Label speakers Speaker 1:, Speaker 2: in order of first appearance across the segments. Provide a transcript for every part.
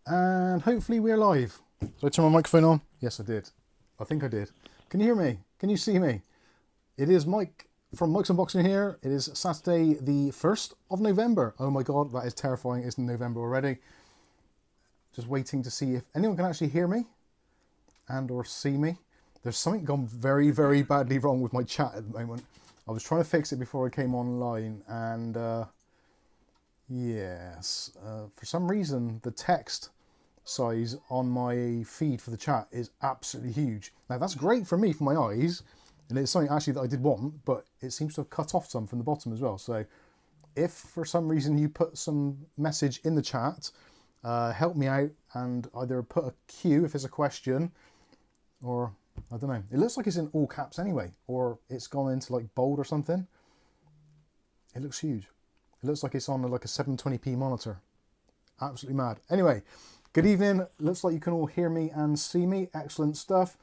Speaker 1: And hopefully we're live. Did I turn my microphone on? Yes, I did. I think I did. Can you hear me? Can you see me? It is Mike from Mike's Unboxing here. It is Saturday the 1st of November. Oh my god, that is terrifying. It's in November already. Just waiting to see if anyone can actually hear me and or see me. There's something gone very, very badly wrong with my chat at the moment. I was trying to fix it before I came online and yes, for some reason the text size on my feed for the chat is absolutely huge. Now that's great for me, for my eyes, and it's something actually that I did want, but it seems to have cut off some from the bottom as well. So if for some reason you put some message in the chat, help me out and either put a Q if it's a question, or I don't know. It looks like it's in all caps anyway, or it's gone into like bold or something. It looks huge. It looks like it's on like a 720p monitor. Absolutely mad. Anyway, good evening. Looks like you can all hear me and see me. Excellent stuff.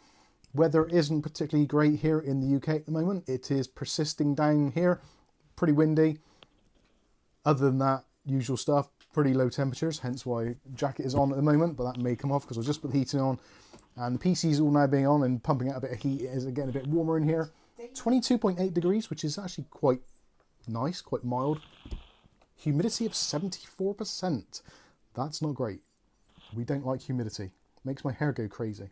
Speaker 1: Weather isn't particularly great here in the UK at the moment. It is persisting down here. Pretty windy. Other than that, usual stuff. Pretty low temperatures, hence why jacket is on at the moment, but that may come off because I just put the heating on. And the PC's all now being on and pumping out a bit of heat. It is getting a bit warmer in here. 22.8 degrees, which is actually quite nice, quite mild. Humidity of 74%. That's not great. We don't like humidity. Makes my hair go crazy.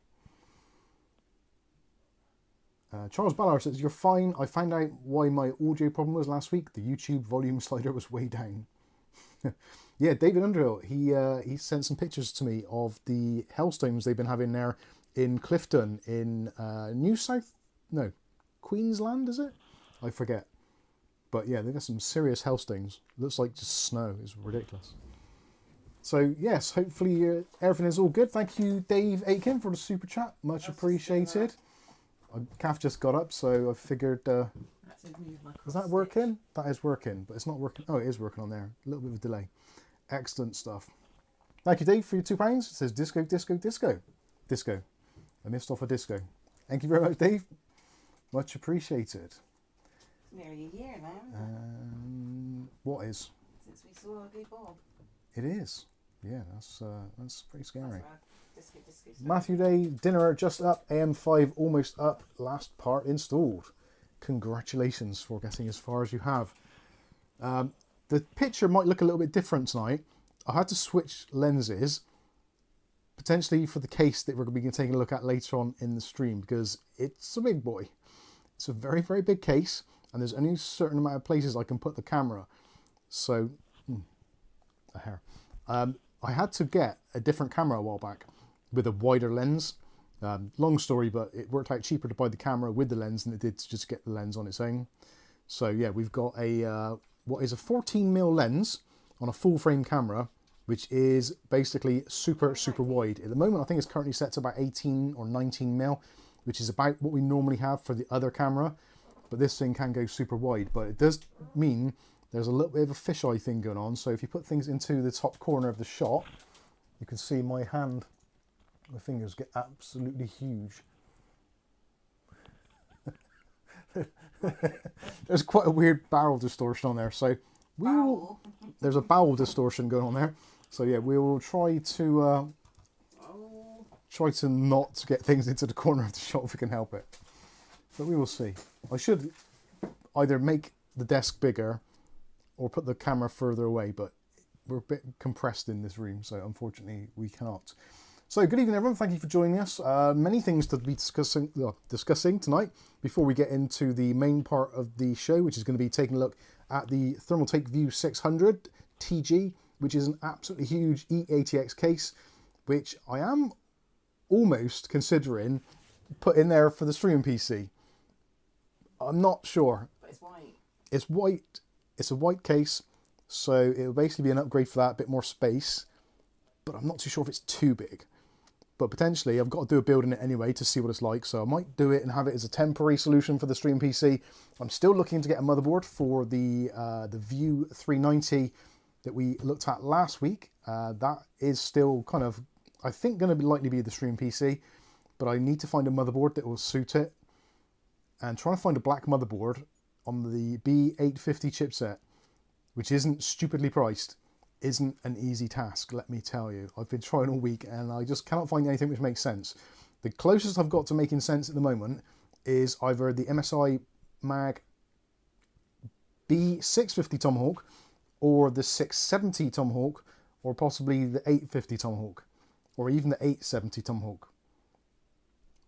Speaker 1: Charles Ballard says, "You're fine. I found out why my audio problem was last week. The YouTube volume slider was way down." Yeah, David Underhill, he sent some pictures to me of the hailstones they've been having there in Clifton in Queensland, is it? I forget. But yeah, they've got some serious hailstones. Looks like just snow. It's ridiculous. So yes, hopefully everything is all good. Thank you, Dave Aiken, for the super chat. Much appreciated. Kath just got up, so I figured... is that working? That is working, but it's not working. Oh, it is working on there. A little bit of a delay. Excellent stuff. Thank you, Dave, for your £2. It says disco, disco, disco. Disco. I missed off a disco. Thank you very much, Dave. Much appreciated.
Speaker 2: Nearly a year now.
Speaker 1: What is?
Speaker 2: Since we saw Ugly Bob.
Speaker 1: It is. Yeah, that's pretty scary.
Speaker 2: Disco.
Speaker 1: Matthew Day, dinner just up, AM5 almost up, last part installed. Congratulations for getting as far as you have. The picture might look a little bit different tonight. I had to switch lenses, potentially for the case that we're going to be taking a look at later on in the stream, because it's a big boy. It's a very, very big case, and there's only a certain amount of places I can put the camera. So, a hair. I had to get a different camera a while back with a wider lens. Long story, but it worked out cheaper to buy the camera with the lens than it did to just get the lens on its own. So yeah, we've got a what is a 14mm lens on a full frame camera, which is basically super wide. At the moment, I think it's currently set to about 18 or 19mm, which is about what we normally have for the other camera. But this thing can go super wide, but it does mean there's a little bit of a fisheye thing going on. So if you put things into the top corner of the shot, you can see my hand, my fingers get absolutely huge. There's quite a weird barrel distortion on there, so there's a bowel distortion going on there. So yeah, we will try to not get things into the corner of the shot if we can help it. But we will see. I should either make the desk bigger or put the camera further away, but we're a bit compressed in this room, so unfortunately we cannot. So good evening everyone, thank you for joining us. Many things to be discussing tonight before we get into the main part of the show, which is going to be taking a look at the Thermaltake View 600 TG, which is an absolutely huge EATX case, which I am almost considering putting there for the stream PC. I'm not sure.
Speaker 2: But it's white.
Speaker 1: It's white. It's a white case, so it will basically be an upgrade for that, a bit more space, but I'm not too sure if it's too big. But potentially I've got to do a build in it anyway to see what it's like, so I might do it and have it as a temporary solution for the stream PC. I'm still looking to get a motherboard for the View 390 that we looked at last week. That is still kind of, I think, going to likely be the stream PC, but I need to find a motherboard that will suit it, and trying to find a black motherboard on the B850 chipset, which isn't stupidly priced, isn't an easy task, let me tell you. I've been trying all week and I just cannot find anything which makes sense. The closest I've got to making sense at the moment is either the MSI Mag B650 Tomahawk or the 670 Tomahawk, or possibly the 850 Tomahawk, or even the 870 Tomahawk.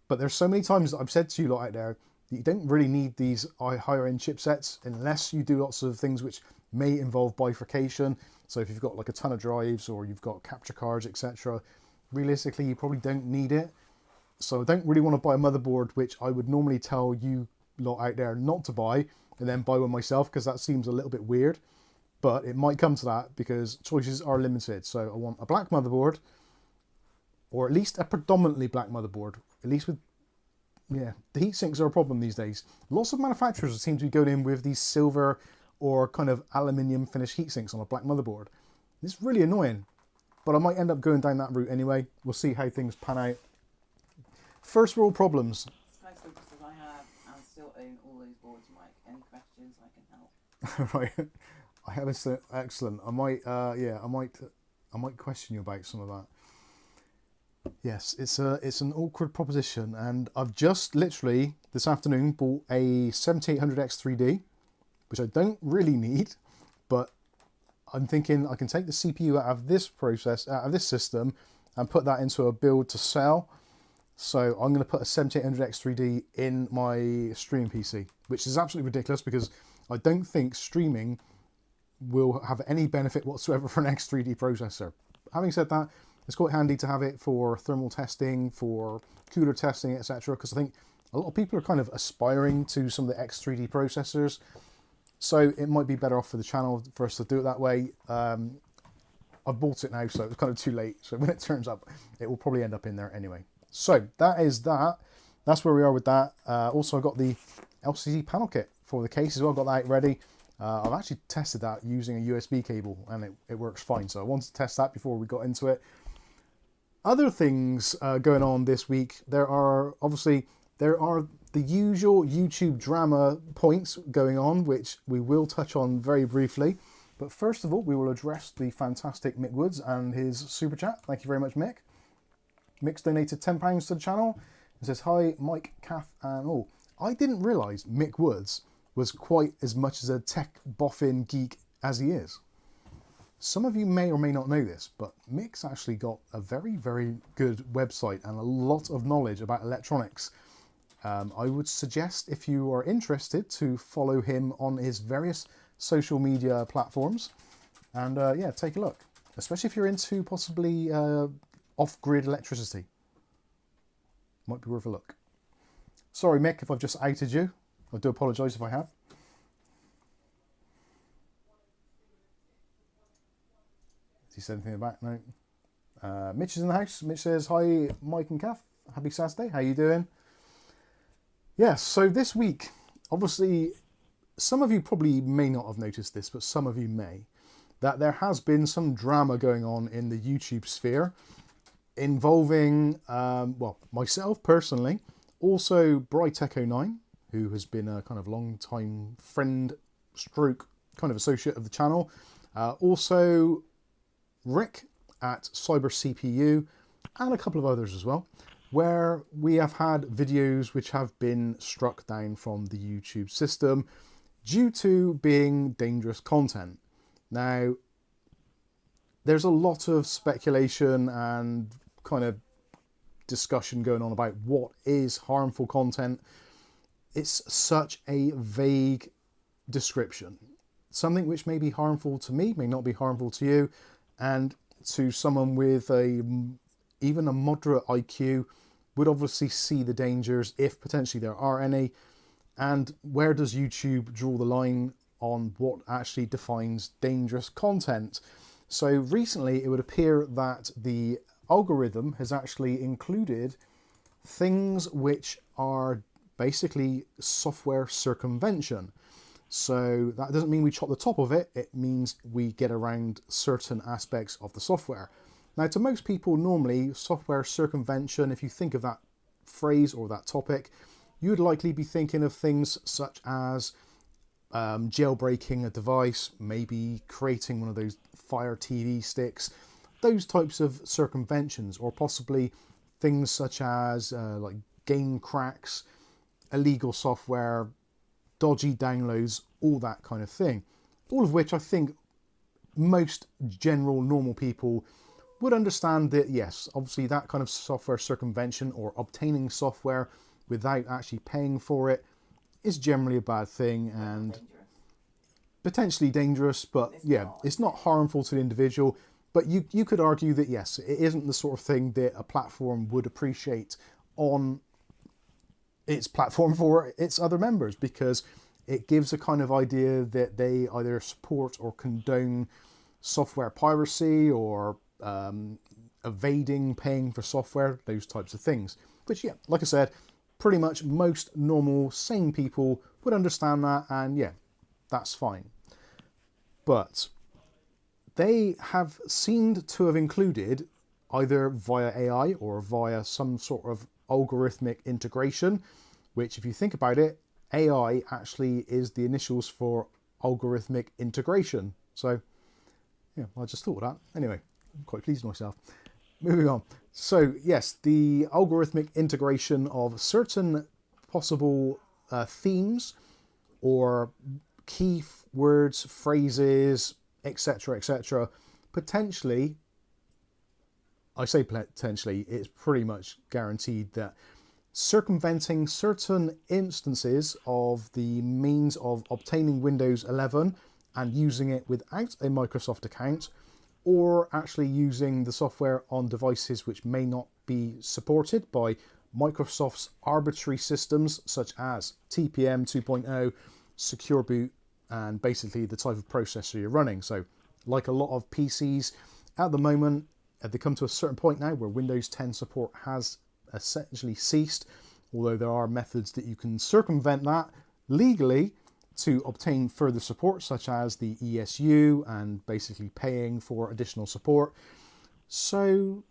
Speaker 1: But there's so many times that I've said to you lot out there that you don't really need these higher end chipsets unless you do lots of things which may involve bifurcation. So if you've got like a ton of drives or you've got capture cards, etc., realistically you probably don't need it. So I don't really want to buy a motherboard which I would normally tell you lot out there not to buy, and then buy one myself, because that seems a little bit weird. But it might come to that because choices are limited. So I want a black motherboard, or at least a predominantly black motherboard. At least with, yeah, the heat sinks are a problem these days. Lots of manufacturers seem to be going in with these silver or kind of aluminium finished heat sinks on a black motherboard. It's really annoying, but I might end up going down that route anyway. We'll see how things pan out. First world problems.
Speaker 2: Sky Focus as I have and still own all those boards, Mike. Any questions I can help.
Speaker 1: Right, I have a excellent. I might, yeah, I might question you about some of that. Yes, it's an awkward proposition, and I've just literally this afternoon bought a 7800X3D, which I don't really need, but I'm thinking I can take the CPU out of this system, and put that into a build to sell. So I'm going to put a 7800X3D in my stream PC, which is absolutely ridiculous because I don't think streaming will have any benefit whatsoever for an X3D processor. Having said that, it's quite handy to have it for thermal testing, for cooler testing, etc. Because I think a lot of people are kind of aspiring to some of the X3D processors. So it might be better off for the channel for us to do it that way. I've bought it now, so it's kind of too late. So when it turns up, it will probably end up in there anyway. So that is that. That's where we are with that. Also, I got the LCD panel kit for the case as well. Got that ready. I've actually tested that using a USB cable, and it works fine. So I wanted to test that before we got into it. Other things going on this week. There are the usual YouTube drama points going on, which we will touch on very briefly. But first of all, we will address the fantastic Mick Woods and his super chat. Thank you very much, Mick. Mick's donated £10 to the channel. It says, hi, Mike, Kath, and all. I didn't realise Mick Woods was quite as much as a tech boffin geek as he is. Some of you may or may not know this, but Mick's actually got a very, very good website and a lot of knowledge about electronics. I would suggest, if you are interested, to follow him on his various social media platforms. And yeah, take a look. Especially if you're into possibly off-grid electricity. Might be worth a look. Sorry, Mick, if I've just outed you. I do apologise if I have. Has he said anything about? No. Mitch is in the house. Mitch says, hi, Mike and Kath. Happy Saturday. How you doing? Yes, so this week, obviously, some of you probably may not have noticed this, but some of you may, that there has been some drama going on in the YouTube sphere involving, well, myself personally, also Bright09, who has been a kind of long-time friend stroke kind of associate of the channel, also Rick at Cyber CPU, and a couple of others as well, where we have had videos which have been struck down from the YouTube system due to being dangerous content. Now, there's a lot of speculation and kind of discussion going on about what is harmful content. It's such a vague description. Something which may be harmful to me may not be harmful to you, and to someone with even a moderate IQ would obviously see the dangers, if potentially there are any. And where does YouTube draw the line on what actually defines dangerous content? So recently it would appear that the algorithm has actually included things which are basically software circumvention. So that doesn't mean we chop the top of it, it means we get around certain aspects of the software. Now, to most people, normally software circumvention, if you think of that phrase or that topic, you would likely be thinking of things such as jailbreaking a device, maybe creating one of those Fire TV sticks, those types of circumventions, or possibly things such as like game cracks, illegal software, dodgy downloads, all that kind of thing. All of which I think most general normal people would understand that, yes, obviously that kind of software circumvention or obtaining software without actually paying for it is generally a bad thing and potentially dangerous, but yeah, it's not harmful to the individual. But you could argue that, yes, it isn't the sort of thing that a platform would appreciate on its platform for its other members, because it gives a kind of idea that they either support or condone software piracy or evading paying for software, those types of things. Which, yeah, like I said, pretty much most normal, sane people would understand that, and yeah, that's fine. But they have seemed to have included, either via AI or via some sort of algorithmic integration, which, if you think about it, AI actually is the initials for algorithmic integration. So, yeah, I just thought of that. Anyway, I'm quite pleased with myself. Moving on. So, yes, the algorithmic integration of certain possible themes or key words, phrases, etc., potentially, I say potentially, it's pretty much guaranteed that circumventing certain instances of the means of obtaining Windows 11 and using it without a Microsoft account, or actually using the software on devices which may not be supported by Microsoft's arbitrary systems such as TPM 2.0, Secure Boot, and basically the type of processor you're running. So like a lot of PCs at the moment, they come to a certain point now where Windows 10 support has essentially ceased, although there are methods that you can circumvent that legally to obtain further support, such as the ESU and basically paying for additional support. So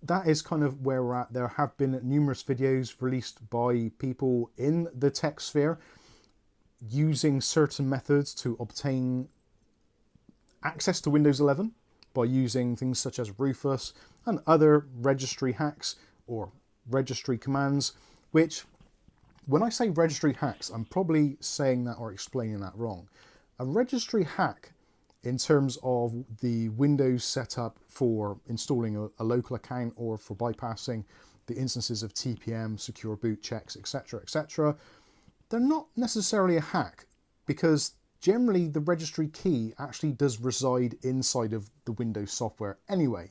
Speaker 1: that is kind of where we're at. There have been numerous videos released by people in the tech sphere using certain methods to obtain access to Windows 11 by using things such as Rufus and other registry hacks or registry commands, which, when I say registry hacks, I'm probably saying that or explaining that wrong. A registry hack, in terms of the Windows setup for installing a local account or for bypassing the instances of TPM, secure boot checks, etc., they're not necessarily a hack, because generally the registry key actually does reside inside of the Windows software anyway.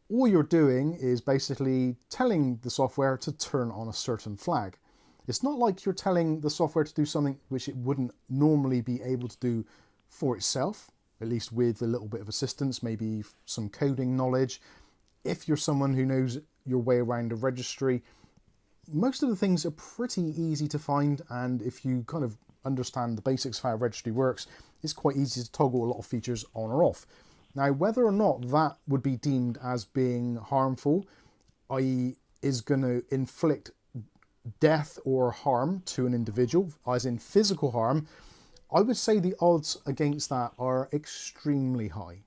Speaker 1: All you're doing is basically telling the software to turn on a certain flag. It's not like you're telling the software to do something which it wouldn't normally be able to do for itself, at least with a little bit of assistance, maybe some coding knowledge. If you're someone who knows your way around a registry, most of the things are pretty easy to find, and if you kind of understand the basics of how a registry works, it's quite easy to toggle a lot of features on or off. Now, whether or not that would be deemed as being harmful, i.e. is going to inflict death or harm to an individual, as in physical harm, I would say the odds against that are extremely high.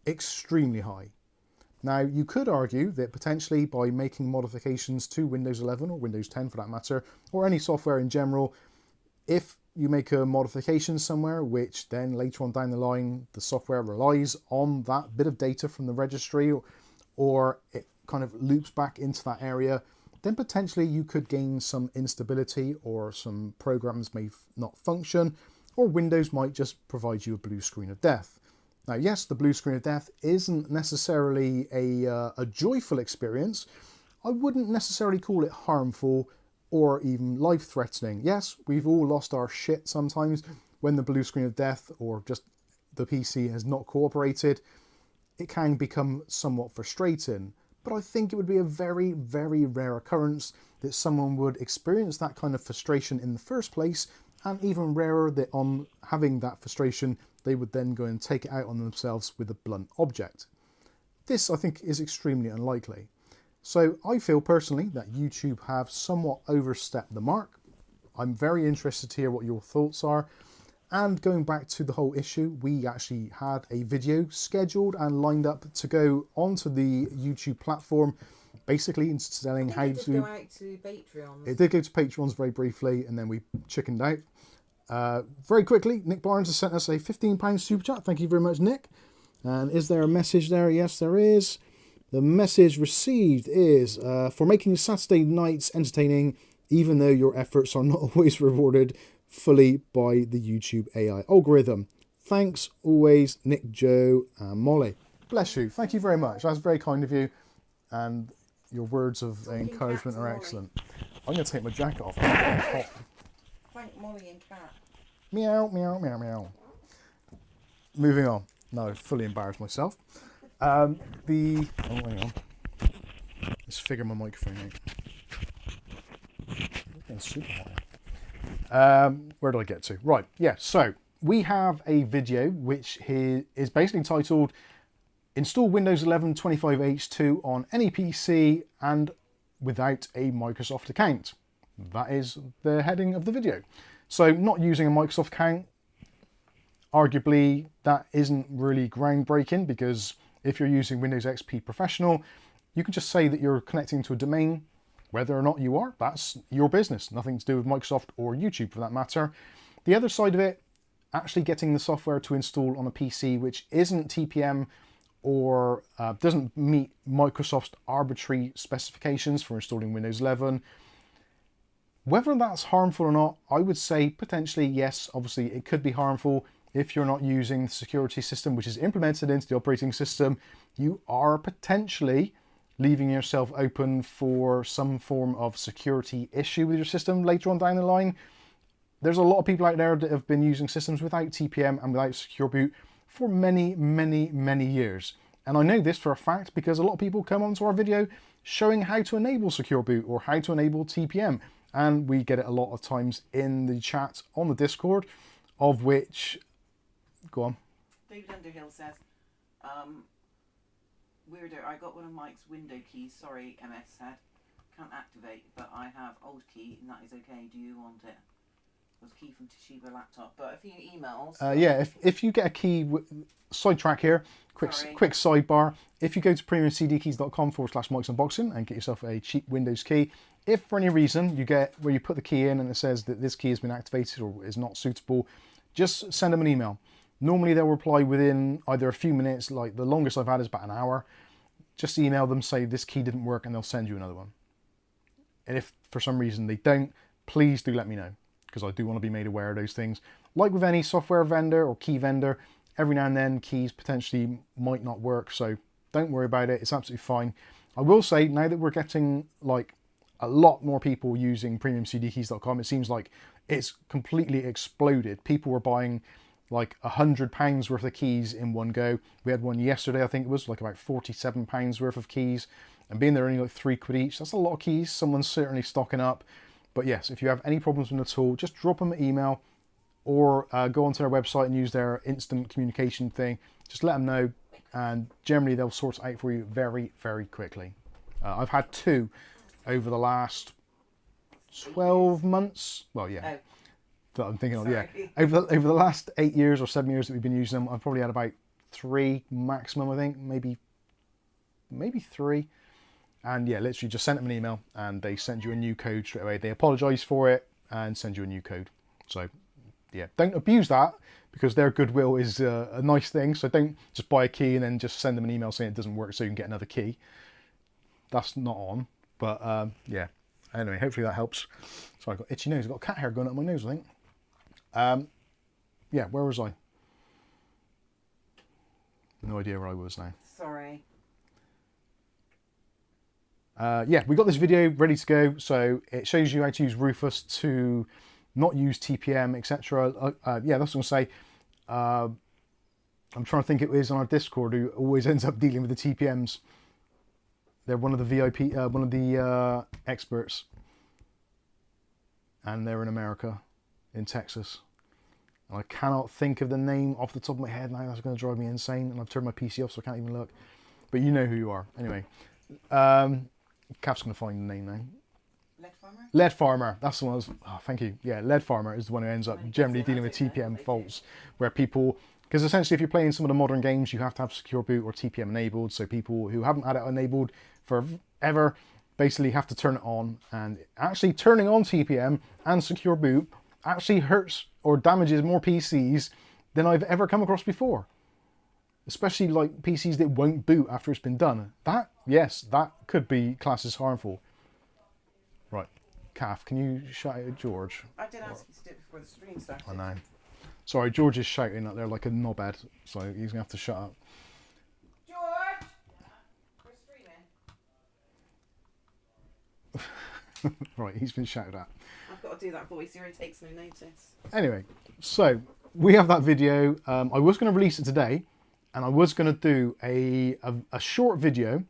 Speaker 1: Extremely high. Now, you could argue that potentially by making modifications to Windows 11 or Windows 10 for that matter, or any software in general, if you make a modification somewhere, which then later on down the line, the software relies on that bit of data from the registry, or it kind of loops back into that area, then potentially you could gain some instability, or some programs may not function, or Windows might just provide you a blue screen of death. Now, yes, the blue screen of death isn't necessarily a joyful experience. I wouldn't necessarily call it harmful or even life-threatening. Yes, we've all lost our shit sometimes when the blue screen of death or just the PC has not cooperated. It can become somewhat frustrating, but I think it would be a very, very rare occurrence that someone would experience that kind of frustration in the first place, and even rarer that on having that frustration, they would then go and take it out on themselves with a blunt object. This, I think, is extremely unlikely. So I feel personally that YouTube have somewhat overstepped the mark. I'm very interested to hear what your thoughts are. And going back to the whole issue, we actually had a video scheduled and lined up to go onto the YouTube platform, basically installing how
Speaker 2: it did
Speaker 1: to...
Speaker 2: go out to Patreons.
Speaker 1: It did go to Patreons very briefly, and then we chickened out. Very quickly, Nick Barnes has sent us a £15 super chat. Thank you very much, Nick. And is there a message there? Yes, there is. The message received is, for making Saturday nights entertaining, even though your efforts are not always rewarded fully by the YouTube AI algorithm. Thanks always, Nick, Joe, and Molly. Bless you. Thank you very much. That's very kind of you. And your words of encouragement are excellent. I'm going to take my jacket off.
Speaker 2: Thank Molly and Cat.
Speaker 1: Meow, meow, meow, meow. Moving on. No, I've fully embarrassed myself. Oh, hang on. Let's figure my microphone out. Getting super high. Where did I get to? Right, yeah, so we have a video which is basically titled Install Windows 11 25H2 on any PC and without a Microsoft account. That is the heading of the video. So not using a Microsoft account, arguably that isn't really groundbreaking, because if you're using Windows XP Professional, you can just say that you're connecting to a domain. Whether or not you are, that's your business. Nothing to do with Microsoft or YouTube for that matter. The other side of it, actually getting the software to install on a PC which isn't TPM or doesn't meet Microsoft's arbitrary specifications for installing Windows 11. Whether that's harmful or not, I would say potentially yes. Obviously, it could be harmful if you're not using the security system which is implemented into the operating system. You are potentially leaving yourself open for some form of security issue with your system later on down the line. There's a lot of people out there that have been using systems without TPM and without secure boot for many, many, many years. And I know this for a fact because a lot of people come onto our video showing how to enable secure boot or how to enable TPM. And we get it a lot of times in the chat on the Discord, of which, go on.
Speaker 2: David Underhill says, weirdo, I got one of Mike's window keys. Sorry, MS said. Can't activate, but I have old key and that is okay. Do you want it? It was key from Toshiba laptop. But a few emails.
Speaker 1: Yeah, if you get a key, sidetrack here, quick sidebar. If you go to premiumcdkeys.com/Mike's Unboxing and get yourself a cheap Windows key, if for any reason you get where you put the key in and it says that this key has been activated or is not suitable, just send them an email. Normally they'll reply within either a few minutes, like the longest I've had is about an hour. Just email them, say this key didn't work, and they'll send you another one. And if for some reason they don't, please do let me know, because I do want to be made aware of those things. Like with any software vendor or key vendor, every now and then keys potentially might not work, so don't worry about it, it's absolutely fine. I will say, now that we're getting like a lot more people using premiumcdkeys.com, it seems like it's completely exploded. People were buying like £100 worth of keys in one go. We had one yesterday, I think it was like about £47 worth of keys, and being there only like £3 each, that's a lot of keys. Someone's certainly stocking up. But yes, if you have any problems with the tool, just drop them an email or go onto their website and use their instant communication thing. Just let them know, and generally they'll sort it out for you very, very quickly. I've had two over the last 12 months. Well, yeah.
Speaker 2: Oh.
Speaker 1: That I'm thinking of, yeah.
Speaker 2: Sorry.
Speaker 1: Over the last 8 years or 7 years that we've been using them, I've probably had about 3 maximum, I think, maybe 3. And yeah, literally just sent them an email and they send you a new code straight away. They apologize for it and send you a new code. So yeah, don't abuse that, because their goodwill is a nice thing. So don't just buy a key and then just send them an email saying it doesn't work so you can get another key. That's not on. But yeah, anyway, hopefully that helps. Sorry, I've got itchy nose. I've got cat hair going up my nose, I think. Yeah, where was I? No idea where I was now.
Speaker 2: Sorry.
Speaker 1: Yeah, we got this video ready to go. So it shows you how to use Rufus to not use TPM, etc. Yeah, that's what I'm say. I'm trying to think, it was on our Discord who always ends up dealing with the TPMs. They're one of the VIP, one of the experts, and they're in America, in Texas. And I cannot think of the name off the top of my head now. That's going to drive me insane. And I've turned my PC off, so I can't even look. But you know who you are. Anyway, Kav's going to find the name now.
Speaker 2: Lead farmer?
Speaker 1: Lead farmer, that's the one I was, oh, thank you. Yeah, lead farmer is the one who ends up generally dealing with TPM faults, where people, because essentially if you're playing some of the modern games, you have to have secure boot or TPM enabled, so people who haven't had it enabled forever basically have to turn it on, and actually turning on TPM and secure boot actually hurts or damages more PCs than I've ever come across before. Especially like PCs that won't boot after it's been done. That, yes, that could be classed as harmful. Right, Kath, can you shout at George?
Speaker 2: I did ask you to do it before the stream started.
Speaker 1: I know. Sorry, George is shouting out there like a knobhead, so he's going to have to shut up.
Speaker 2: George! We're streaming.
Speaker 1: Right, he's been shouted at.
Speaker 2: I've got to do that voice, he takes no notice.
Speaker 1: Anyway, so we have that video. I was going to release it today, and I was going to do a short video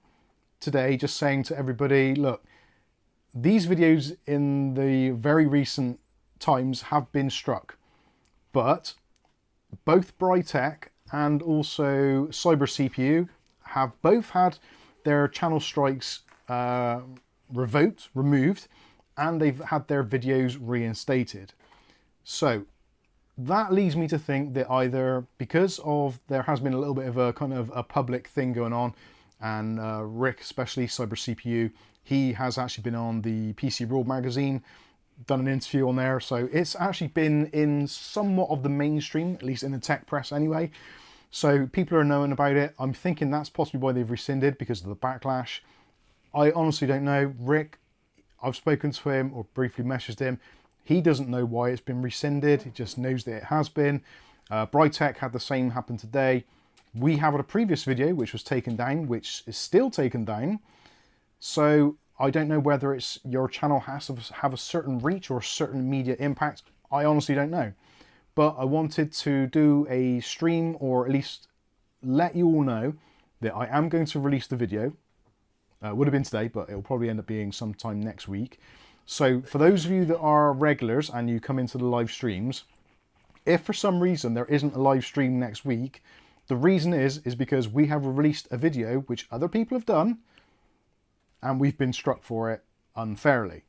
Speaker 1: today just saying to everybody, look, these videos in the very recent times have been struck, but both Brytech and also Cyber CPU have both had their channel strikes removed, and they've had their videos reinstated. So that leads me to think that either because of there has been a little bit of a kind of a public thing going on, and Rick, especially Cyber CPU, he has actually been on the PC World magazine, done an interview on there, so it's actually been in somewhat of the mainstream, at least in the tech press anyway. So people are knowing about it. I'm thinking that's possibly why they've rescinded, because of the backlash. I honestly don't know. Rick, I've spoken to him or briefly messaged him. He doesn't know why it's been rescinded. He just knows that it has been. Brytech had the same happen today. We have a previous video which was taken down, which is still taken down. So I don't know whether it's your channel has to have a certain reach or a certain media impact. I honestly don't know. But I wanted to do a stream, or at least let you all know that I am going to release the video. Would have been today, but it'll probably end up being sometime next week. So for those of you that are regulars and you come into the live streams, if for some reason there isn't a live stream next week, the reason is because we have released a video which other people have done, and we've been struck for it unfairly.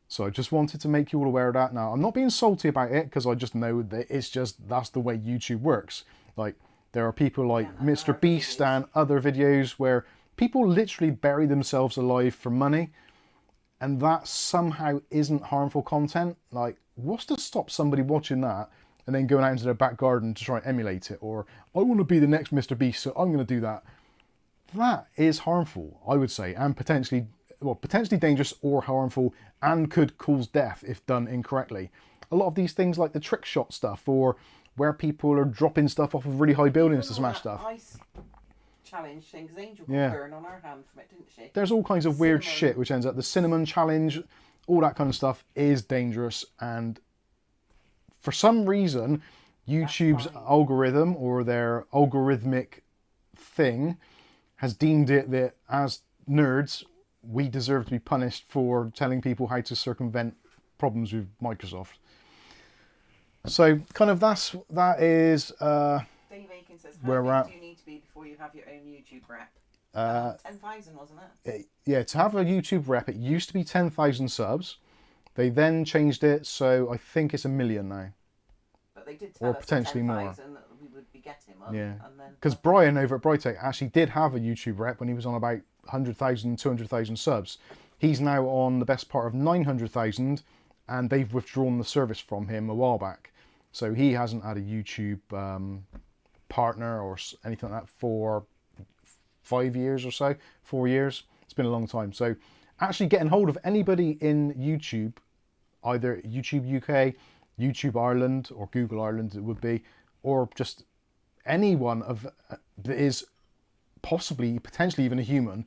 Speaker 1: So I just wanted to make you all aware of that. Now, I'm not being salty about it, because I just know that it's just, that's the way YouTube works. Like, there are people like Mr. Beast and other videos where people literally bury themselves alive for money, and that somehow isn't harmful content. Like, what's to stop somebody watching that and then going out into their back garden to try and emulate it? Or, I want to be the next Mr. Beast, so I'm going to do that. That is harmful, I would say, and potentially dangerous or harmful, and could cause death if done incorrectly. A lot of these things like the trick shot stuff, or where people are dropping stuff off of really high buildings to smash stuff.
Speaker 2: Ice challenge thing, because Angel got burned on her hand from it, didn't she?
Speaker 1: There's all kinds of weird shit which ends up, the cinnamon challenge, all that kind of stuff is dangerous, and for some reason YouTube's algorithm, or their algorithmic thing, has deemed it that as nerds we deserve to be punished for telling people how to circumvent problems with Microsoft. So kind of that is
Speaker 2: Dave Aiken says, how
Speaker 1: where we're at.
Speaker 2: big do you need to be before you have your own YouTube rep? 10,000, wasn't it?
Speaker 1: Yeah, to have a YouTube rep, it used to be 10,000 subs. They then changed it, so I think it's 1 million now.
Speaker 2: But they did tell us potentially more that we would be getting one.
Speaker 1: Yeah, because Brian over at Brytech actually did have a YouTube rep when he was on about 100,000, 200,000 subs. He's now on the best part of 900,000, and they've withdrawn the service from him a while back. So he hasn't had a YouTube partner or anything like that for 5 years or so, 4 years. It's been a long time. So actually getting hold of anybody in YouTube, either YouTube UK, YouTube Ireland, or Google Ireland it would be, or just anyone of that is possibly, potentially even a human,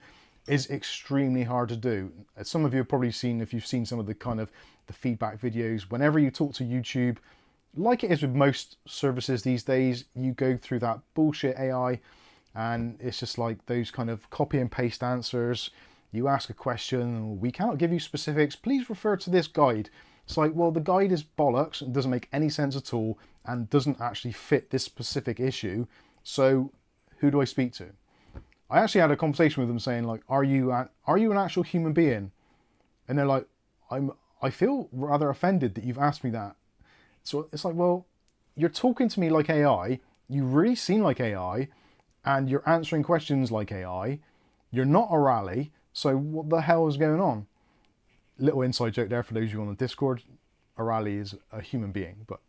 Speaker 1: is extremely hard to do. As some of you have probably seen, if you've seen some of the kind of the feedback videos, whenever you talk to YouTube, like it is with most services these days, you go through that bullshit AI, and it's just like those kind of copy and paste answers. You ask a question, we cannot give you specifics, please refer to this guide. It's like, well, the guide is bollocks and doesn't make any sense at all and doesn't actually fit this specific issue. So who do I speak to? I actually had a conversation with them saying, like, are you an actual human being? And they're like, I feel rather offended that you've asked me that. So it's like, well, you're talking to me like AI, you really seem like AI, and you're answering questions like AI. You're not a rally, so what the hell is going on? Little inside joke there for those of you on the Discord. A rally is a human being, but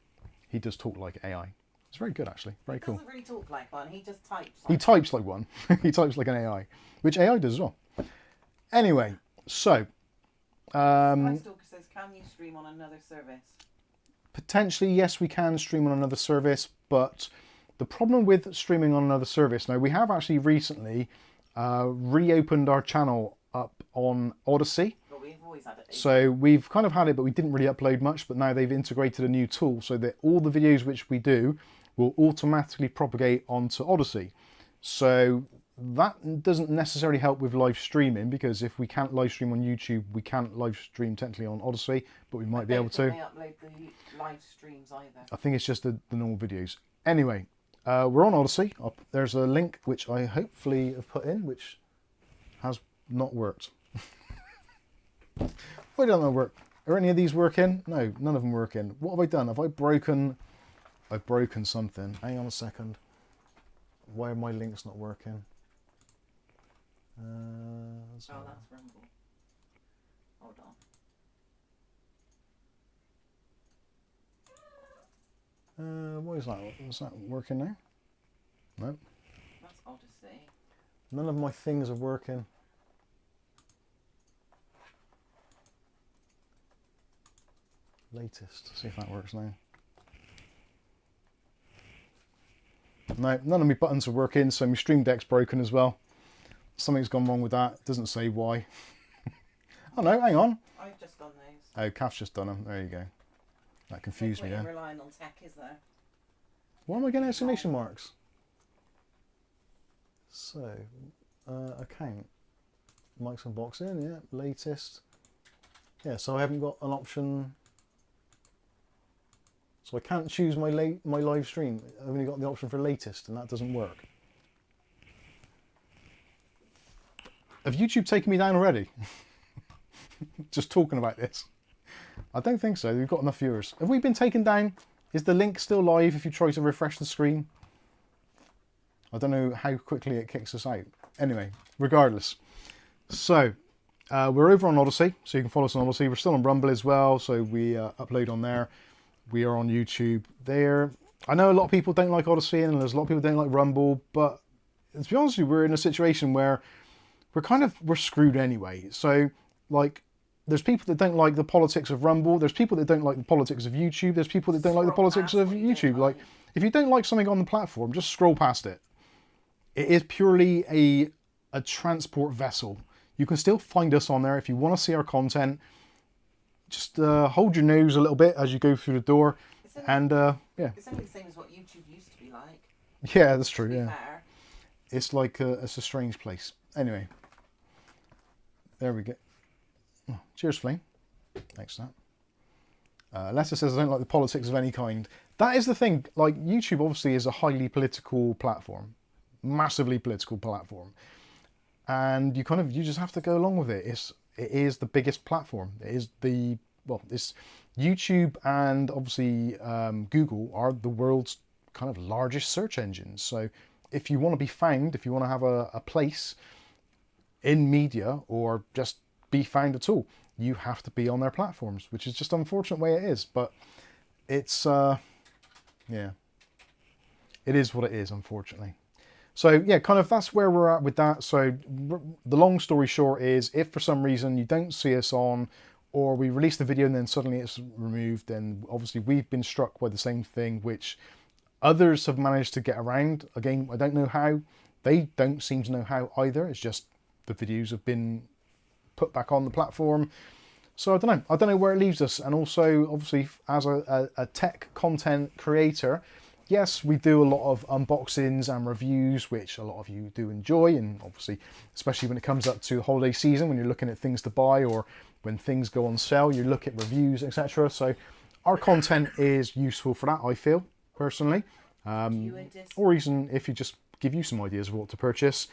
Speaker 1: he does talk like AI. It's very good, actually. Very cool.
Speaker 2: He doesn't really talk like one. He just types.
Speaker 1: He types like one. He types like an AI, which AI does as well. Anyway, so
Speaker 2: Stalker says, can you stream on another service?
Speaker 1: potentially, yes, we can stream on another service, but the problem with streaming on another service, now we have actually recently reopened our channel up on Odyssey.
Speaker 2: But we've always had it.
Speaker 1: So we've kind of had it, but we didn't really upload much, but now they've integrated a new tool so that all the videos which we do will automatically propagate onto Odyssey. So that doesn't necessarily help with live streaming, because if we can't live stream on YouTube, we can't live stream technically on Odyssey, but we might be able to.
Speaker 2: They upload the live streams either.
Speaker 1: I think it's just the normal videos. Anyway, we're on Odyssey. There's a link which I hopefully have put in, which has not worked. Why don't they work? Are any of these working? No, none of them working. What have I done? Have I broken? I've broken something. Hang on a second. Why are my links not working?
Speaker 2: That's Rumble. Hold on.
Speaker 1: What is that? Is that working now? No.
Speaker 2: That's Odyssey.
Speaker 1: None of my things are working. Latest. See if that works now. No, none of my buttons are working, so my Stream Deck's broken as well. Something's gone wrong with that. It doesn't say why. Oh no, hang on.
Speaker 2: I've just done those.
Speaker 1: Oh, Kath's just done them. There you go. That confused me
Speaker 2: there.
Speaker 1: there.
Speaker 2: Relying on tech, is there?
Speaker 1: Why am I getting exclamation marks? So, account. Mike's unboxing, yeah, latest. Yeah, so I haven't got an option. So I can't choose my live stream. I've only got the option for latest, and that doesn't work. Have YouTube taken me down already? Just talking about this. I don't think so. We've got enough viewers. Have we been taken down? Is the link still live if you try to refresh the screen? I don't know how quickly it kicks us out. Anyway, regardless. So, we're over on Odyssey, so you can follow us on Odyssey. We're still on Rumble as well, so we upload on there. We are on YouTube there. I know a lot of people don't like Odyssey, and there's a lot of people don't like Rumble, but to be honest with you, we're in a situation where we're screwed anyway. So, like, there's people that don't like the politics of Rumble. There's people that don't like the politics of YouTube. There's people that don't like the politics of YouTube. Like, if you don't like something on the platform, just scroll past it. It is purely a transport vessel. You can still find us on there if you want to see our content. Just hold your nose a little bit as you go through the door, and yeah.
Speaker 2: It's only the same as what YouTube used to be like.
Speaker 1: Yeah, that's true. Yeah,
Speaker 2: Fair.
Speaker 1: it's like it's a strange place. Anyway, there we go. Oh, cheers, Flame. Thanks for that. Lester says I don't like the politics of any kind. That is the thing. Like, YouTube obviously is a highly political platform, massively political platform, and you just have to go along with it. It is the biggest platform. It is it's YouTube, and obviously Google are the world's kind of largest search engines. So if you want to be found, if you want to have a place in media or just be found at all, you have to be on their platforms, which is just an unfortunate way it is. But it's, yeah, it is what it is, unfortunately. So yeah, kind of that's where we're at with that. So the long story short is, if for some reason you don't see us on, or we release the video and then suddenly it's removed, then obviously we've been struck by the same thing, which others have managed to get around. Again, I don't know how. They don't seem to know how either. It's just the videos have been put back on the platform. So I don't know. I don't know where it leaves us. And also, obviously, as a tech content creator, yes, we do a lot of unboxings and reviews, which a lot of you do enjoy. And obviously, especially when it comes up to holiday season, when you're looking at things to buy, or when things go on sale, you look at reviews, etc. So our content is useful for that, I feel, personally. Or even if you just give you some ideas of what to purchase.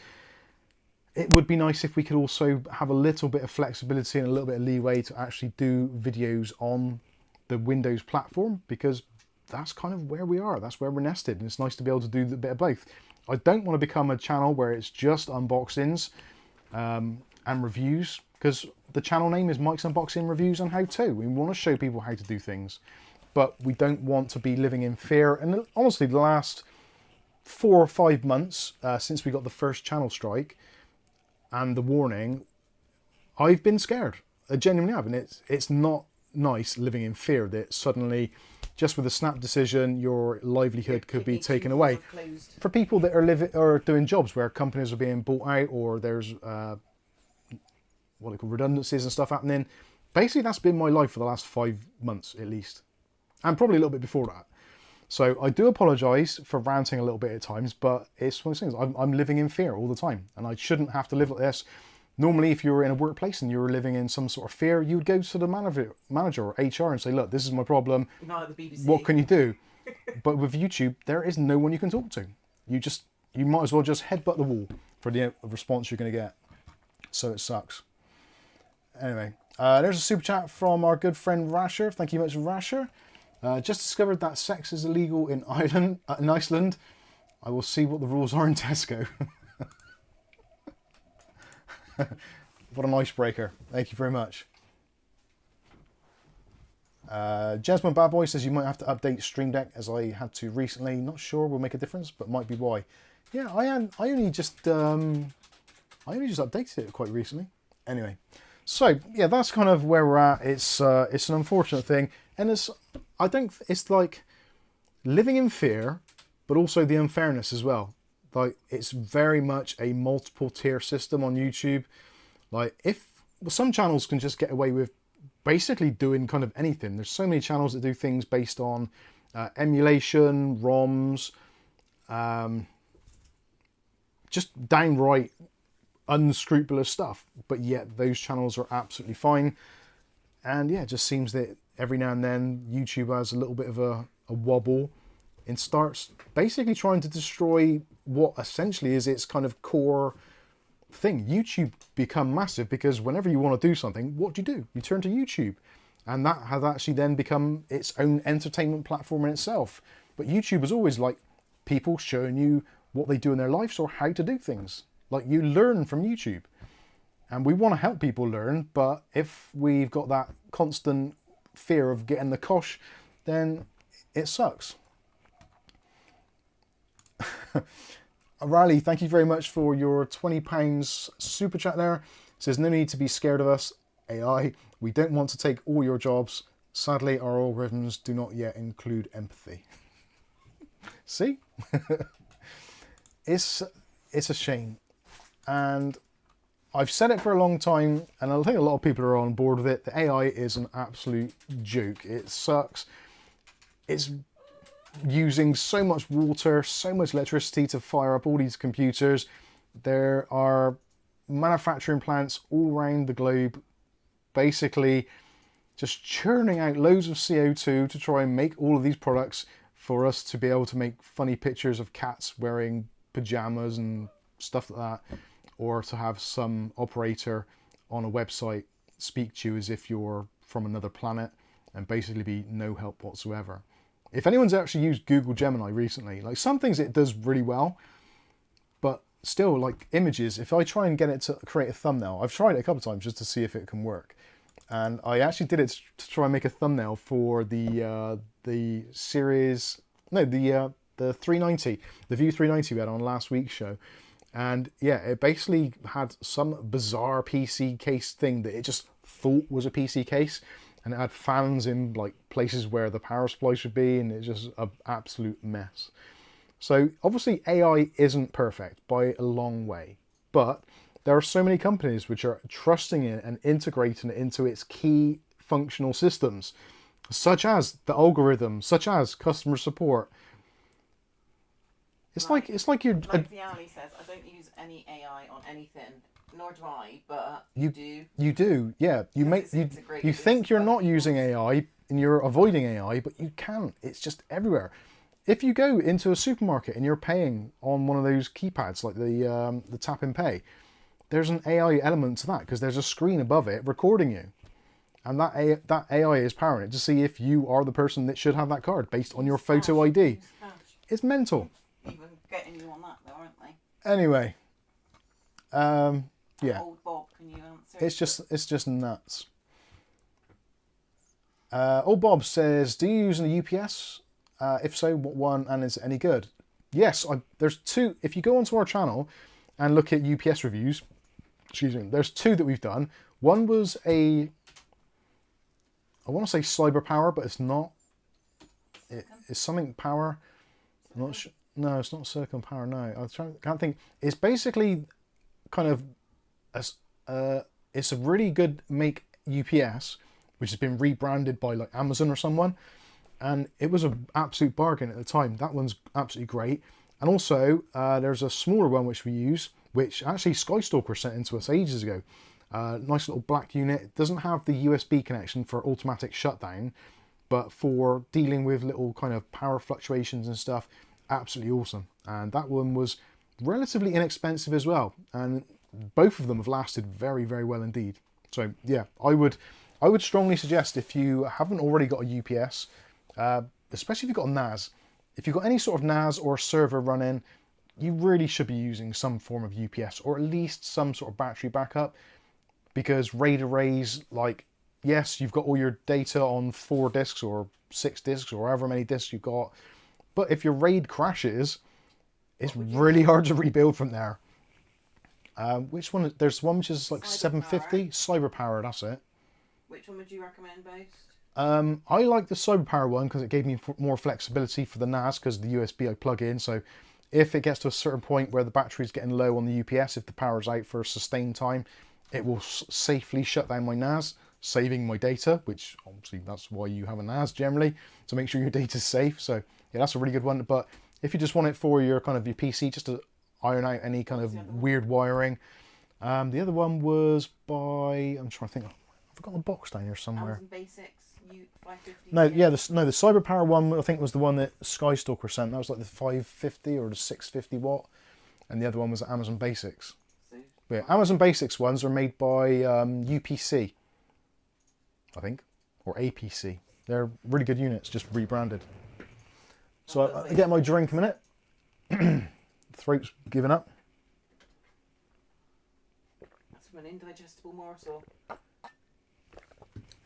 Speaker 1: it would be nice if we could also have a little bit of flexibility and a little bit of leeway to actually do videos on the Windows platform, because that's kind of where we are. That's where we're nested, and it's nice to be able to do a bit of both. I don't want to become a channel where it's just unboxings and reviews, because the channel name is Mike's Unboxing Reviews and How To. We want to show people how to do things, but we don't want to be living in fear. And honestly, the last 4 or 5 months since we got the first channel strike and the warning, I've been scared. I genuinely have, and it's not nice living in fear that suddenly, just with a snap decision, your livelihood could be taken away. For people that are doing jobs where companies are being bought out, or there's what they call redundancies and stuff happening. Basically, that's been my life for the last 5 months at least, and probably a little bit before that. So I do apologise for ranting a little bit at times, but it's one of those things. I'm living in fear all the time, and I shouldn't have to live like this. Normally, if you were in a workplace and you were living in some sort of fear, you would go to the manager or HR and say, look, this is my problem.
Speaker 2: Not the BBC.
Speaker 1: What can you do? But with YouTube, there is no one you can talk to. You might as well just headbutt the wall for the response you're going to get. So it sucks. Anyway, there's a super chat from our good friend Rasher. Thank you much, Rasher. Just discovered that sex is illegal in Iceland. I will see what the rules are in Tesco. What an icebreaker. Thank you very much. Jasmine Bad Boy says you might have to update Stream Deck as I had to recently. Not sure will make a difference, but might be why. Yeah, I only just updated it quite recently. Anyway, so yeah, that's kind of where we're at. It's an unfortunate thing, and I think it's like living in fear, but also the unfairness as well. Like, it's very much a multiple tier system on YouTube. Like, some channels can just get away with basically doing kind of anything. There's so many channels that do things based on emulation, ROMs, just downright unscrupulous stuff. But yet those channels are absolutely fine. And yeah, it just seems that every now and then YouTube has a little bit of a wobble and starts basically trying to destroy what essentially is its kind of core thing. YouTube become massive because whenever you want to do something, what do? You turn to YouTube, and that has actually then become its own entertainment platform in itself. But YouTube is always like people showing you what they do in their lives or how to do things. Like, you learn from YouTube, and we want to help people learn, but if we've got that constant fear of getting the cosh, then it sucks. Riley, thank you very much for your £20 super chat there. It says, no need to be scared of us, AI. We don't want to take all your jobs. Sadly, our algorithms do not yet include empathy. See? It's a shame. And I've said it for a long time, and I think a lot of people are on board with it. The AI is an absolute joke. It sucks. It's using so much water, so much electricity to fire up all these computers. There are manufacturing plants all around the globe basically just churning out loads of CO2 to try and make all of these products for us to be able to make funny pictures of cats wearing pajamas and stuff like that, or to have some operator on a website speak to you as if you're from another planet and basically be no help whatsoever. If anyone's actually used Google Gemini recently, like, some things it does really well, but still, like images, if I try and get it to create a thumbnail, I've tried it a couple of times just to see if it can work. And I actually did it to try and make a thumbnail for the series, no, the 390, the View 390 we had on last week's show. And yeah, it basically had some bizarre PC case thing that it just thought was a PC case. And it had fans in like places where the power supply should be, and it's just an absolute mess. So obviously AI isn't perfect by a long way, but there are so many companies which are trusting it and integrating it into its key functional systems, such as the algorithm, such as customer support. It's like you're.
Speaker 2: Like Viali says, I don't use any AI on anything. Nor do I, but you do.
Speaker 1: You do, yeah. You think you're not using AI and you're avoiding AI, but you can't. It's just everywhere. If you go into a supermarket and you're paying on one of those keypads, like the tap and pay, there's an AI element to that because there's a screen above it recording you. And that AI is powering it to see if you are the person that should have that card based on your photo ID. It's mental.
Speaker 2: Even getting you on that though, aren't they?
Speaker 1: Anyway, yeah.
Speaker 2: Old Bob, can you answer?
Speaker 1: It's just nuts. Old Bob says, do you use an UPS? If so, what one, and is it any good? Yes, there's two. If you go onto our channel and look at UPS reviews, excuse me, there's two that we've done. One was I want to say Cyber Power, but it's not. It's something Power. I'm not sure. No, it's not Circum Power. No, can't think. It's basically kind of it's a really good make UPS, which has been rebranded by like Amazon or someone, and it was an absolute bargain at the time. That one's absolutely great. And also there's a smaller one which we use, which actually Skystalker sent into us ages ago. Nice little black unit. It doesn't have the USB connection for automatic shutdown, but for dealing with little kind of power fluctuations and stuff, absolutely awesome. And that one was relatively inexpensive as well, and both of them have lasted very, very well indeed. So yeah, I would strongly suggest, if you haven't already got a UPS, especially if you've got a NAS, if you've got any sort of NAS or server running, you really should be using some form of UPS, or at least some sort of battery backup, because RAID arrays, like, yes, you've got all your data on 4 disks or 6 disks or however many disks you've got, but if your RAID crashes, it's really hard to rebuild from there. Which one? There's one which is like 750. Cyber Power, that's it.
Speaker 2: Which one would you recommend most?
Speaker 1: I like the Cyber Power one because it gave me more flexibility for the NAS, because the USB I plug in. So if it gets to a certain point where the battery's getting low on the UPS, if the power's out for a sustained time, it will safely shut down my NAS, saving my data, which obviously that's why you have a NAS generally, to make sure your data's safe. So yeah, that's a really good one. But if you just want it for your kind of your PC, just to iron out any kind of weird wiring. The other one was by, I'm trying to think, I've got the box down here somewhere.
Speaker 2: Amazon Basics, U550.
Speaker 1: No, yeah, the Cyber Power one I think was the one that Skystalker sent. That was like the 550 or the 650 watt, and the other one was Amazon Basics. But yeah, Amazon Basics ones are made by UPC, I think, or APC. They're really good units, just rebranded. So I get my drink a minute. Throat's giving up.
Speaker 2: That's from an indigestible morsel.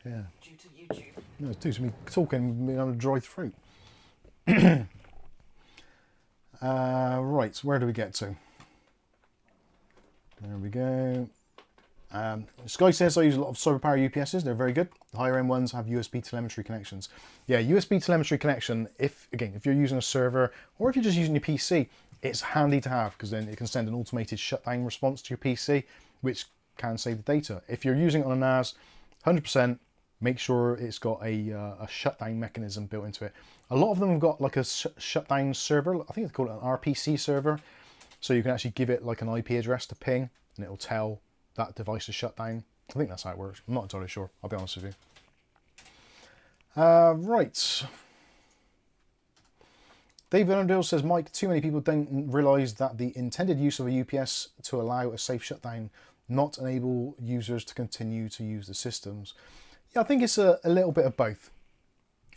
Speaker 1: Yeah.
Speaker 2: Due to YouTube.
Speaker 1: No, it's due to me talking, me on a dry throat. Right, so where do we get to? There we go. Sky says I use a lot of Cyber Power UPSs. They're very good. The higher end ones have USB telemetry connections. Yeah, USB telemetry connection, if you're using a server or if you're just using your PC, it's handy to have, because then it can send an automated shutdown response to your PC, which can save the data. If you're using it on a NAS, 100% make sure it's got a shutdown mechanism built into it. A lot of them have got like a shutdown server. I think it's called an RPC server. So you can actually give it like an IP address to ping, and it'll tell that device to shut down. I think that's how it works. I'm not entirely sure, I'll be honest with you. Right. David Underdale says, Mike, too many people don't realise that the intended use of a UPS to allow a safe shutdown, not enable users to continue to use the systems. Yeah, I think it's a little bit of both.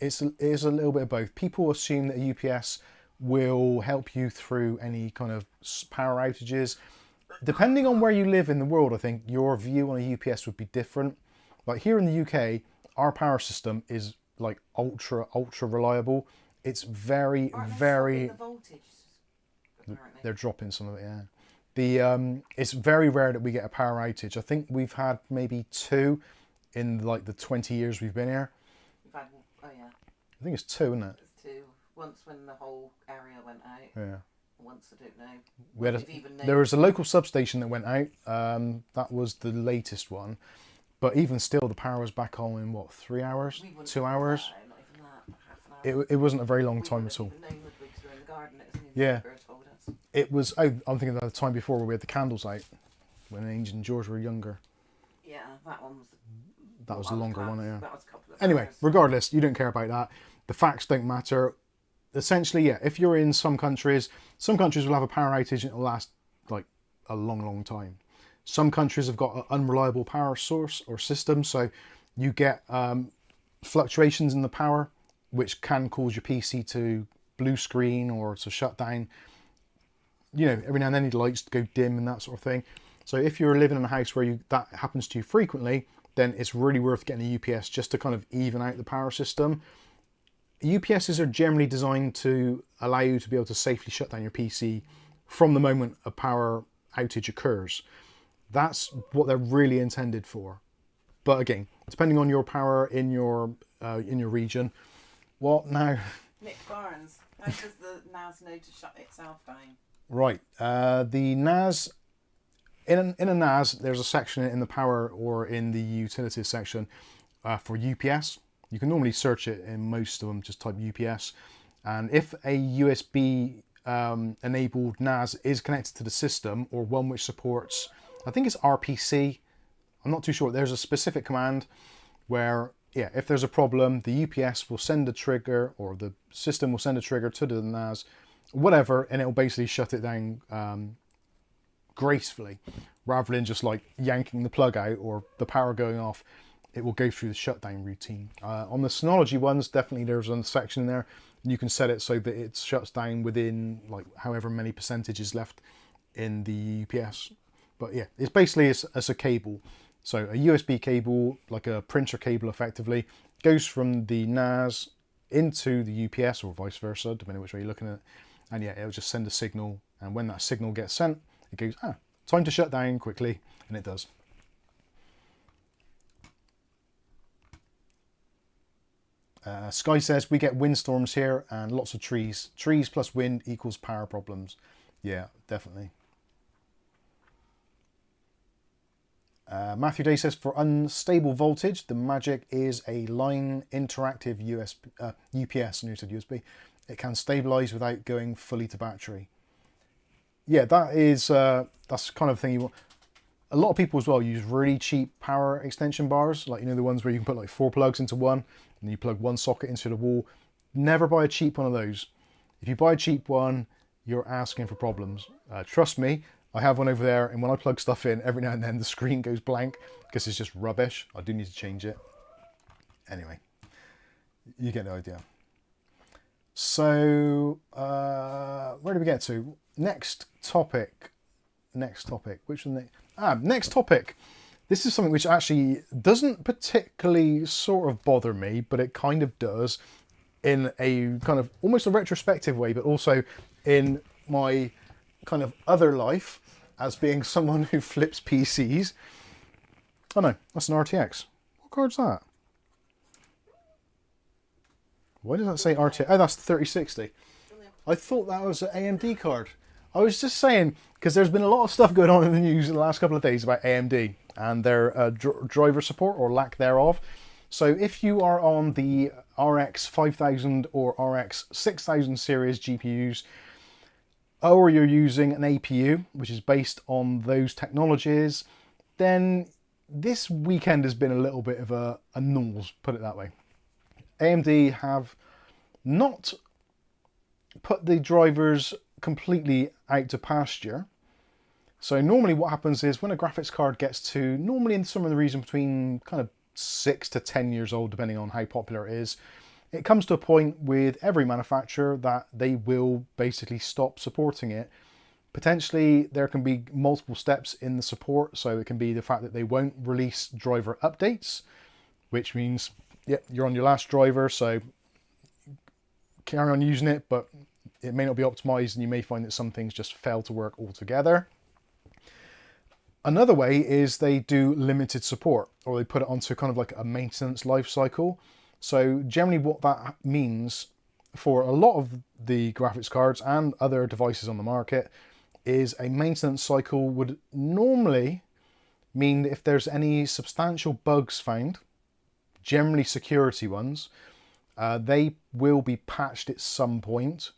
Speaker 1: It is a little bit of both. People assume that a UPS will help you through any kind of power outages. Depending on where you live in the world, I think your view on a UPS would be different. Like here in the UK, our power system is like ultra reliable. It's very
Speaker 2: The voltage,
Speaker 1: they're dropping some of it, yeah. It's very rare that we get a power outage. I think we've had maybe 2 in like the 20 years we've been here.
Speaker 2: We've had, oh yeah.
Speaker 1: I think it's 2, isn't it?
Speaker 2: It's 2. Once when the whole area went out.
Speaker 1: Yeah.
Speaker 2: Once I don't know.
Speaker 1: There was a local substation that went out. That was the latest one. But even still, the power was back on in what, 3 hours? 2 hours?
Speaker 2: Not even that, half an hour.
Speaker 1: It wasn't a very long time at all. Yeah. It was, I'm thinking of the time before where we had the candles out, when Angel and George were younger.
Speaker 2: Yeah, that one was...
Speaker 1: That was a longer one, yeah.
Speaker 2: That was a couple of
Speaker 1: Anyway,
Speaker 2: hours.
Speaker 1: regardless, you don't care about that. The facts don't matter. Essentially, yeah, if you're in some countries will have a power outage and it'll last like a long time. Some countries have got an unreliable power source or system, so you get fluctuations in the power, which can cause your PC to blue screen or to shut down. You know, every now and then the lights go dim and that sort of thing. So if you're living in a house where that happens to you frequently, then it's really worth getting a UPS just to kind of even out the power system. UPSs are generally designed to allow you to be able to safely shut down your PC from the moment a power outage occurs. That's what they're really intended for. But again, depending on your power in your region, what now?
Speaker 2: Nick Barnes, how does the NAS know to shut itself down?
Speaker 1: Right, the NAS, in a NAS, there's a section in the power or in the utilities section for UPS. You can normally search it in most of them, just type UPS. And if a USB enabled NAS is connected to the system, or one which supports, I think it's RPC, I'm not too sure, there's a specific command where, yeah, if there's a problem, the UPS will send a trigger, or the system will send a trigger to the NAS, whatever, and it'll basically shut it down gracefully, rather than just like yanking the plug out or the power going off. It will go through the shutdown routine. On the Synology ones, definitely there's a section in there. You can set it so that it shuts down within like however many percentage is left in the UPS. But yeah, it's basically it's a cable. So a USB cable, like a printer cable effectively, goes from the NAS into the UPS or vice versa, depending which way you're looking at it. And yeah, it'll just send a signal. And when that signal gets sent, it goes, time to shut down quickly. And it does. Sky says, we get windstorms here and lots of trees. Trees plus wind equals power problems. Yeah, definitely. Matthew Day says, for unstable voltage, the magic is a line interactive UPS, and you said USB. It can stabilize without going fully to battery. Yeah, that's the kind of thing you want. A lot of people as well use really cheap power extension bars, like, you know, the ones where you can put like 4 plugs into one and you plug one socket into the wall. Never buy a cheap one of those. If you buy a cheap one, you're asking for problems. Trust me, I have one over there, and when I plug stuff in, every now and then the screen goes blank because it's just rubbish. I do need to change it. Anyway, you get the idea. So, where do we get to? Next topic. Which one? Next topic. This is something which actually doesn't particularly sort of bother me, but it kind of does in a kind of almost a retrospective way, but also in my kind of other life as being someone who flips PCs. Oh no, that's an RTX. What card's that? Why does that say RTX? Oh, that's 3060. I thought that was an AMD card. I was just saying, because there's been a lot of stuff going on in the news in the last couple of days about AMD and their driver support or lack thereof. So if you are on the RX 5000 or RX 6000 series GPUs, or you're using an APU, which is based on those technologies, then this weekend has been a little bit of a nose, put it that way. AMD have not put the drivers completely out to pasture. So normally what happens is when a graphics card gets to, normally in some of the region between kind of 6 to 10 years old, depending on how popular it is, it comes to a point with every manufacturer that they will basically stop supporting it. Potentially there can be multiple steps in the support. So it can be the fact that they won't release driver updates, which means, yep, you're on your last driver, so carry on using it, but it may not be optimized and you may find that some things just fail to work altogether. Another way is they do limited support, or they put it onto kind of like a maintenance life cycle. So generally what that means for a lot of the graphics cards and other devices on the market is a maintenance cycle would normally mean that if there's any substantial bugs found, generally security ones, they will be patched at some point.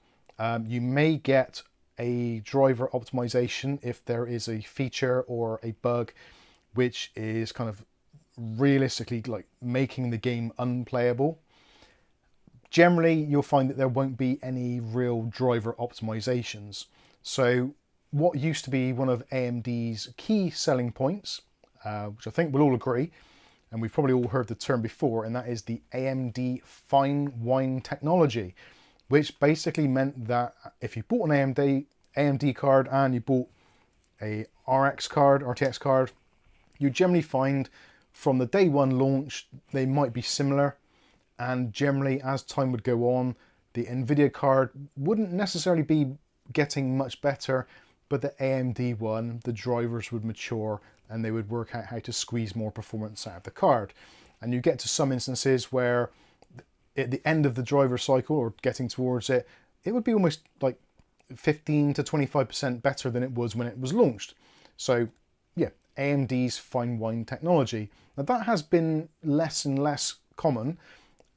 Speaker 1: You may get a driver optimization if there is a feature or a bug which is kind of realistically like making the game unplayable. Generally, you'll find that there won't be any real driver optimizations. So what used to be one of AMD's key selling points, which I think we'll all agree, and we've probably all heard the term before, and that is the AMD fine wine technology, which basically meant that if you bought an AMD card and you bought a RTX card, you generally find from the day one launch, they might be similar, and generally as time would go on, the NVIDIA card wouldn't necessarily be getting much better, but the AMD one, the drivers would mature and they would work out how to squeeze more performance out of the card. And you get to some instances where at the end of the driver cycle, or getting towards it, it would be almost like 15 to 25% better than it was when it was launched. So yeah, AMD's fine wine technology. Now that has been less and less common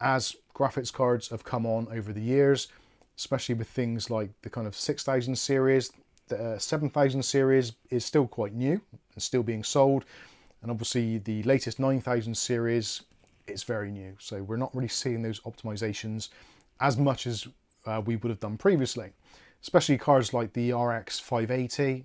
Speaker 1: as graphics cards have come on over the years, especially with things like the kind of 6000 series. The 7000 series is still quite new and still being sold, and obviously the latest 9000 series is very new, so we're not really seeing those optimizations as much as we would have done previously, especially cards like the RX 580,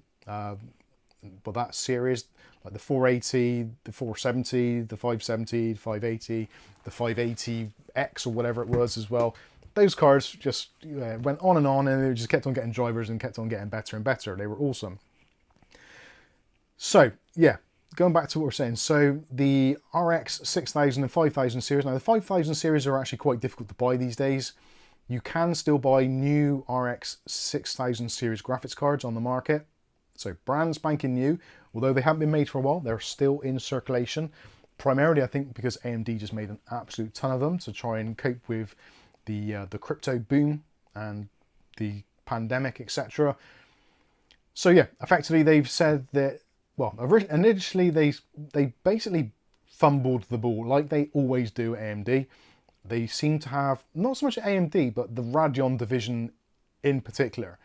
Speaker 1: but that series, like the 480, the 470, the 570, 580, the 580X or whatever it was as well. Those cards just went on, and they just kept on getting drivers and kept on getting better and better. They were awesome. So yeah, going back to what we're saying. So the RX 6000 and 5000 series. Now the 5000 series are actually quite difficult to buy these days. You can still buy new RX 6000 series graphics cards on the market. So brand spanking new. Although they haven't been made for a while, they're still in circulation. Primarily, I think, because AMD just made an absolute ton of them to try and cope with the crypto boom and the pandemic, etc. So yeah, effectively they've said that, well, initially they basically fumbled the ball like they always do at AMD. They seem to have, not so much AMD, but the Radeon division in particular.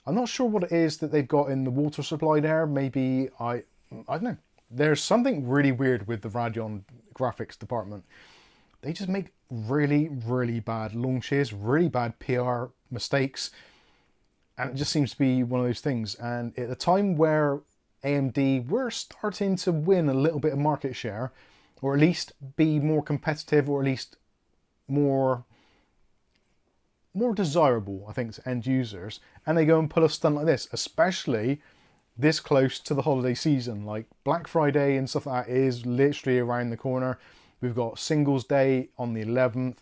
Speaker 1: I'm not sure what it is that they've got in the water supply there. Maybe, I don't know. There's something really weird with the Radeon graphics department. They just make really, really bad launches, really bad PR mistakes. And it just seems to be one of those things. And at a time where AMD were starting to win a little bit of market share, or at least be more competitive, or at least more desirable, I think, to end users, and they go and pull a stunt like this, especially this close to the holiday season. Like Black Friday and stuff like that is literally around the corner. We've got Singles Day on the 11th,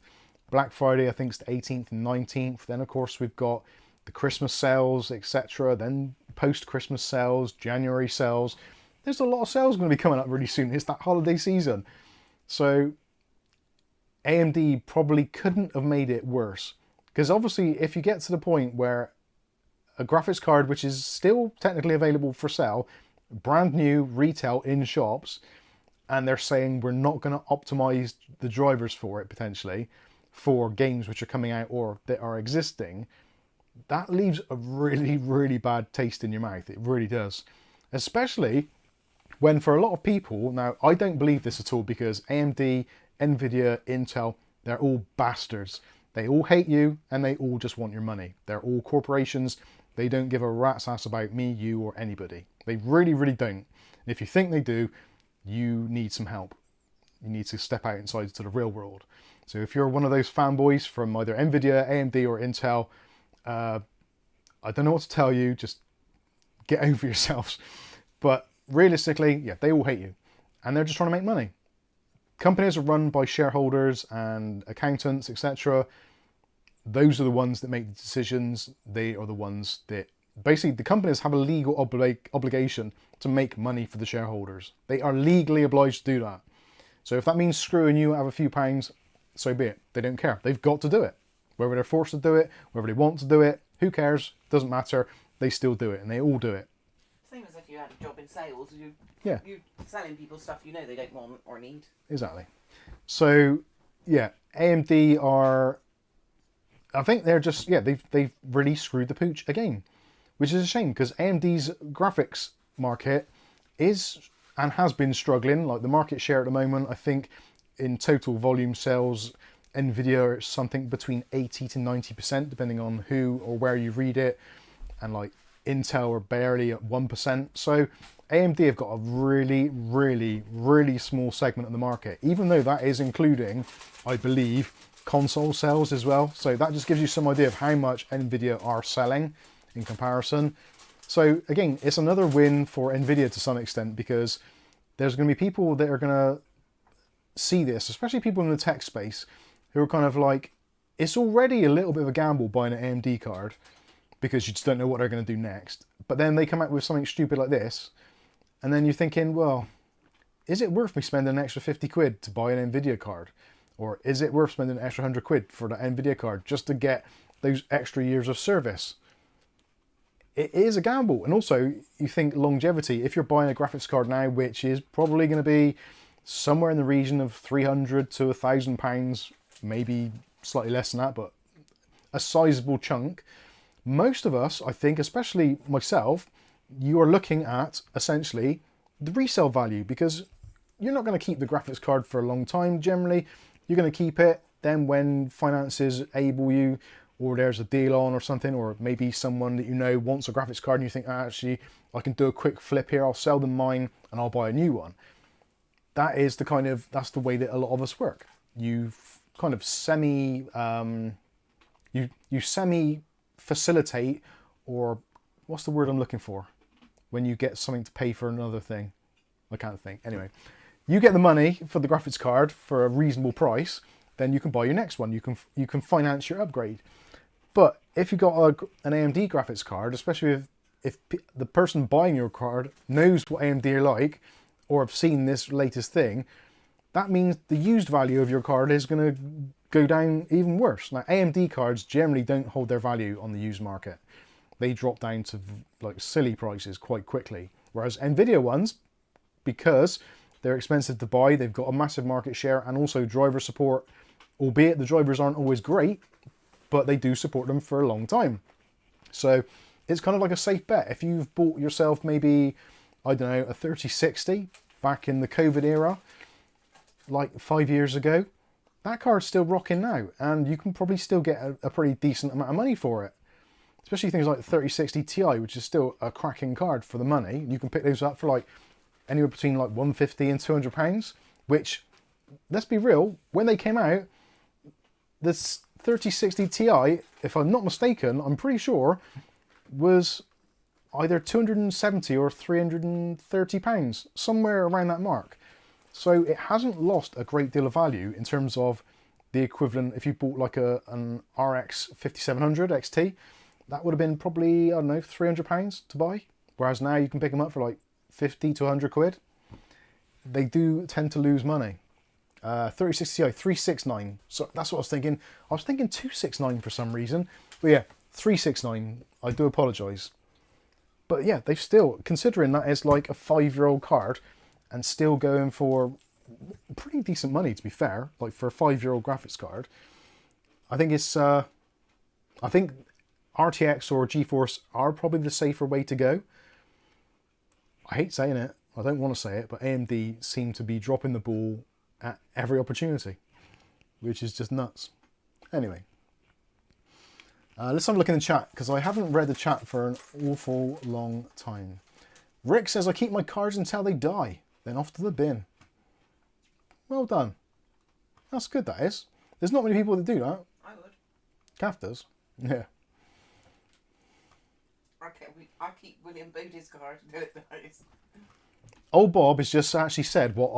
Speaker 1: Black Friday I think is the 18th and 19th, then of course we've got the Christmas sales, etc., then post-Christmas sales, January sales. There's a lot of sales going to be coming up really soon. It's that holiday season. So AMD probably couldn't have made it worse. Because obviously if you get to the point where a graphics card, which is still technically available for sale, brand new, retail in shops, and they're saying we're not going to optimize the drivers for it potentially for games which are coming out or that are existing, that leaves a really, really bad taste in your mouth. It really does. Especially when for a lot of people, now I don't believe this at all, because AMD, NVIDIA, Intel, they're all bastards. They all hate you and they all just want your money. They're all corporations. They don't give a rat's ass about me, you, or anybody. They really, really don't. And if you think they do, you need some help. You need to step out inside to the real world. So if you're one of those fanboys from either NVIDIA, AMD, or Intel, I don't know what to tell you. Just get over yourselves. But realistically, yeah, they all hate you. And they're just trying to make money. Companies are run by shareholders and accountants, etc. Those are the ones that make the decisions. They are the ones that... Basically, the companies have a legal obligation to make money for the shareholders. They are legally obliged to do that. So if that means screwing you out of a few pounds, so be it. They don't care. They've got to do it. Whether they're forced to do it, whether they want to do it, who cares? Doesn't matter. They still do it, and they all do it.
Speaker 2: Same as if you had a job in sales.
Speaker 1: Yeah.
Speaker 2: You're selling people stuff you know they don't want or need.
Speaker 1: Exactly. So, yeah, AMD are... I think they're just... Yeah, they've really screwed the pooch again. Which is a shame, because AMD's graphics market is and has been struggling. Like the market share at the moment, I think in total volume sales, NVIDIA is something between 80 to 90%, depending on who or where you read it. And like Intel are barely at 1%. So AMD have got a really, really, really small segment of the market, even though that is including, I believe, console sales as well. So that just gives you some idea of how much NVIDIA are selling in comparison. So again, it's another win for NVIDIA to some extent, because there's going to be people that are going to see this, especially people in the tech space, who are kind of like, it's already a little bit of a gamble buying an AMD card because you just don't know what they're going to do next. But then they come out with something stupid like this, and then you're thinking, well, is it worth me spending an extra 50 quid to buy an NVIDIA card? Or is it worth spending an extra 100 quid for the NVIDIA card just to get those extra years of service? It is a gamble. And also, you think longevity. If you're buying a graphics card now, which is probably going to be somewhere in the region of £300 to £1,000, maybe slightly less than that, but a sizable chunk, most of us, I think, especially myself, you are looking at essentially the resale value, because you're not going to keep the graphics card for a long time generally. You're going to keep it, then when finances able you, or there's a deal on or something, or maybe someone that you know wants a graphics card and you think, oh, actually, I can do a quick flip here, I'll sell them mine and I'll buy a new one. That's the way that a lot of us work. You kind of you semi facilitate, or what's the word I'm looking for? When you get something to pay for another thing. I can't think. Anyway, you get the money for the graphics card for a reasonable price, then you can buy your next one. You can finance your upgrade. But if you've got an AMD graphics card, especially if the person buying your card knows what AMD are like, or have seen this latest thing, that means the used value of your card is going to go down even worse. Now, AMD cards generally don't hold their value on the used market. They drop down to like silly prices quite quickly. Whereas NVIDIA ones, because they're expensive to buy, they've got a massive market share and also driver support, albeit the drivers aren't always great, but they do support them for a long time. So it's kind of like a safe bet. If you've bought yourself maybe, I don't know, a 3060 back in the COVID era, like 5 years ago, that card's still rocking now, and you can probably still get a pretty decent amount of money for it. Especially things like the 3060 Ti, which is still a cracking card for the money. You can pick those up for like anywhere between like £150 and £200, which, let's be real, when they came out, this 3060 Ti, if I'm not mistaken, I'm pretty sure, was either £270 or £330, somewhere around that mark. So it hasn't lost a great deal of value in terms of the equivalent. If you bought like an RX 5700 XT, that would have been probably, I don't know, £300 to buy. Whereas now you can pick them up for like 50 to 100 quid. They do tend to lose money. 3060 Ti, 369. So that's what I was thinking. I was thinking 269 for some reason. But yeah, 369. I do apologise. But yeah, they've still, considering that is like a 5-year-old card, and still going for pretty decent money, to be fair, like for a 5-year-old graphics card. I think it's, I think RTX or GeForce are probably the safer way to go. I hate saying it, I don't want to say it, but AMD seem to be dropping the ball at every opportunity, which is just nuts. Anyway, let's have a look in the chat, because I haven't read the chat for an awful long time. Rick says, I keep my cards until they die, then off to the bin. Well done. That's good, that is. There's not many people that do that.
Speaker 2: I would.
Speaker 1: Kath does. Yeah.
Speaker 2: I keep William Bode's card until it dies.
Speaker 1: Old Bob has just actually said what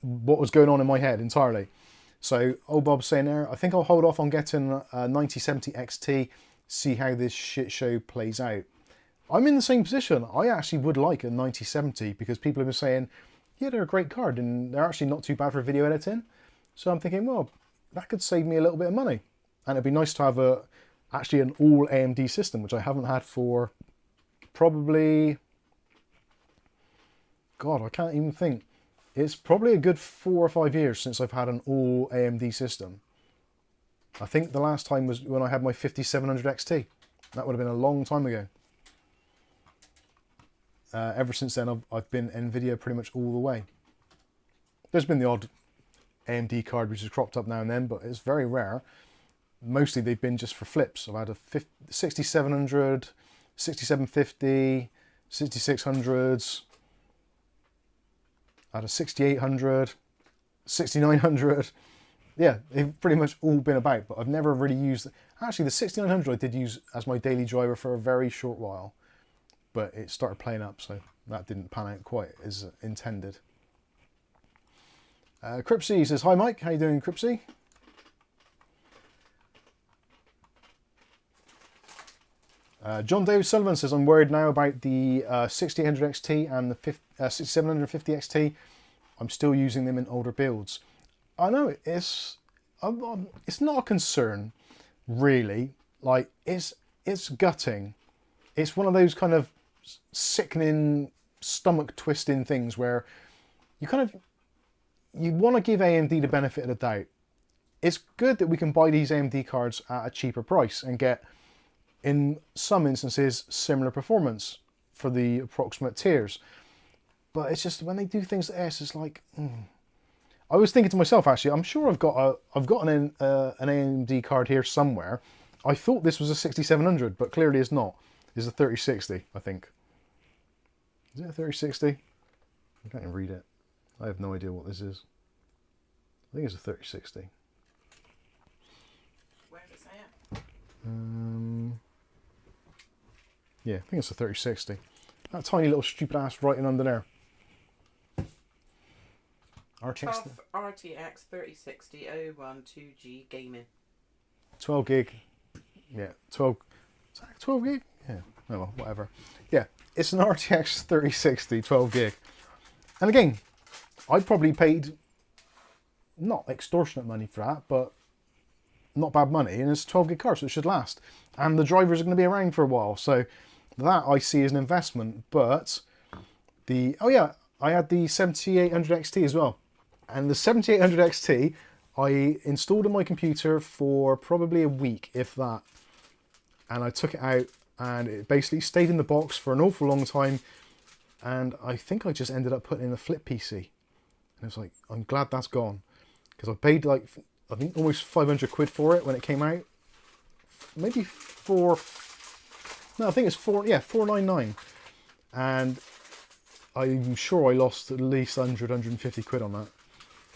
Speaker 1: was going on in my head entirely. So old Bob's saying there, I think I'll hold off on getting a 9070 XT, see how this shit show plays out. I'm in the same position. I actually would like a 9070 because people have been saying, yeah, they're a great card and they're actually not too bad for video editing. So I'm thinking, well, that could save me a little bit of money. And it'd be nice to have actually an all AMD system, which I haven't had for probably, God, I can't even think. It's probably a good 4 or 5 years since I've had an all AMD system. I think the last time was when I had my 5700 XT. That would have been a long time ago. Ever since then, I've been NVIDIA pretty much all the way. There's been the odd AMD card which has cropped up now and then, but it's very rare. Mostly they've been just for flips. I've had a 6700, 6750, 6600s, I had a 6800, 6900. Yeah, they've pretty much all been about, but I've never really used... Actually, the 6900 I did use as my daily driver for a very short while, but it started playing up, so that didn't pan out quite as intended. Cripsy says, hi Mike, how you doing, Cripsy? John David Sullivan says, I'm worried now about the 6800 XT and the 6750 XT. I'm still using them in older builds. I know it's not a concern, really. Like, it's gutting. It's one of those kind of sickening, stomach twisting things where you want to give AMD the benefit of the doubt. It's good that we can buy these AMD cards at a cheaper price and get, in some instances, similar performance for the approximate tiers. But it's just when they do things like this, it's like... I was thinking to myself, actually, I'm sure I've got an AMD card here somewhere. I thought this was a 6700, but clearly it's not. It's a 3060, I think. Is it a 3060? I can't even read it. I have no idea what this is. I think it's a 3060.
Speaker 2: Where does it say it?
Speaker 1: Yeah, I think it's a 3060. That tiny little stupid ass writing under there. RTX
Speaker 2: 3060 012G gaming.
Speaker 1: 12 gig. Yeah, 12. Is that 12 gig? Yeah, oh well, whatever. Yeah, it's an RTX 3060 12 gig. And again, I probably paid not extortionate money for that, but not bad money. And it's a 12 gig card, so it should last. And the drivers are going to be around for a while, so that I see as an investment. But the I had the 7800 XT as well. And the 7800 XT, I installed on my computer for probably a week, if that. And I took it out, and it basically stayed in the box for an awful long time. And I think I just ended up putting in a flip PC. And it was like, I'm glad that's gone. Because I paid like, I think almost 500 quid for it when it came out. Maybe I think it's 499. And I'm sure I lost at least 100, 150 quid on that,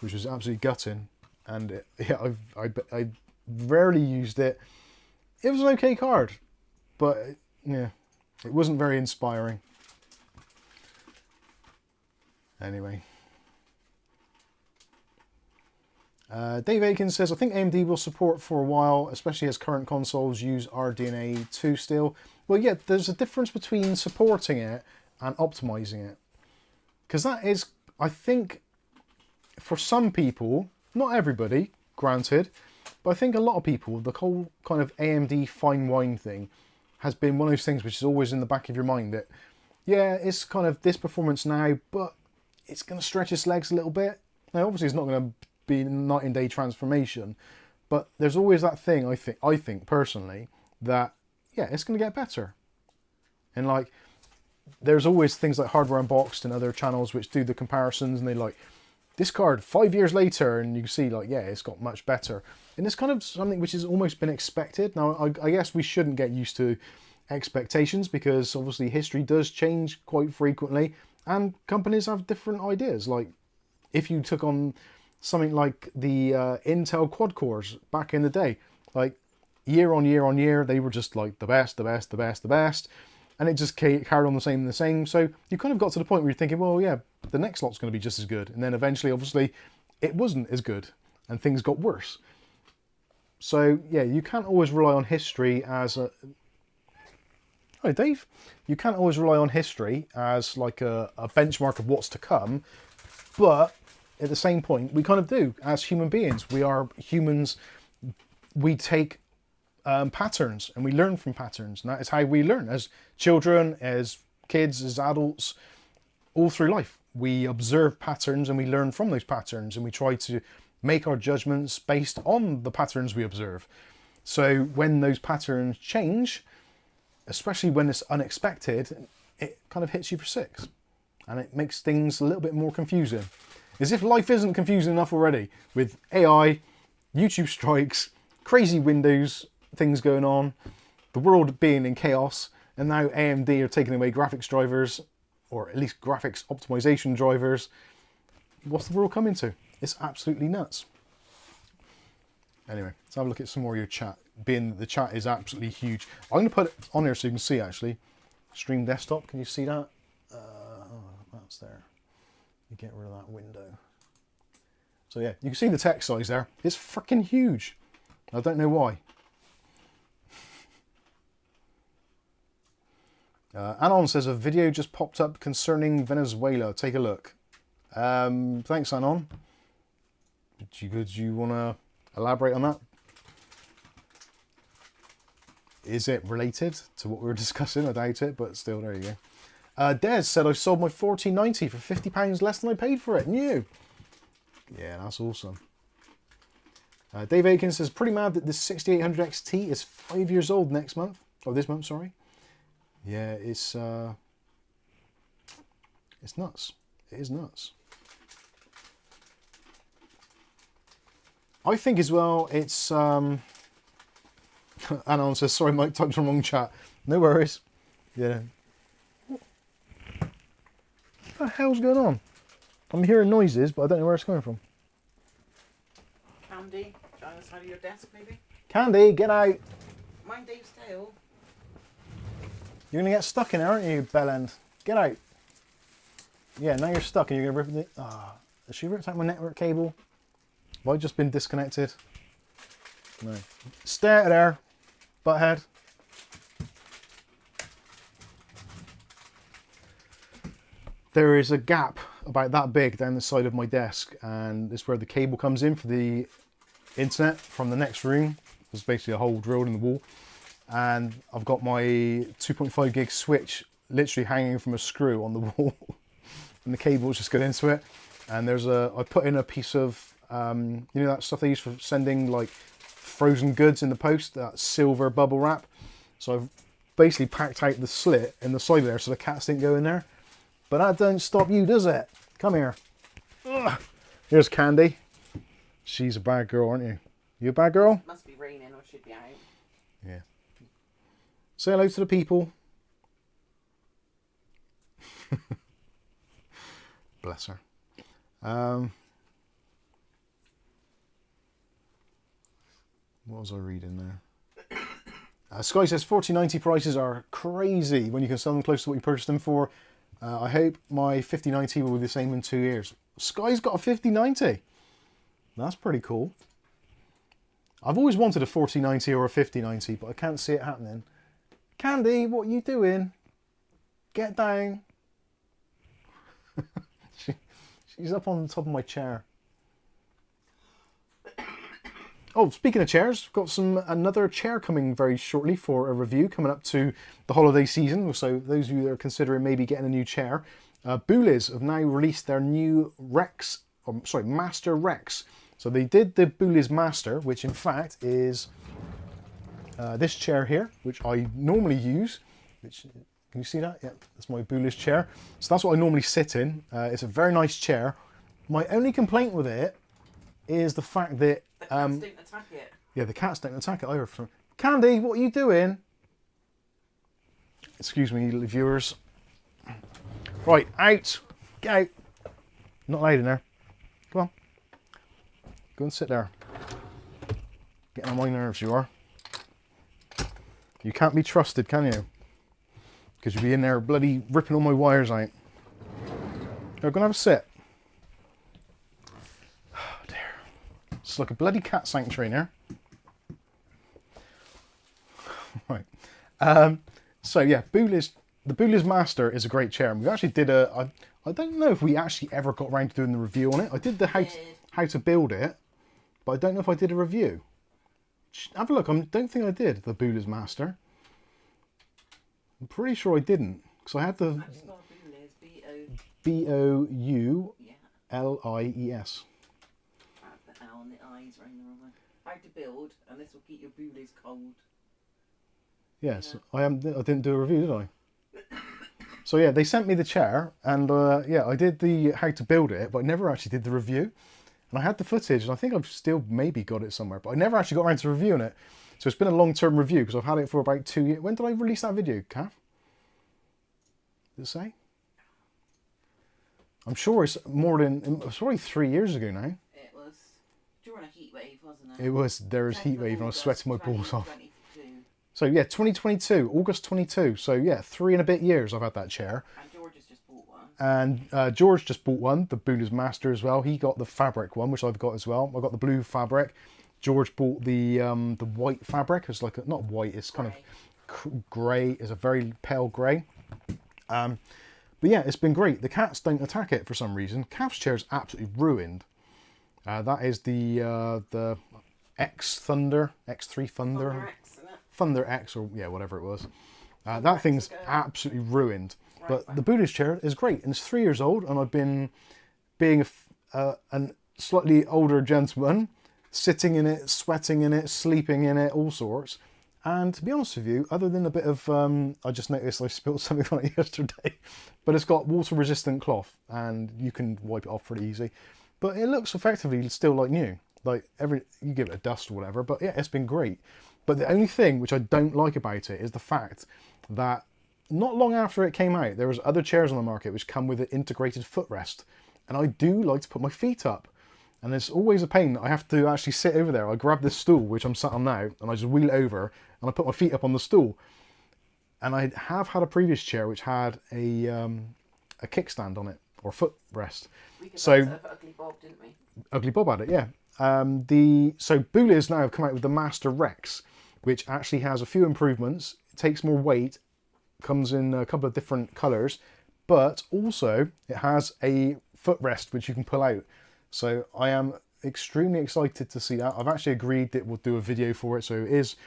Speaker 1: which was absolutely gutting. And I rarely used it. It was an okay card, but yeah, it wasn't very inspiring. Anyway. Dave Aiken says, I think AMD will support for a while, especially as current consoles use RDNA 2 still. Well, yeah, there's a difference between supporting it and optimizing it. Because that is, I think, for some people, not everybody, granted, but I think a lot of people, the whole kind of AMD fine wine thing has been one of those things which is always in the back of your mind that, yeah, it's kind of this performance now, but it's going to stretch its legs a little bit. Now, obviously, it's not going to be a night and day transformation, but there's always that thing, I think personally, that, yeah, it's going to get better. And like, there's always things like Hardware Unboxed and other channels which do the comparisons, and they like, this card 5 years later, and you can see like, yeah, it's got much better. And it's kind of something which has almost been expected. Now, I guess we shouldn't get used to expectations, because obviously history does change quite frequently, and companies have different ideas. Like, if you took on something like the Intel quad cores back in the day, like year on year on year, they were just like the best, the best, the best, the best. And it just carried on the same and the same. So you kind of got to the point where you're thinking, well, yeah, the next lot's going to be just as good. And then eventually, obviously, it wasn't as good and things got worse. So, yeah, you can't always rely on history as a... Hi, Dave. You can't always rely on history as like a benchmark of what's to come. But at the same point, we kind of do. As human beings, we are humans. We take patterns and we learn from patterns, and that is how we learn as children, as kids, as adults, all through life. We observe patterns and we learn from those patterns, and we try to make our judgments based on the patterns we observe. So when those patterns change, especially when it's unexpected, it kind of hits you for six, and it makes things a little bit more confusing. As if life isn't confusing enough already with AI, YouTube strikes, crazy Windows things going on, the world being in chaos. and now AMD are taking away graphics drivers, or at least graphics optimization drivers. What's the world coming to? It's absolutely nuts. Anyway, let's have a look at some more of your chat. Being the chat is absolutely huge. I'm going to put it on here so you can see actually. Stream desktop, can you see that? That's there. You get rid of that window. So yeah, you can see the text size there. It's freaking huge. I don't know why. Anon says a video just popped up concerning Venezuela. Take a look. Thanks, Anon. Do you want to elaborate on that? Is it related to what we were discussing? I doubt it, but still, there you go. Des said I sold my 1490 for £50 less than I paid for it. New. Yeah, that's awesome. Dave Aiken says, pretty mad that this 6800 XT is 5 years old next month. Oh, this month, sorry. Yeah, it's nuts. It is nuts. I think as well, it's... Anon says, sorry Mike, typed the wrong chat. No worries. Yeah. What the hell's going on? I'm hearing noises, but I don't know where it's coming from.
Speaker 2: Candy, trying to side of your desk maybe?
Speaker 1: Candy, get out.
Speaker 2: Mind Dave's tail.
Speaker 1: You're going to get stuck in there, aren't you, bellend? Get out. Yeah, now you're stuck and you're going to rip it. Ah, has she ripped out my network cable? Have I just been disconnected? No. Stay out of there, butthead. There is a gap about that big down the side of my desk, and this is where the cable comes in for the internet from the next room. There's basically a hole drilled in the wall, and I've got my 2.5 gig switch literally hanging from a screw on the wall, and the cable's just got into it. And there's I put in a piece of you know that stuff they use for sending like frozen goods in the post, that silver bubble wrap. So I've basically packed out the slit in the side there so the cats didn't go in there. But that don't stop you, does it? Come here. Ugh. Here's Candy. She's a bad girl, aren't you? You a bad girl?
Speaker 2: Must be raining or should be out.
Speaker 1: Yeah. Say hello to the people. Bless her. What was I reading there? Sky says 4090 prices are crazy when you can sell them close to what you purchased them for. I hope my 5090 will be the same in 2 years. Sky's got a 5090. That's pretty cool. I've always wanted a 4090 or a 5090, but I can't see it happening. Candy, what are you doing? Get down. She's up on the top of my chair. Oh, speaking of chairs, I've got another chair coming very shortly for a review coming up to the holiday season. So those of you that are considering maybe getting a new chair, Boolies have now released their new Master Rex. So they did the Boolies Master, which in fact is this chair here, which I normally use. Can you see that? Yeah, that's my Boolies chair. So that's what I normally sit in. It's a very nice chair. My only complaint with it is the fact that
Speaker 2: the cats don't attack it.
Speaker 1: Yeah, the cats don't attack it either. Candy, what are you doing? Excuse me, viewers. Right, out. Get out. Not allowed in there. Come on. Go and sit there. Getting on my nerves, you are. You can't be trusted, can you? Because you'll be in there bloody ripping all my wires out. Go and have a sit. It's like a bloody cat sanctuary in here. Right. So yeah, the Boolies Master is a great chair. And we actually did I don't know if we actually ever got around to doing the review on it. I did the how to build it, but I don't know if I did a review. Have a look. I don't think I did the Boolies Master. I'm pretty sure I didn't, because I had the B-O-U-L-I-E-S.
Speaker 2: On the eyes are in the wrong way. How to build, and this will keep your boolies cold.
Speaker 1: Yes, yeah. I didn't do a review, did I? So yeah, they sent me the chair, and yeah, I did the how to build it, but I never actually did the review. And I had the footage, and I think I've still maybe got it somewhere, but I never actually got around to reviewing it. So it's been a long-term review because I've had it for about 2 years. When did I release that video, Kath? Does it say? I'm sure it's more than, it's probably 3 years ago now.
Speaker 2: It was during a heat wave, wasn't it?
Speaker 1: It was, there was heat wave and I was sweating my balls off.
Speaker 2: 2022.
Speaker 1: So yeah, 2022, August 22. So yeah, 3 and a bit years I've had that chair.
Speaker 2: And George has just bought one.
Speaker 1: And George just bought one, the Buddha's Master as well. He got the fabric one, which I've got as well. I got the blue fabric. George bought the white fabric. It's like, not white, it's kind of grey. It's a very pale grey. But yeah, it's been great. The cats don't attack it for some reason. Cav's chair is absolutely ruined. That is the X Thunder, X3 Thunder.
Speaker 2: Thunder X, isn't it?
Speaker 1: Thunder X, or yeah, whatever it was. That thing's absolutely ruined. Right, but the Buddha's chair is great, and it's 3 years old, and I've been being a slightly older gentleman, sitting in it, sweating in it, sleeping in it, all sorts. And to be honest with you, other than a bit of, I just noticed I spilled something on it yesterday, but it's got water resistant cloth and you can wipe it off pretty easy. But it looks effectively still like new. Like you give it a dust or whatever, but yeah, it's been great. But the only thing which I don't like about it is the fact that not long after it came out, there was other chairs on the market which come with an integrated footrest. And I do like to put my feet up. And it's always a pain that I have to actually sit over there. I grab this stool, which I'm sat on now, and I just wheel it over, and I put my feet up on the stool. And I have had a previous chair which had a kickstand on it, or footrest.
Speaker 2: We did
Speaker 1: So
Speaker 2: that for Ugly Bob, didn't we?
Speaker 1: Ugly Bob had it, yeah. So Boulez now have come out with the Master Rex, which actually has a few improvements. It takes more weight, comes in a couple of different colours, but also it has a footrest which you can pull out. So I am extremely excited to see that. I've actually agreed that we'll do a video for it. So it's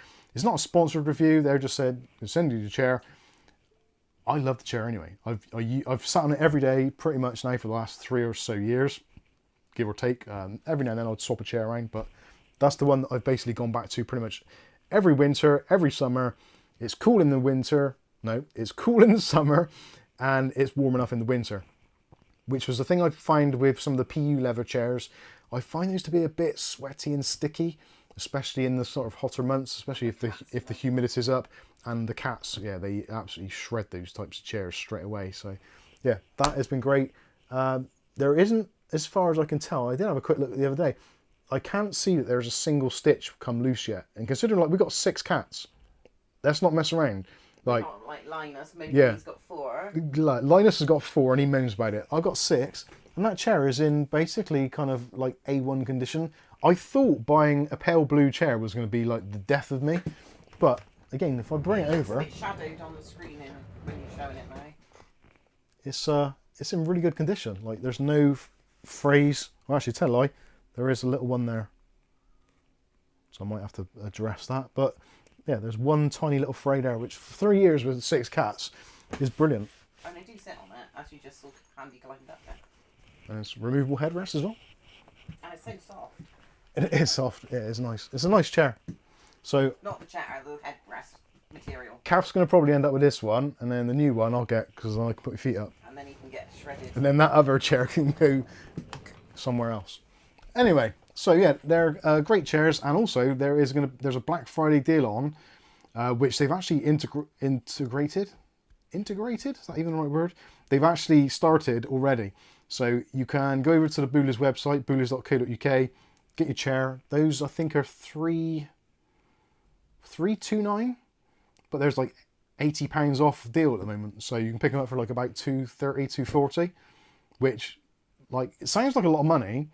Speaker 1: not a sponsored review. They just said, we'll send you the chair. I love the chair anyway. I've sat on it every day pretty much now for the last 3 or so years, give or take. Every now and then I'd swap a chair around, but that's the one that I've basically gone back to pretty much every winter, every summer. It's cool in the winter. No, it's cool in the summer and it's warm enough in the winter. Which was the thing I find with some of the PU leather chairs. I find those to be a bit sweaty and sticky, especially in the sort of hotter months, especially if the humidity's up. And the cats, yeah, they absolutely shred those types of chairs straight away. So yeah, that has been great. There isn't, as far as I can tell, I did have a quick look the other day. I can't see that there's a single stitch come loose yet. And considering like we've got 6 cats, let's not mess around. Like
Speaker 2: Linus, maybe
Speaker 1: yeah.
Speaker 2: He's got 4.
Speaker 1: Linus has got 4 and he moans about it. I've got 6, and that chair is in basically kind of like A1 condition. I thought buying a pale blue chair was going to be like the death of me, but again, if I bring it over,
Speaker 2: it's a bit shadowed on the screen when you're showing it now.
Speaker 1: It's in really good condition. Like there's no phrase. Well, actually, tell a lie, there is a little one there, so I might have to address that. But yeah, there's one tiny little fray there, which for 3 years with 6 cats is brilliant.
Speaker 2: And they do sit on it, as you just saw Handy glide up there.
Speaker 1: And it's removable headrest as well.
Speaker 2: And it's so soft.
Speaker 1: It is soft. Yeah, it's nice. It's a nice chair. So
Speaker 2: not the chair, the headrest material.
Speaker 1: Calf's going to probably end up with this one, and then the new one I'll get because then I can put my feet up.
Speaker 2: And then he can get shredded.
Speaker 1: And then that other chair can go somewhere else. Anyway. So yeah, they're great chairs, and also there's a Black Friday deal on, which they've actually integrated. Integrated? Is that even the right word? They've actually started already. So you can go over to the Boulez website, boulez.co.uk, get your chair. Those I think are $329, but there's like £80 off deal at the moment. So you can pick them up for like about $230, $240, which like it sounds like a lot of money.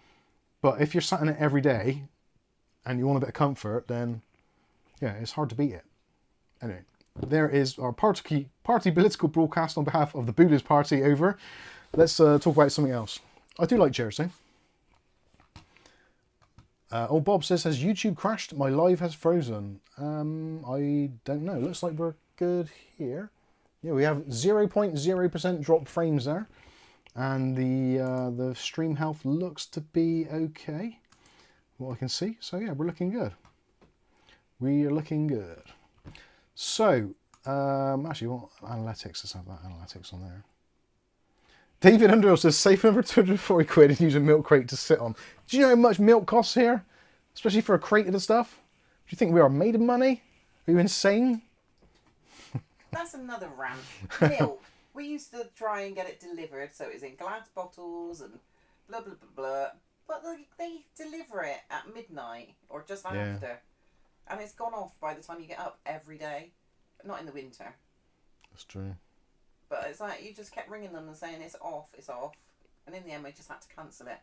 Speaker 1: But if you're sat in it every day and you want a bit of comfort, then yeah, it's hard to beat it. Anyway, there is our party political broadcast on behalf of the Boulez party over. Let's talk about something else. I do like chairs, though. Old Bob says, has YouTube crashed? My live has frozen. I don't know. Looks like we're good here. Yeah, we have 0.0% drop frames there. And the stream health looks to be okay, what I can see. So yeah, we're looking good. We are looking good. So, actually, what analytics? Let's have that analytics on there. David Underhill says, save another 240 quid and use a milk crate to sit on. Do you know how much milk costs here? Especially for a crate of the stuff? Do you think we are made of money? Are you insane?
Speaker 2: That's another rant. Milk. We used to try and get it delivered, so it was in glass bottles and blah blah blah blah. But they deliver it at midnight or just after, and it's gone off by the time you get up every day. But not in the winter.
Speaker 1: That's true.
Speaker 2: But it's like you just kept ringing them and saying it's off, and in the end we just had to cancel it.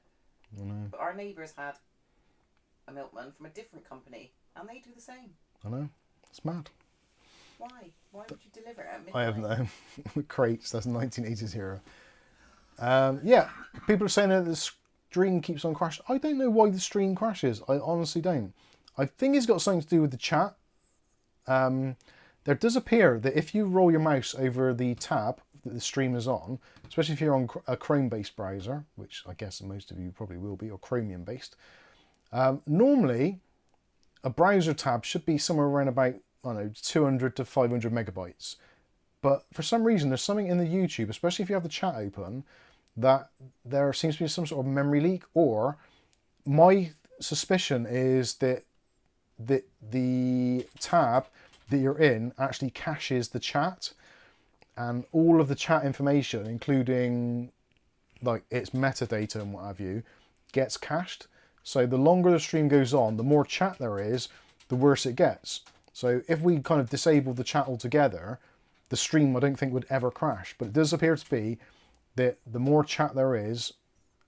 Speaker 1: I know.
Speaker 2: But our neighbours had a milkman from a different company, and they do the same.
Speaker 1: I know. It's mad.
Speaker 2: Why? Why would you deliver it at midnight?
Speaker 1: I have no crates. That's 1980s hero. Yeah, people are saying that the stream keeps on crashing. I don't know why the stream crashes. I honestly don't. I think it's got something to do with the chat. There does appear that if you roll your mouse over the tab that the stream is on, especially if you're on a Chrome-based browser, which I guess most of you probably will be, or Chromium-based, normally a browser tab should be somewhere around about, I don't know, 200 to 500 megabytes. But for some reason, there's something in the YouTube, especially if you have the chat open, that there seems to be some sort of memory leak, or my suspicion is that the tab that you're in actually caches the chat, and all of the chat information, including like its metadata and what have you, gets cached. So the longer the stream goes on, the more chat there is, the worse it gets. So if we kind of disable the chat altogether, the stream I don't think would ever crash. But it does appear to be that the more chat there is,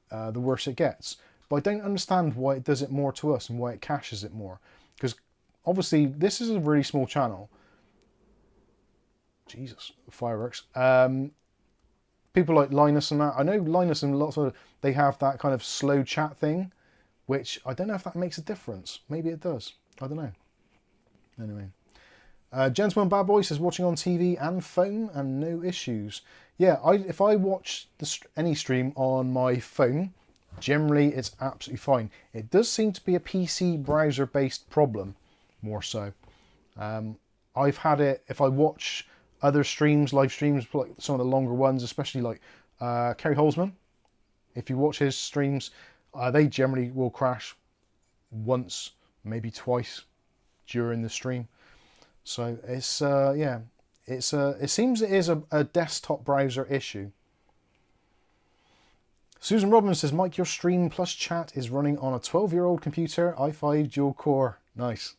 Speaker 1: the worse it gets. But I don't understand why it does it more to us and why it caches it more. Because obviously this is a really small channel. Jesus, fireworks. People like Linus and that. I know Linus and lots of, they have that kind of slow chat thing, which I don't know if that makes a difference. Maybe it does. I don't know. Anyway. Gentleman Bad Boy says watching on TV and phone and no issues. Yeah, if I watch any stream on my phone, generally it's absolutely fine. It does seem to be a PC browser based problem, more so. I've had it if I watch other streams, live streams, like some of the longer ones, especially like Kerry Holzman. If you watch his streams, they generally will crash once, maybe twice during the stream. So it's yeah, it seems it is a desktop browser issue. Susan Robbins says, Mike, your stream plus chat is running on a 12-year-old computer, i5 dual core. Nice.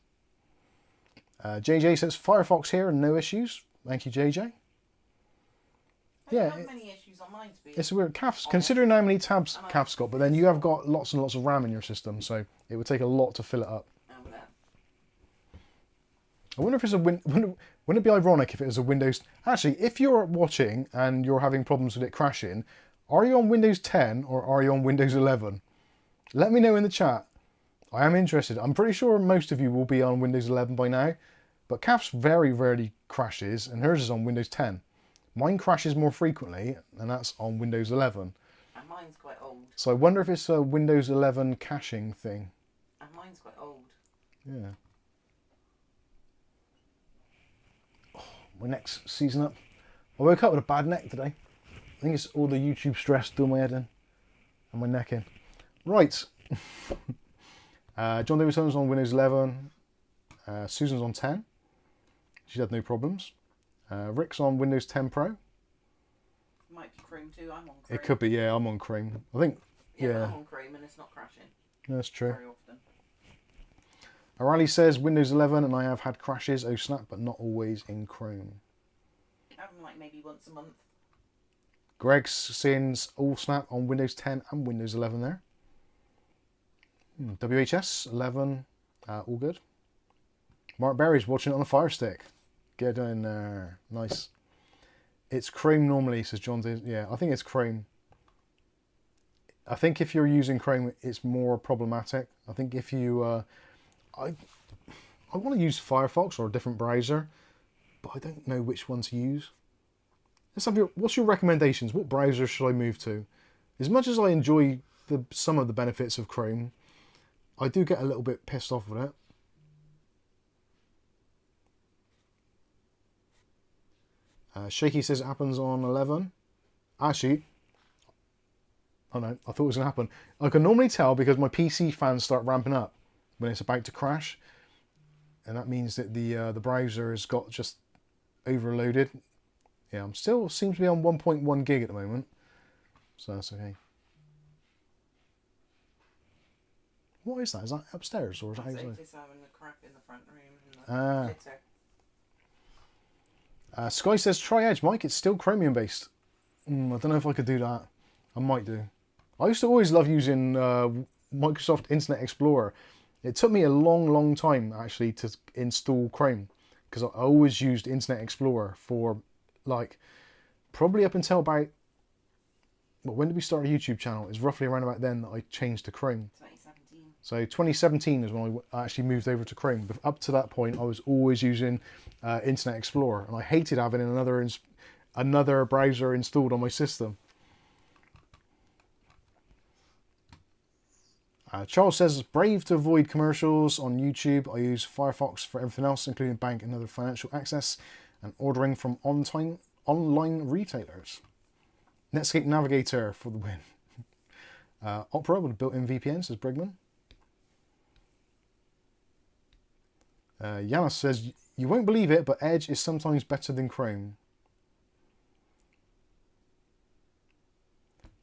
Speaker 1: JJ says, Firefox here and no issues. Thank you, JJ.
Speaker 2: I don't have many issues on mine, to be
Speaker 1: it's weird. Considering how many tabs CAF's got, but then you have got lots and lots of RAM in your system, so it would take a lot to fill it up. I wonder if it's wouldn't it be ironic if it was a Windows... Actually, if you're watching and you're having problems with it crashing, are you on Windows 10 or are you on Windows 11? Let me know in the chat. I am interested. I'm pretty sure most of you will be on Windows 11 by now, but CAF's very rarely crashes and hers is on Windows 10. Mine crashes more frequently and that's on Windows 11.
Speaker 2: And mine's quite old.
Speaker 1: So I wonder if it's a Windows 11 caching thing.
Speaker 2: And mine's quite old.
Speaker 1: Yeah. My neck's seizing up. I woke up with a bad neck today. I think it's all the YouTube stress doing my head in and my neck in. Right. John Davison's on Windows 11. Susan's on 10. She's had no problems. Rick's on Windows 10 Pro.
Speaker 2: Might be Chrome too. I'm on Chrome.
Speaker 1: It could be, yeah, I'm on Chrome. I think, yeah.
Speaker 2: I'm on Chrome and it's not crashing.
Speaker 1: That's true.
Speaker 2: Very often.
Speaker 1: O'Reilly says Windows 11 and I have had crashes, oh snap, but not always in Chrome.
Speaker 2: I have them like maybe once a month.
Speaker 1: Greg's saying all snap on Windows 10 and Windows 11 there. WHS 11, all good. Mark Berry's watching it on a Fire Stick. Get in there, nice. It's Chrome normally, says John. Yeah, I think it's Chrome. I think if you're using Chrome, it's more problematic. I think if you... I want to use Firefox or a different browser, but I don't know which one to use. Let's have what's your recommendations? What browser should I move to? As much as I enjoy some of the benefits of Chrome, I do get a little bit pissed off with it. Shaky says it happens on 11. Actually, oh no, I thought it was going to happen. I can normally tell because my PC fans start ramping up when it's about to crash, and that means that the browser has got just overloaded. Yeah, I'm still seems to be on 1.1 gig at the moment, so that's okay. What is that? Is that upstairs or is that outside?
Speaker 2: Just having a crap in the front room. And the
Speaker 1: Sky says try Edge, Mike. It's still Chromium based. I don't know if I could do that. I might do. I used to always love using Microsoft Internet Explorer. It took me a long time actually to install Chrome because I always used Internet Explorer for like probably up until about, well, when did we start a YouTube channel? It was roughly around about then that I changed to Chrome.
Speaker 2: 2017.
Speaker 1: So 2017 is when I actually moved over to Chrome. But up to that point, I was always using Internet Explorer, and I hated having another browser installed on my system. Charles says, brave to avoid commercials on YouTube. I use Firefox for everything else, including bank and other financial access, and ordering from online retailers. Netscape Navigator for the win. Opera with a built-in VPN, says Brigman. Yanis says, you won't believe it, but Edge is sometimes better than Chrome.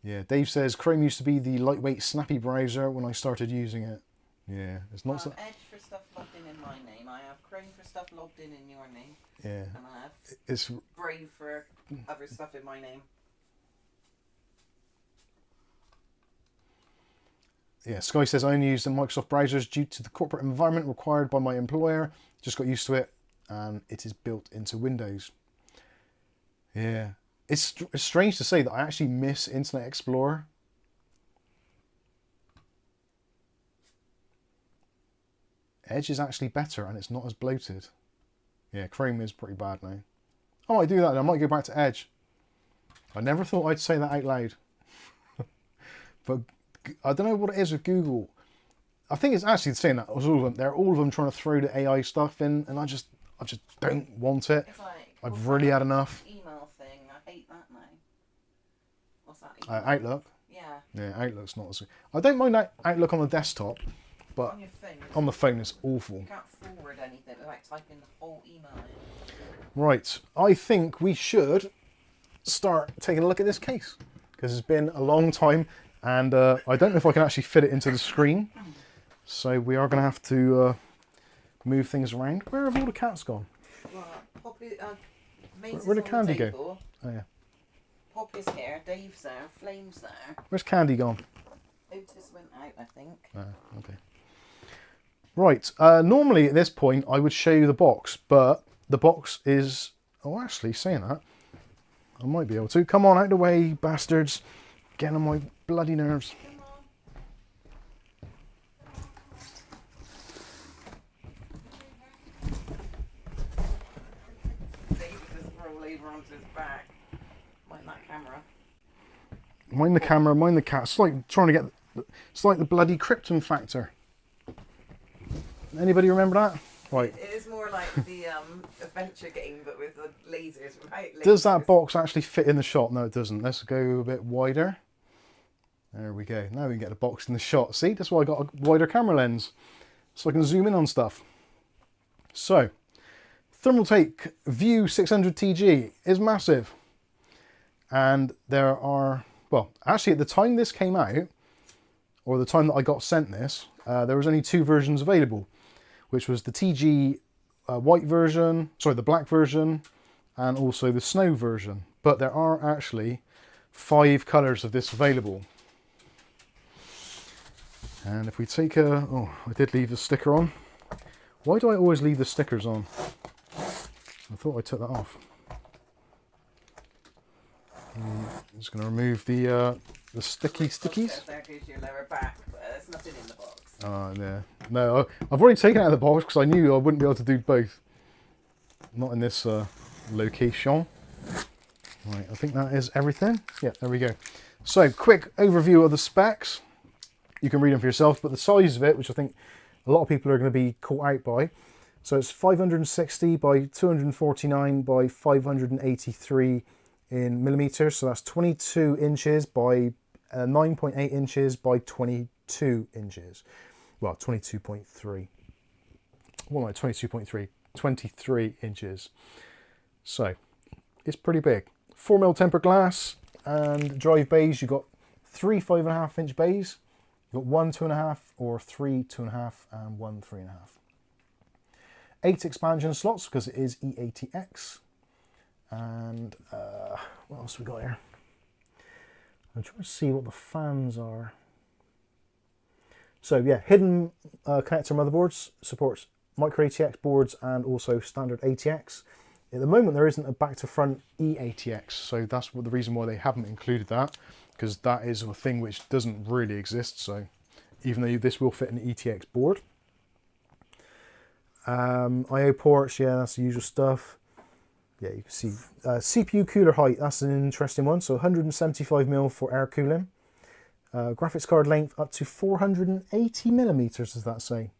Speaker 1: Yeah, Dave says, Chrome used to be the lightweight, snappy browser when I started using it. Yeah, it's not so...
Speaker 2: Edge for stuff logged in my name. I have Chrome for stuff logged in your name.
Speaker 1: Yeah.
Speaker 2: And I have
Speaker 1: it's
Speaker 2: Brave for other stuff in my name.
Speaker 1: Yeah, Sky says, I only use the Microsoft browsers due to the corporate environment required by my employer. Just got used to it, and it is built into Windows. Yeah. It's strange to say that I actually miss Internet Explorer. Edge is actually better, and it's not as bloated. Yeah, Chrome is pretty bad now. I might do that, and I might go back to Edge. I never thought I'd say that out loud. But I don't know what it is with Google. I think it's actually saying that all of them. They're all of them trying to throw the AI stuff in, and I just don't want it.
Speaker 2: It's like,
Speaker 1: I've really had enough.
Speaker 2: Email thing. I hate that now. What's that?
Speaker 1: Outlook.
Speaker 2: Yeah.
Speaker 1: Yeah, Outlook's not as. I don't mind Outlook on the desktop, but
Speaker 2: on your phone,
Speaker 1: on the phone it's awful.
Speaker 2: You can't forward anything without typing the whole email in.
Speaker 1: Right, I think we should start taking a look at this case because it's been a long time, and I don't know if I can actually fit it into the screen. So we are going to have to move things around. Where have all the cats gone?
Speaker 2: Well, Poppy,
Speaker 1: Where'd the candy go? Oh yeah.
Speaker 2: Poppy's here, Dave's there, Flame's there.
Speaker 1: Where's Candy gone?
Speaker 2: Otis went out, I think.
Speaker 1: Okay. Right, normally at this point I would show you the box, but the box is... Oh, actually, saying that, I might be able to. Come on, out the way, bastards. Getting on my bloody nerves.
Speaker 2: Onto his back. Mind that camera.
Speaker 1: Mind the camera, mind the cat. It's like trying to get... It's like the bloody Krypton factor. Anybody remember that? Right.
Speaker 2: It is more like the adventure game, but with the lasers.
Speaker 1: Does that box actually fit in the shot? No, it doesn't. Let's go a bit wider. There we go. Now we can get the box in the shot. See, that's why I got a wider camera lens, so I can zoom in on stuff. So, Thermaltake View 600 TG is massive. And there are, well, actually at the time this came out, or the time that I got sent this, there was only two versions available, which was the TG white version, sorry, the black version, and also the snow version. But there are actually 5 colours of this available. And if we take a, oh, I did leave the sticker on. Why do I always leave the stickers on? I thought I took that off. I'm just going to remove the stickies.
Speaker 2: There goes your lower back, but there's nothing in the box.
Speaker 1: Yeah. No, I've already taken it out of the box because I knew I wouldn't be able to do both. Not in this location. Right, I think that is everything. Yeah, there we go. So, quick overview of the specs. You can read them for yourself, but the size of it, which I think a lot of people are going to be caught out by. So it's 560 by 249 by 583 in millimeters. So that's 22 inches by 9.8 inches by 22 inches. Well, 22.3. What am I? 22.3. 23 inches. So It's pretty big. 4mm tempered glass, and drive bays. You've got 3 5.5-inch bays. You've got 1 2.5, or 3 2.5, and 1 3.5. 8 expansion slots because it is EATX. And what else we got here? I'm trying to see what the fans are. So yeah, hidden connector motherboards, supports micro ATX boards and also standard ATX. At the moment there isn't a back to front EATX, so that's the reason why they haven't included that, because that is a thing which doesn't really exist. So even though this will fit an ETX board. IO ports, yeah, that's the usual stuff. Yeah, you can see CPU cooler height, that's an interesting one. So 175mm for air cooling. Graphics card length up to 480mm, does that say?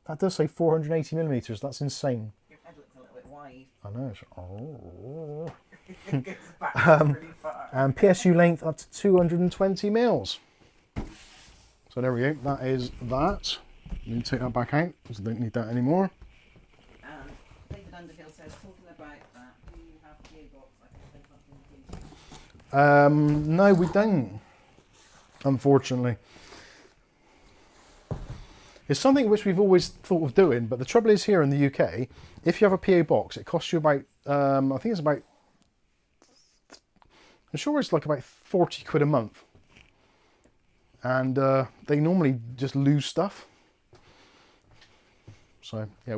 Speaker 1: That does say 480mm, that's insane.
Speaker 2: Your head looks a little bit wide.
Speaker 1: I know. Oh.
Speaker 2: It goes back really far.
Speaker 1: And PSU length up to 220mm. So there we go, that is that. Let me take that back out, because I don't need that anymore.
Speaker 2: David Underhill says, talking about that, do you have gearbox? I can say something, please.
Speaker 1: No, we don't, unfortunately. It's something which we've always thought of doing, but the trouble is here in the UK, if you have a PA box, it costs you about, I think it's about, I'm sure it's like about 40 quid a month. And they normally just lose stuff. So yeah,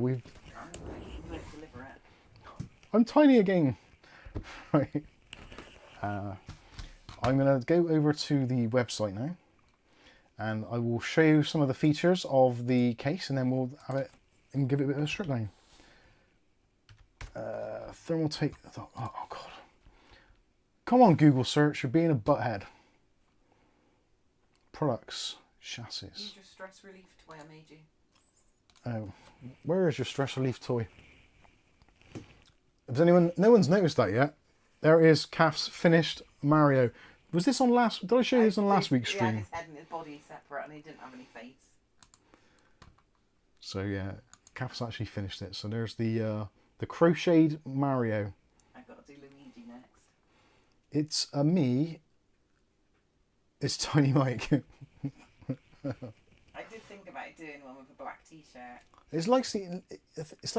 Speaker 1: I'm tiny again. Right. I'm going to go over to the website now, and I will show you some of the features of the case, and then we'll have it and give it a bit of a strip down. Thermaltake. Oh God! Come on, Google search. You're being a butthead. Products, chassis.
Speaker 2: Use your stress relief toy I made you.
Speaker 1: Oh, where is your stress relief toy? Has anyone? No one's noticed that yet. There is Calf's finished Mario. Was this on last? Did I show you this on last week's stream?
Speaker 2: He had his head and his body separate, and he didn't have any face.
Speaker 1: So yeah, Calf's actually finished it. So there's the crocheted Mario.
Speaker 2: I've got to do Luigi next.
Speaker 1: It's a me. It's Tiny Mike.
Speaker 2: I did think about doing one with a black t-shirt.
Speaker 1: It's like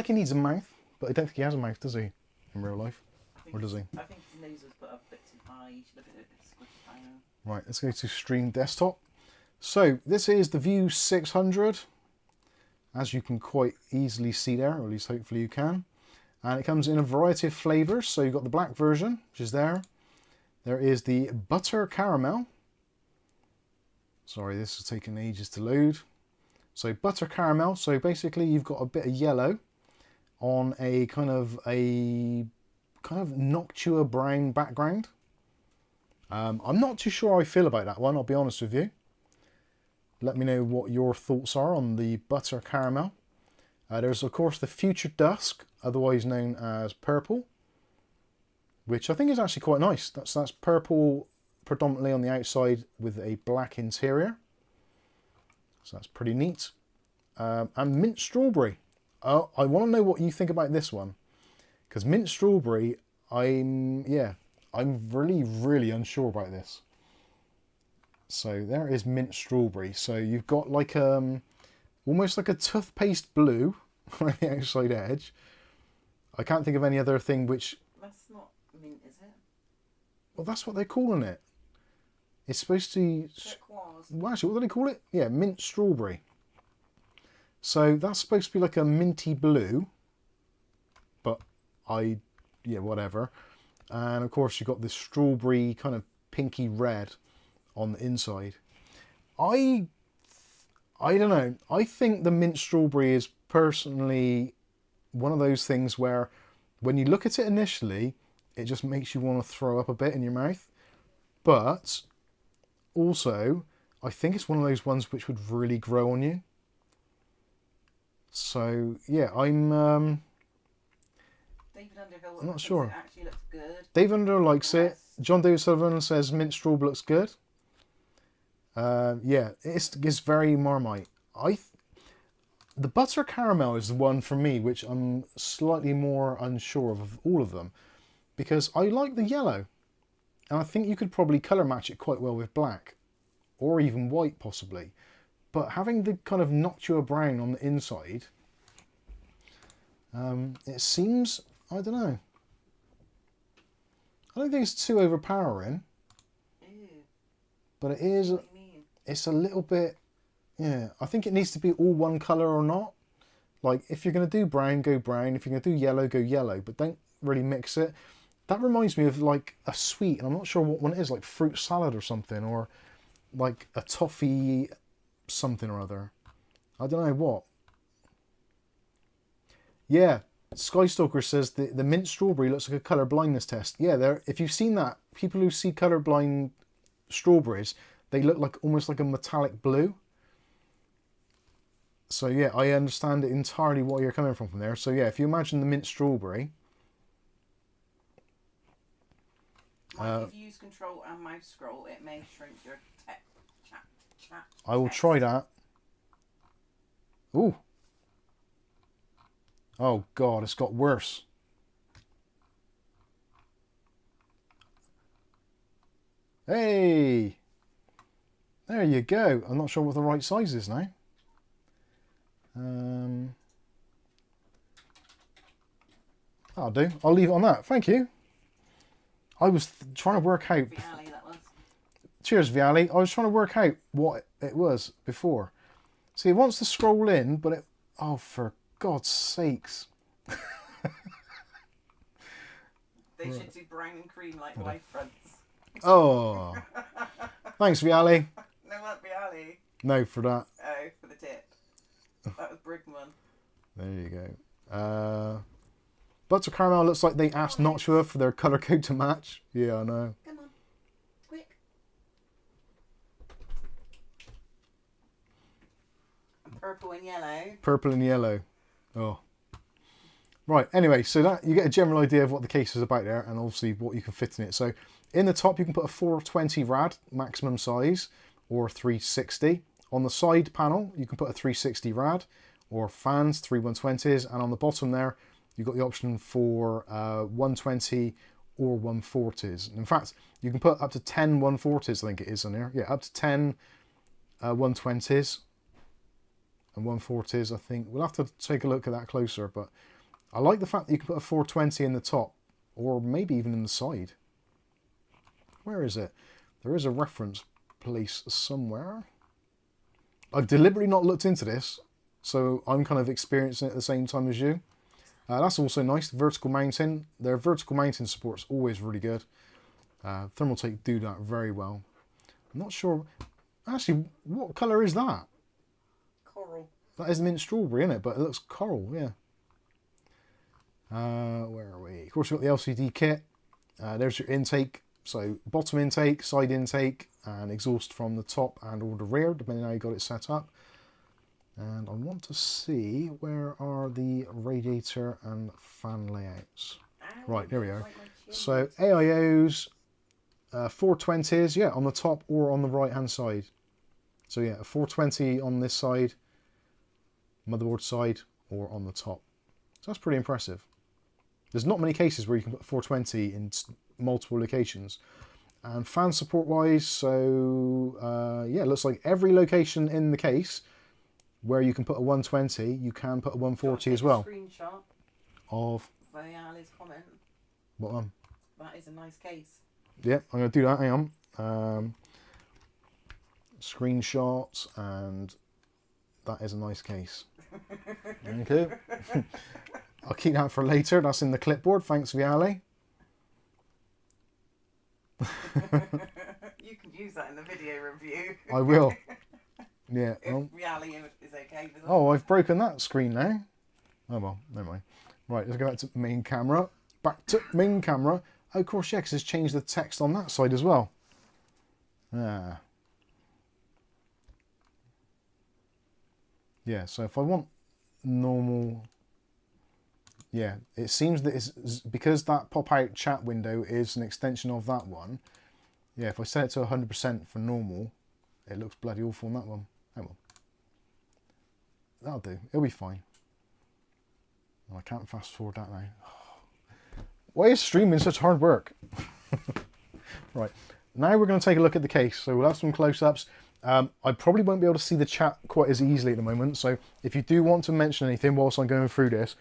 Speaker 1: he needs a mouth, but I don't think he has a mouth, does he? In real life, or does he?
Speaker 2: I think his nose was put up a bit too high. He should have been a bit squishy higher.
Speaker 1: Right, let's go to Stream Desktop. So this is the V600, as you can quite easily see there, or at least hopefully you can. And it comes in a variety of flavours. So you've got the black version, which is there. There is the butter caramel. Sorry, this is taking ages to load. So butter caramel. So basically, you've got a bit of yellow on a kind of noctua brown background. I'm not too sure how I feel about that one, I'll be honest with you. Let me know what your thoughts are on the butter caramel. There's of course the Future Dusk, otherwise known as purple, which I think is actually quite nice. That's purple predominantly on the outside with a black interior. So that's pretty neat. And mint strawberry. I want to know what you think about this one, because mint strawberry, I'm really unsure about this. So there is mint strawberry. So you've got like almost like a toothpaste blue on the outside edge. I can't think of any other thing which.
Speaker 2: That's not mint, is it?
Speaker 1: Well, that's what they're calling it. It's supposed to.
Speaker 2: Turquoise.
Speaker 1: Well, actually, what do they call it? Yeah, mint strawberry. So that's supposed to be like a minty blue, but whatever. And of course you've got this strawberry kind of pinky red on the inside. I don't know. I think the mint strawberry is personally one of those things where when you look at it initially, it just makes you want to throw up a bit in your mouth. But also, I think it's one of those ones which would really grow on you. So yeah, I'm
Speaker 2: David Underhill
Speaker 1: not sure.
Speaker 2: It actually looks good.
Speaker 1: David Underhill likes it. John David Sullivan says mint strawberry looks good. Yeah, it's very Marmite. The butter caramel is the one for me which I'm slightly more unsure of all of them, because I like the yellow. And I think you could probably colour match it quite well with black. Or even white, possibly. But having the kind of noctua brown on the inside, it seems, I don't know. I don't think it's too overpowering.
Speaker 2: Ew.
Speaker 1: But it is,
Speaker 2: What do you mean?
Speaker 1: it's a little bit, yeah. I think it needs to be all one colour or not. Like, if you're going to do brown, go brown. If you're going to do yellow, go yellow. But don't really mix it. That reminds me of like a sweet, and I'm not sure what one it is, like fruit salad or something, or like a toffee something or other. I don't know what. Yeah, Skystalker says the mint strawberry looks like a colour blindness test. Yeah, if you've seen that, people who see colour blind strawberries, they look like almost like a metallic blue. So yeah, I understand entirely what you're coming from there. So yeah, if you imagine the mint strawberry.
Speaker 2: If you use control and mouse scroll, it may shrink your chat.
Speaker 1: I will
Speaker 2: text.
Speaker 1: try that. Ooh. Oh God, it's got worse. Hey! There you go. I'm not sure what the right size is now. That'll do. I'll leave it on that. Thank you. I was trying to work out...
Speaker 2: Viali, that was.
Speaker 1: Cheers, Viali. I was trying to work out what it was before. See, it wants to scroll in, but it... Oh, for God's sakes.
Speaker 2: They should do brown and cream like life fronts.
Speaker 1: Oh. Thanks, Viali.
Speaker 2: No, not Viali.
Speaker 1: No, for that.
Speaker 2: Oh, for the tip. That was Brigman.
Speaker 1: There you go. Butter Caramel looks like they asked Noctua for their colour code to match. Yeah, I know.
Speaker 2: Come on. Quick. And purple and yellow.
Speaker 1: Purple and yellow. Oh. Right, anyway, so that you get a general idea of what the case is about there, and obviously what you can fit in it. So in the top you can put a 420 rad maximum size, or 360. On the side panel you can put a 360 rad, or fans 3 120s, and on the bottom there you've got the option for 120 or 140s. In fact, you can put up to 10 140s, I think it is on there. Yeah, up to 10 120s and 140s, I think. We'll have to take a look at that closer, but I like the fact that you can put a 420 in the top, or maybe even in the side. Where is it? There is a reference place somewhere. I've deliberately not looked into this, so I'm kind of experiencing it at the same time as you. That's also nice, vertical mounting. Their vertical mounting support's always really good. Thermaltake do that very well. I'm not sure, actually, what colour is that?
Speaker 2: Coral.
Speaker 1: That is mint strawberry, isn't it? But it looks coral, yeah. Where are we? Of course, you've got the LCD kit. There's your intake. So bottom intake, side intake, and exhaust from the top and or the rear, depending on how you got it set up. And I want to see where are the radiator and fan layouts. Right, there we are. So AIOs, 420s, yeah, on the top or on the right hand side. So yeah, a 420 on this side, motherboard side, or on the top. So that's pretty impressive. There's not many cases where you can put 420 in multiple locations. And fan support wise, so yeah, it looks like every location in the case where you can put a 120, you can put a 140 as well.
Speaker 2: Screenshot
Speaker 1: Of
Speaker 2: Viali's comment.
Speaker 1: what one?
Speaker 2: That is a nice case.
Speaker 1: Yeah, I'm going to do that. Hang on. Screenshots, and that is a nice case. Okay. I'll keep that for later. That's in the clipboard. Thanks, Viali.
Speaker 2: You can use that in the video review.
Speaker 1: I will. Yeah.
Speaker 2: If
Speaker 1: Oh.
Speaker 2: Viali is okay with it.
Speaker 1: Oh, I've broken that screen now. Oh well, never mind. Right, let's go back to main camera. Back to main camera. Oh, of course, yeah, 'cause it's changed the text on that side as well. Ah. Yeah, so if I want normal... Yeah, it seems that it's because that pop-out chat window is an extension of that one. Yeah, if I set it to 100% for normal, it looks bloody awful on that one. Oh well. That'll do. It'll be fine. Oh, I can't fast forward that now. Why is streaming such hard work? Right, now we're going to take a look at the case. So we'll have some close-ups. I probably won't be able to see the chat quite as easily at the moment. So if you do want to mention anything whilst I'm going through this,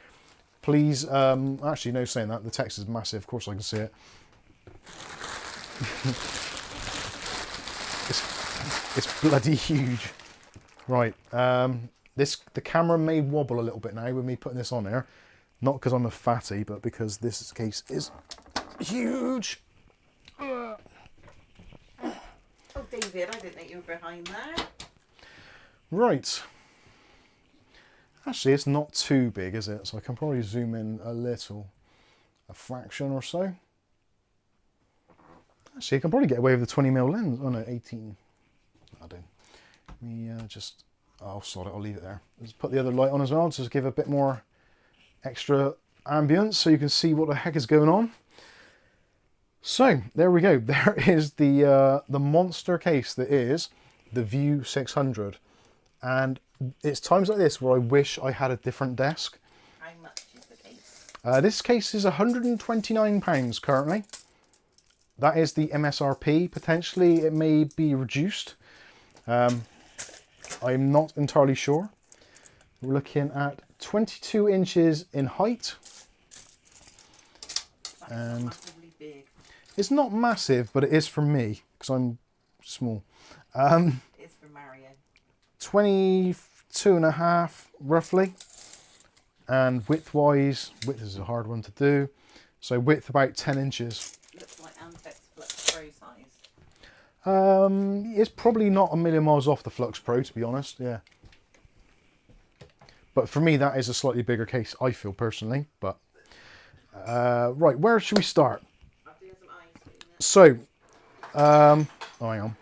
Speaker 1: please, actually no, saying that, the text is massive, of course I can see it. it's bloody huge. Right, the camera may wobble a little bit now with me putting this on there. Not because I'm a fatty, but because this case is huge.
Speaker 2: Oh, David, I didn't think you were behind there.
Speaker 1: Right. Actually, it's not too big, is it? So I can probably zoom in a little, a fraction or so. Actually, I can probably get away with the 20mm lens. Oh no, 18. I do. Let me just, I'll sort it, I'll leave it there. Let's put the other light on as well, to just give a bit more extra ambience so you can see what the heck is going on. So, there we go. There is the monster case that is the View 600. And it's times like this where I wish I had a different desk.
Speaker 2: How much is the case?
Speaker 1: This case is £129 currently. That is the MSRP. Potentially it may be reduced. I'm not entirely sure. We're looking at 22 inches in height. And
Speaker 2: Massively big.
Speaker 1: it's not massive, but it is for me because I'm small.
Speaker 2: It's for Mario.
Speaker 1: 22.5 roughly, and width is a hard one to do, so width about 10 inches.
Speaker 2: Looks like Antics Flux Pro size.
Speaker 1: It's probably not a million miles off the Flux Pro, to be honest. Yeah, but for me that is a slightly bigger case, I feel personally. But right, where should we start?
Speaker 2: I'm doing some ice.
Speaker 1: So oh, hang on,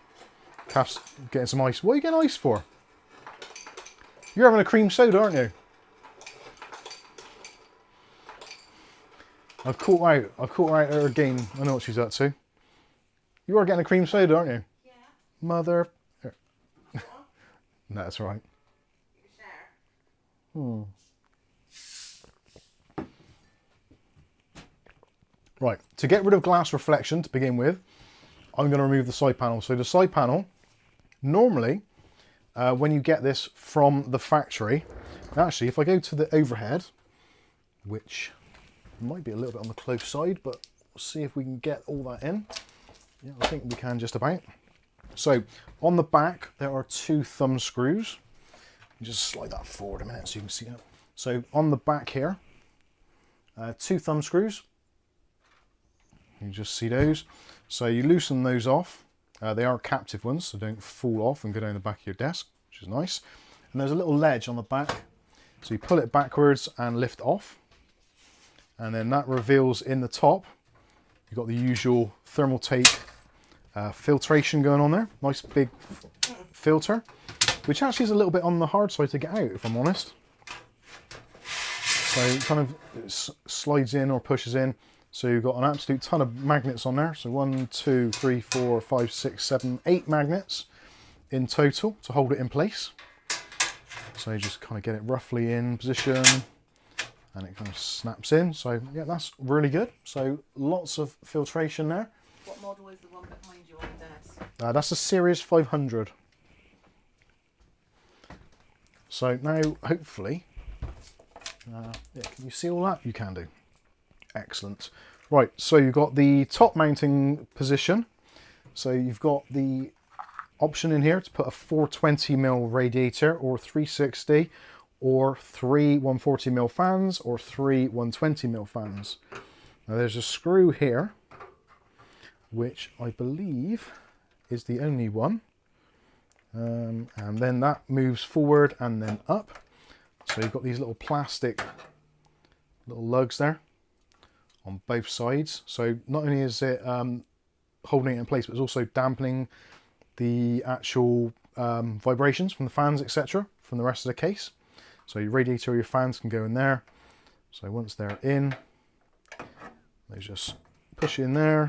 Speaker 1: Kath's getting some ice. What are you getting ice for? You're having a cream soda, aren't you? I've caught her out at her game. I know what she's up to. You are getting a cream soda, aren't you?
Speaker 2: Yeah.
Speaker 1: Mother. No, that's right.
Speaker 2: You can share.
Speaker 1: Right, to get rid of glass reflection to begin with, I'm going to remove the side panel. So the side panel, normally, when you get this from the factory, actually if I go to the overhead, which might be a little bit on the close side, but we'll see if we can get all that in. Yeah, I think we can just about. So on the back there are 2 thumb screws. Just slide that forward a minute so you can see that. So on the back here, 2 thumb screws. You can just see those. So you loosen those off. They are captive ones, so don't fall off and go down the back of your desk, which is nice. And there's a little ledge on the back, so you pull it backwards and lift off. And then that reveals in the top, you've got the usual Thermaltake filtration going on there. Nice big filter, which actually is a little bit on the hard side to get out, if I'm honest. So it kind of slides in or pushes in. So you've got an absolute ton of magnets on there. So 1, 2, 3, 4, 5, 6, 7, 8 magnets in total to hold it in place. So you just kind of get it roughly in position and it kind of snaps in. So yeah, that's really good. So lots of filtration there.
Speaker 2: What model is the one behind you on the desk?
Speaker 1: That's a Series 500. So now hopefully, yeah, can you see all that? You can do. Excellent. Right, so you've got the top mounting position. So you've got the option in here to put a 420mm radiator or 360 or 3 140mm fans or 3 120mm fans. Now there's a screw here, which I believe is the only one. And then that moves forward and then up. So you've got these little plastic little lugs there on both sides. So not only is it holding it in place, but it's also dampening the actual vibrations from the fans, etc., from the rest of the case. So your radiator or your fans can go in there. So once they're in, they just push it in there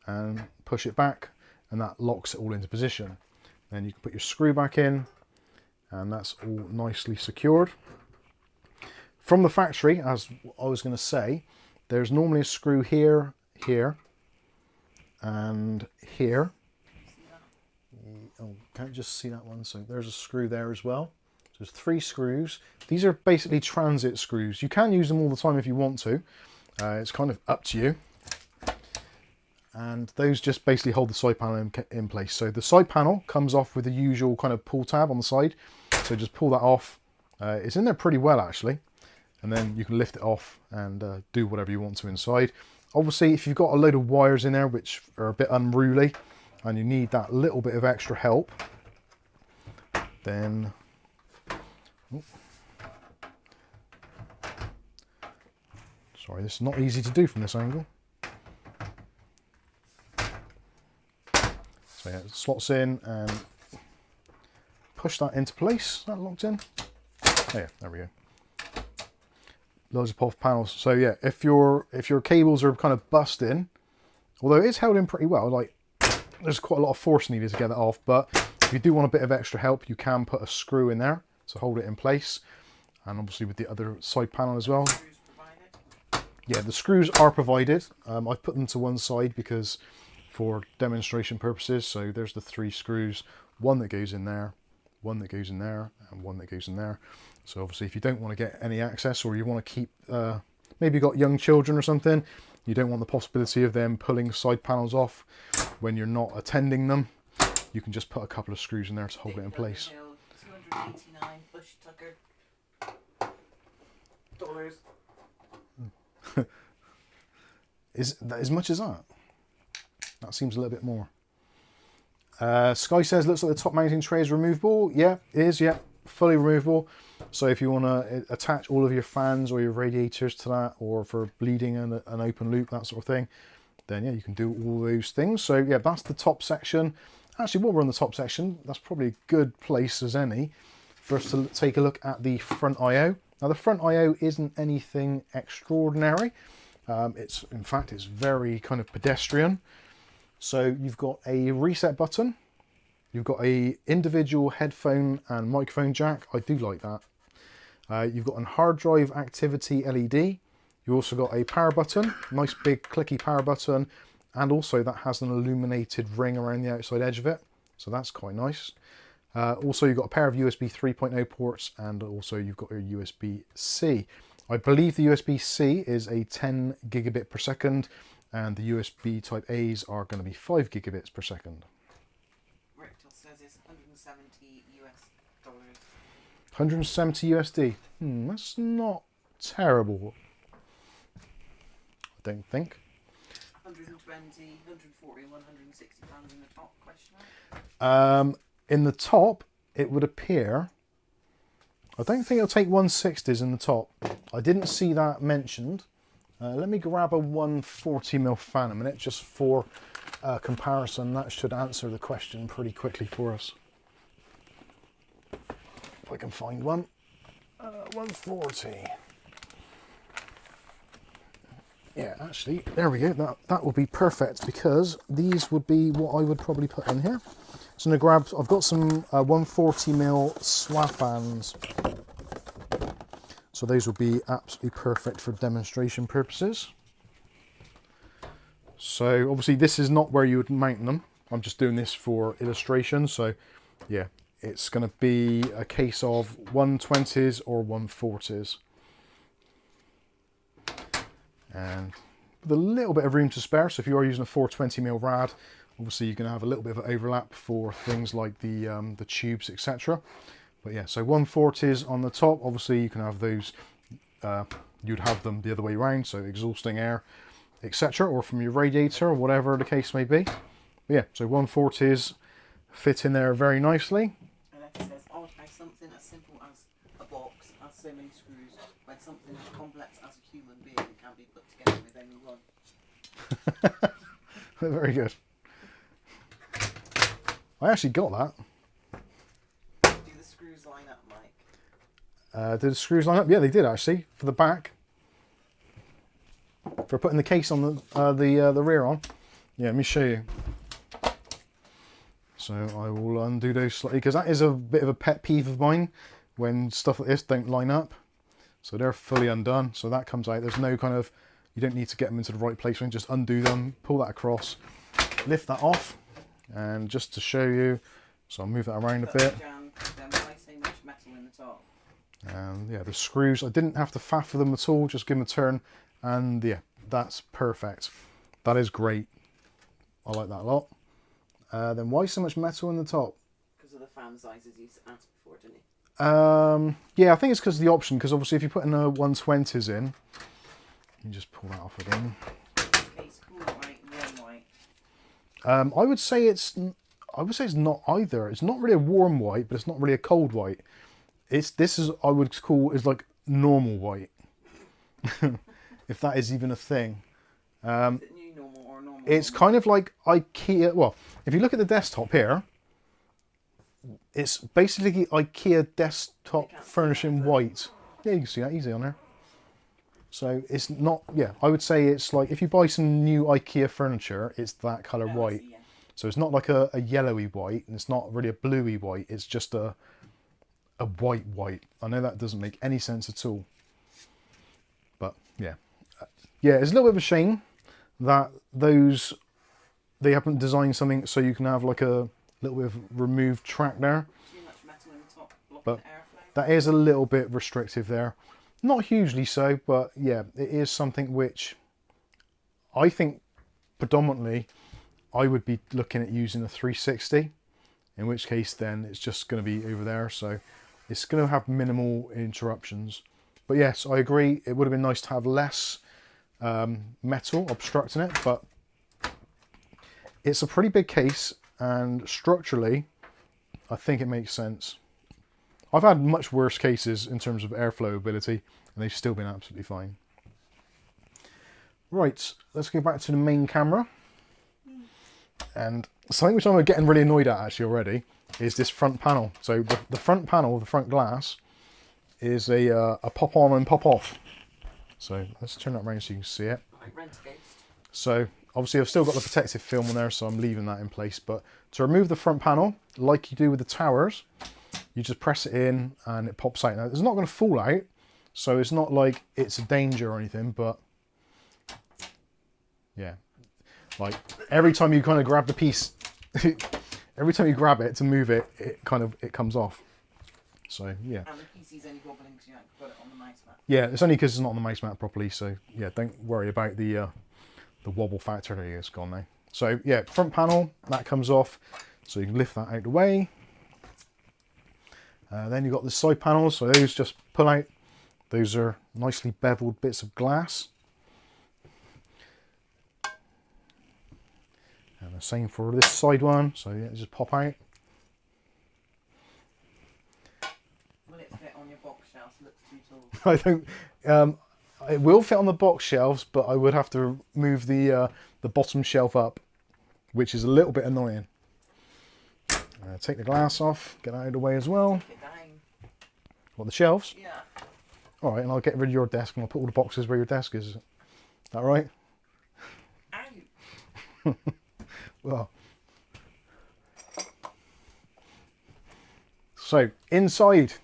Speaker 1: and push it back, and that locks it all into position. Then you can put your screw back in, and that's all nicely secured. From the factory, as I was going to say, there's normally a screw here, here, and here. Oh, can't just see that one. So there's a screw there as well. So there's 3 screws. These are basically transit screws. You can use them all the time if you want to. It's kind of up to you. And those just basically hold the side panel in place. So the side panel comes off with the usual kind of pull tab on the side. So just pull that off. It's in there pretty well actually. And then you can lift it off and do whatever you want to inside. Obviously, if you've got a load of wires in there which are a bit unruly and you need that little bit of extra help, then sorry, this is not easy to do from this angle. So yeah, it slots in and push that into place. That locked in. Oh yeah, there we go. Loads of POF panels. So yeah, if your cables are kind of busting, although it is held in pretty well, like there's quite a lot of force needed to get it off, but if you do want a bit of extra help, you can put a screw in there to hold it in place, and obviously with the other side panel as well. Yeah, the screws are provided. I've put them to one side because for demonstration purposes. So there's the 3 screws, one that goes in there, one that goes in there, and one that goes in there. So obviously if you don't want to get any access, or you want to keep, maybe you've got young children or something, you don't want the possibility of them pulling side panels off when you're not attending them, you can just put a couple of screws in there to hold it in place.
Speaker 2: 289 Bush Tucker dollars.
Speaker 1: Is that as much as that? That seems a little bit more. Sky says, looks like the top mounting tray is removable. Yeah, it is, yeah, fully removable. So if you want to attach all of your fans or your radiators to that, or for bleeding and an open loop, that sort of thing, then yeah, you can do all those things. So yeah, that's the top section. Actually, while we're on the top section, that's probably a good place as any for us to take a look at the front I/O. Now the front I/O isn't anything extraordinary. In fact, it's very kind of pedestrian. So you've got a reset button. You've got a individual headphone and microphone jack. I do like that. You've got a hard drive activity LED. You also got a power button, nice big clicky power button, and also that has an illuminated ring around the outside edge of it. So that's quite nice. Also you've got a pair of USB 3.0 ports, and also you've got your USB-C. I believe the USB-C is a 10 gigabit per second, and the USB type A's are going to be 5 gigabits per second.
Speaker 2: Rectal says it's 170 US dollars.
Speaker 1: 170 USD. That's not terrible. I don't think.
Speaker 2: 120, 140, 160 pounds in the top, question mark?
Speaker 1: In the top, it would appear, I don't think it'll take 160s in the top. I didn't see that mentioned. Let me grab a 140mm fan a minute, just for comparison. That should answer the question pretty quickly for us. If I can find one. 140. Yeah, actually, there we go. That would be perfect, because these would be what I would probably put in here. So I'm going to grab, I've got some 140mm SWA fans. So those would be absolutely perfect for demonstration purposes. So obviously this is not where you would mount them. I'm just doing this for illustration. So yeah, it's going to be a case of 120s or 140s. And with a little bit of room to spare. So if you are using a 420mm rad, obviously you're going to have a little bit of overlap for things like the tubes, etc. But yeah, so 140s on the top. Obviously you can have those, you'd have them the other way around, so exhausting air, etc., or from your radiator, or whatever the case may be. But yeah, so 140s fit in there very nicely.
Speaker 2: And it says, oh, how something as simple as a box has so many screws, when something as complex as a human being can be put together with only one.
Speaker 1: Very good. I actually got that.
Speaker 2: Do the screws line up, Mike?
Speaker 1: Did the screws line up? Yeah, they did actually, for the back. For putting the case on the rear on. Yeah, let me show you. So I will undo those slightly, because that is a bit of a pet peeve of mine when stuff like this don't line up. So they're fully undone. So that comes out. There's no kind of You don't need to get them into the right place. You can just undo them, pull that across, lift that off, and just to show you, so I'll move that around a bit. And yeah, the screws, I didn't have to faff for them at all, just give them a turn, and yeah, that's perfect. That is great. I like that a lot. Then why so much metal in the top?
Speaker 2: Because of the fan sizes you asked before, didn't you?
Speaker 1: Yeah, I think it's because of the option, because obviously if you put in a 120s in, you just pull that off again.
Speaker 2: It's cool white, warm white.
Speaker 1: I would say it's not either. It's not really a warm white, but it's not really a cold white. This is I would call is like normal white, if that is even a thing.
Speaker 2: Is it new normal or normal?
Speaker 1: It's kind of like IKEA. Well, if you look at the desktop here, it's basically IKEA desktop furnishing white. Yeah, you can see that easy on there. So it's not. Yeah, I would say it's like if you buy some new IKEA furniture, it's that color white.
Speaker 2: Yeah.
Speaker 1: So it's not like a yellowy white, and it's not really a bluey white. It's just a white. I know that doesn't make any sense at all. But yeah. Yeah, it's a little bit of a shame that they haven't designed something so you can have like a little bit of removed track there.
Speaker 2: Too much metal in the top, blocking
Speaker 1: But
Speaker 2: airflow.
Speaker 1: that is a little bit restrictive there. Not hugely so, but yeah, it is something which I think predominantly I would be looking at using a 360, in which case then it's just going to be over there, so it's going to have minimal interruptions. But yes, I agree, it would have been nice to have less metal obstructing it, but it's a pretty big case, and structurally I think it makes sense. I've had much worse cases in terms of airflow ability, and they've still been absolutely fine. Right, let's go back to the main camera. And something which I'm getting really annoyed at actually already is this front panel. So the front panel, the front glass, is a pop on and pop off. So let's turn that around so you can see it. So obviously I've still got the protective film on there, so I'm leaving that in place. But to remove the front panel, like you do with the towers, you just press it in and it pops out. Now it's not going to fall out, so it's not like it's a danger or anything, but yeah. Like every time you kind of grab the piece, every time you grab it to move it, it comes off. So yeah.
Speaker 2: And the PC's only wobbling because you haven't got it on the mouse mat.
Speaker 1: Yeah, it's only because it's not on the mouse mat properly. So yeah, don't worry about the wobble factor. There you go, it's gone now. So yeah, front panel that comes off, so you can lift that out the way. Then you've got the side panels, so those just pull out. Those are nicely beveled bits of glass. And the same for this side one, so yeah, just pop out.
Speaker 2: Will it fit on your box shelves? Looks too tall.
Speaker 1: I think it will fit on the box shelves, but I would have to move the bottom shelf up, which is a little bit annoying. Take the glass off, get that out of the way as well.
Speaker 2: Take it down.
Speaker 1: What, the shelves?
Speaker 2: Yeah.
Speaker 1: All right, and I'll get rid of your desk and I'll put all the boxes where your desk is. Is that right?
Speaker 2: Ow.
Speaker 1: Well, so inside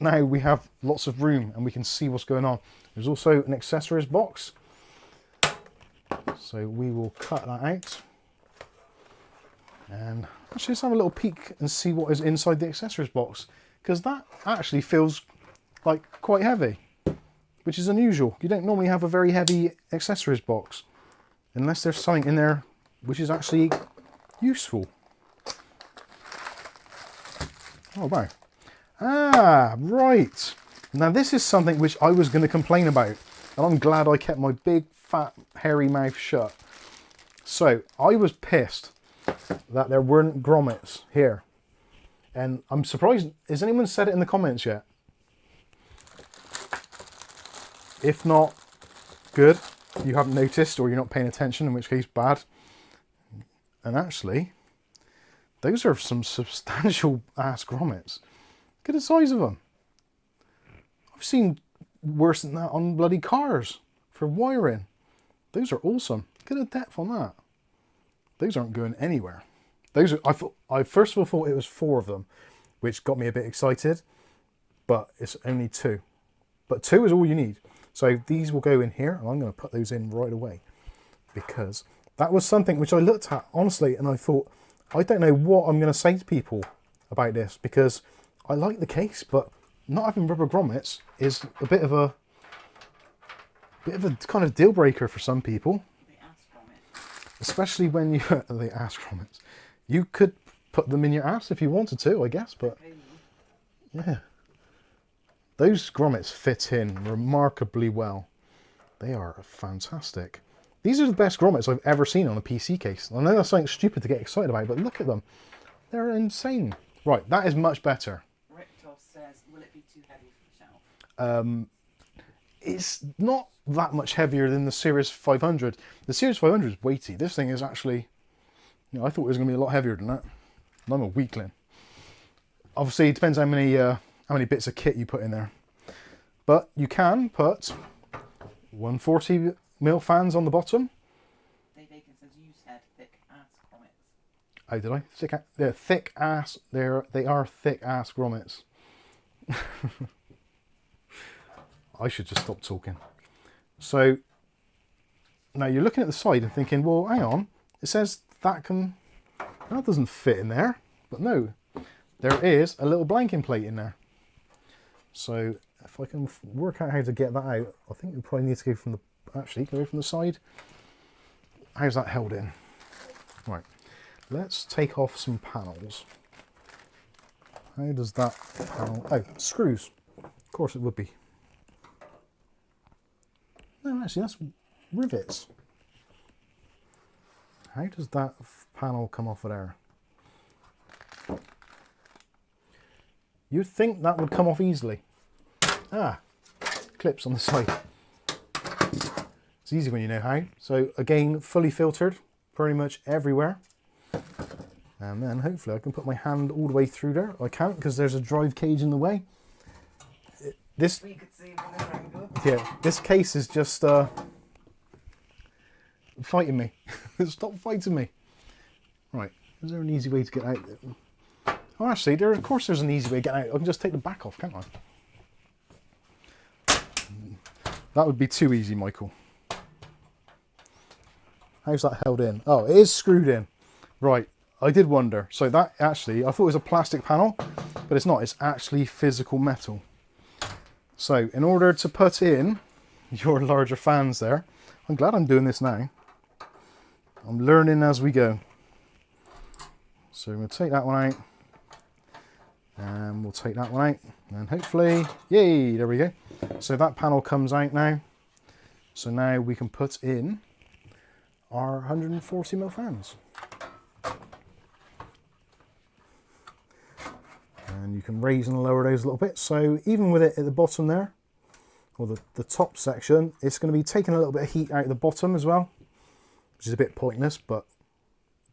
Speaker 1: now we have lots of room and we can see what's going on. There's also an accessories box, so we will cut that out and actually let's have a little peek and see what is inside the accessories box, because that actually feels like quite heavy, which is unusual. You don't normally have a very heavy accessories box unless there's something in there which is actually useful. Oh wow. Ah, right. Now this is something which I was going to complain about, and I'm glad I kept my big fat hairy mouth shut. So I was pissed that there weren't grommets here, and I'm surprised, has anyone said it in the comments yet? If not, good, you haven't noticed or you're not paying attention, in which case bad. And actually, those are some substantial ass grommets. Look at the size of them. I've seen worse than that on bloody cars for wiring. Those are awesome. Look at the depth on that. Those aren't going anywhere. Those are, I first of all thought it was 4 of them, which got me a bit excited, but it's only 2. But 2 is all you need. So these will go in here, and I'm going to put those in right away, because that was something which I looked at, honestly, and I thought, I don't know what I'm going to say to people about this, because I like the case, but not having rubber grommets is a bit of a kind of deal breaker for some people. Especially when you the ass grommets. You could put them in your ass if you wanted to, I guess, but yeah. Those grommets fit in remarkably well. They are fantastic. These are the best grommets I've ever seen on a PC case. I know that's something stupid to get excited about, but look at them. They're insane. Right, that is much better.
Speaker 2: Riptos says, will it be too heavy for the shelf?
Speaker 1: It's not that much heavier than the Series 500. The Series 500 is weighty. This thing is actually, you know, I thought it was going to be a lot heavier than that. And I'm a weakling. Obviously, it depends how many bits of kit you put in there. But you can put 140mm fans on the bottom.
Speaker 2: Dave Aiken says, use head, thick ass grommets.
Speaker 1: Oh, did I? They're thick ass. They are thick ass grommets. I should just stop talking. So now you're looking at the side and thinking, well, hang on. It says that doesn't fit in there. But no, there is a little blanking plate in there. So if I can work out how to get that out, I think we probably need to go from the side. How's that held in? Right, let's take off some panels. How does that panel, oh, screws. Of course it would be. No, actually that's rivets. How does that panel come off of there? You'd think that would come off easily. Ah, clips on the side. It's easy when you know how. So again, fully filtered, pretty much everywhere. And then hopefully I can put my hand all the way through there. I can't because there's a drive cage in the way. This,
Speaker 2: We could see from this angle.
Speaker 1: yeah, this case is just fighting me. Stop fighting me. Right, is there an easy way to get out? Oh, actually, of course there's an easy way to get out. I can just take the back off, can't I? That would be too easy, Michael. How's that held in? Oh, it is screwed in. Right, I did wonder. So that actually, I thought it was a plastic panel, but it's not. It's actually physical metal. So in order to put in your larger fans there, I'm glad I'm doing this now. I'm learning as we go. So we'll take that one out. And we'll take that one out. And hopefully, yay, there we go. So that panel comes out now. So now we can put in our 140mm fans. And you can raise and lower those a little bit. So even with it at the bottom there, or the top section, it's going to be taking a little bit of heat out of the bottom as well, which is a bit pointless, but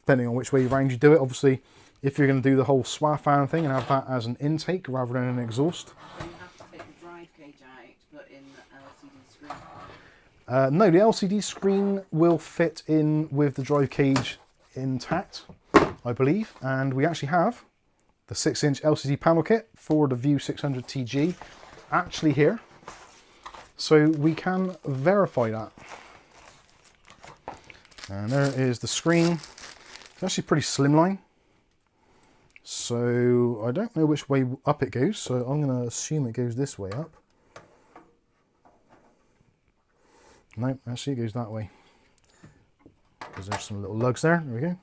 Speaker 1: depending on which way around you do it, obviously, if you're going to do the whole SWA fan thing and have that as an intake rather than an exhaust.
Speaker 2: So you have to take the drive cage out, but in the LCD screen.
Speaker 1: No, the LCD screen will fit in with the drive cage intact, I believe, and we actually have the 6-inch LCD panel kit for the V600 TG actually here, so we can verify that. And there is the screen. It's actually pretty slimline, so I don't know which way up it goes, so I'm going to assume it goes this way up. No, actually it goes that way, because there's some little lugs there. There we go.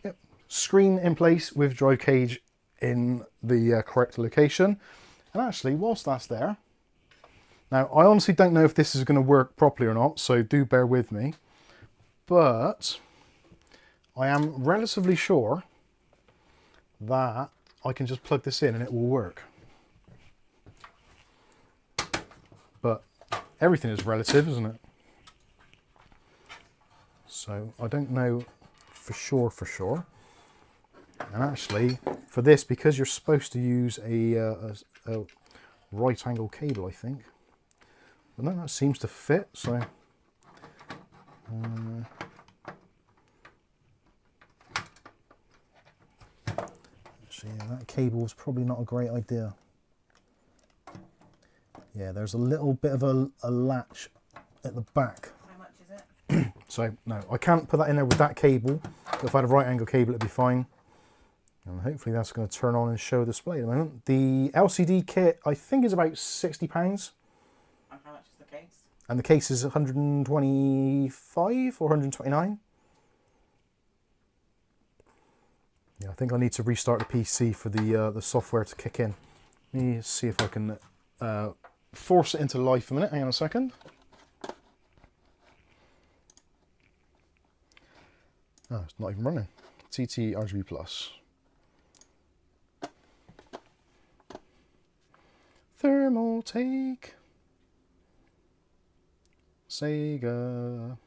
Speaker 1: Yep, screen in place with drive cage in the correct location. And actually, whilst that's there, now I honestly don't know if this is going to work properly or not, so do bear with me, but I am relatively sure that I can just plug this in and it will work. But everything is relative, isn't it? So I don't know for sure. And actually, for this, because you're supposed to use a right angle cable, I think. But no, that seems to fit, so... actually, that cable is probably not a great idea. Yeah, there's a little bit of a latch at the back.
Speaker 2: How much is it?
Speaker 1: So, no, I can't put that in there with that cable. If I had a right angle cable, it'd be fine. And hopefully that's going to turn on and show display at the moment. The LCD kit, I think, is about £60.
Speaker 2: And how much is the case?
Speaker 1: And the case is 125 or 129. Yeah, I think I need to restart the PC for the software to kick in. Let me see if I can force it into life a minute. Hang on a second. Oh, it's not even running. TT RGB Plus. Thermaltake. Sega.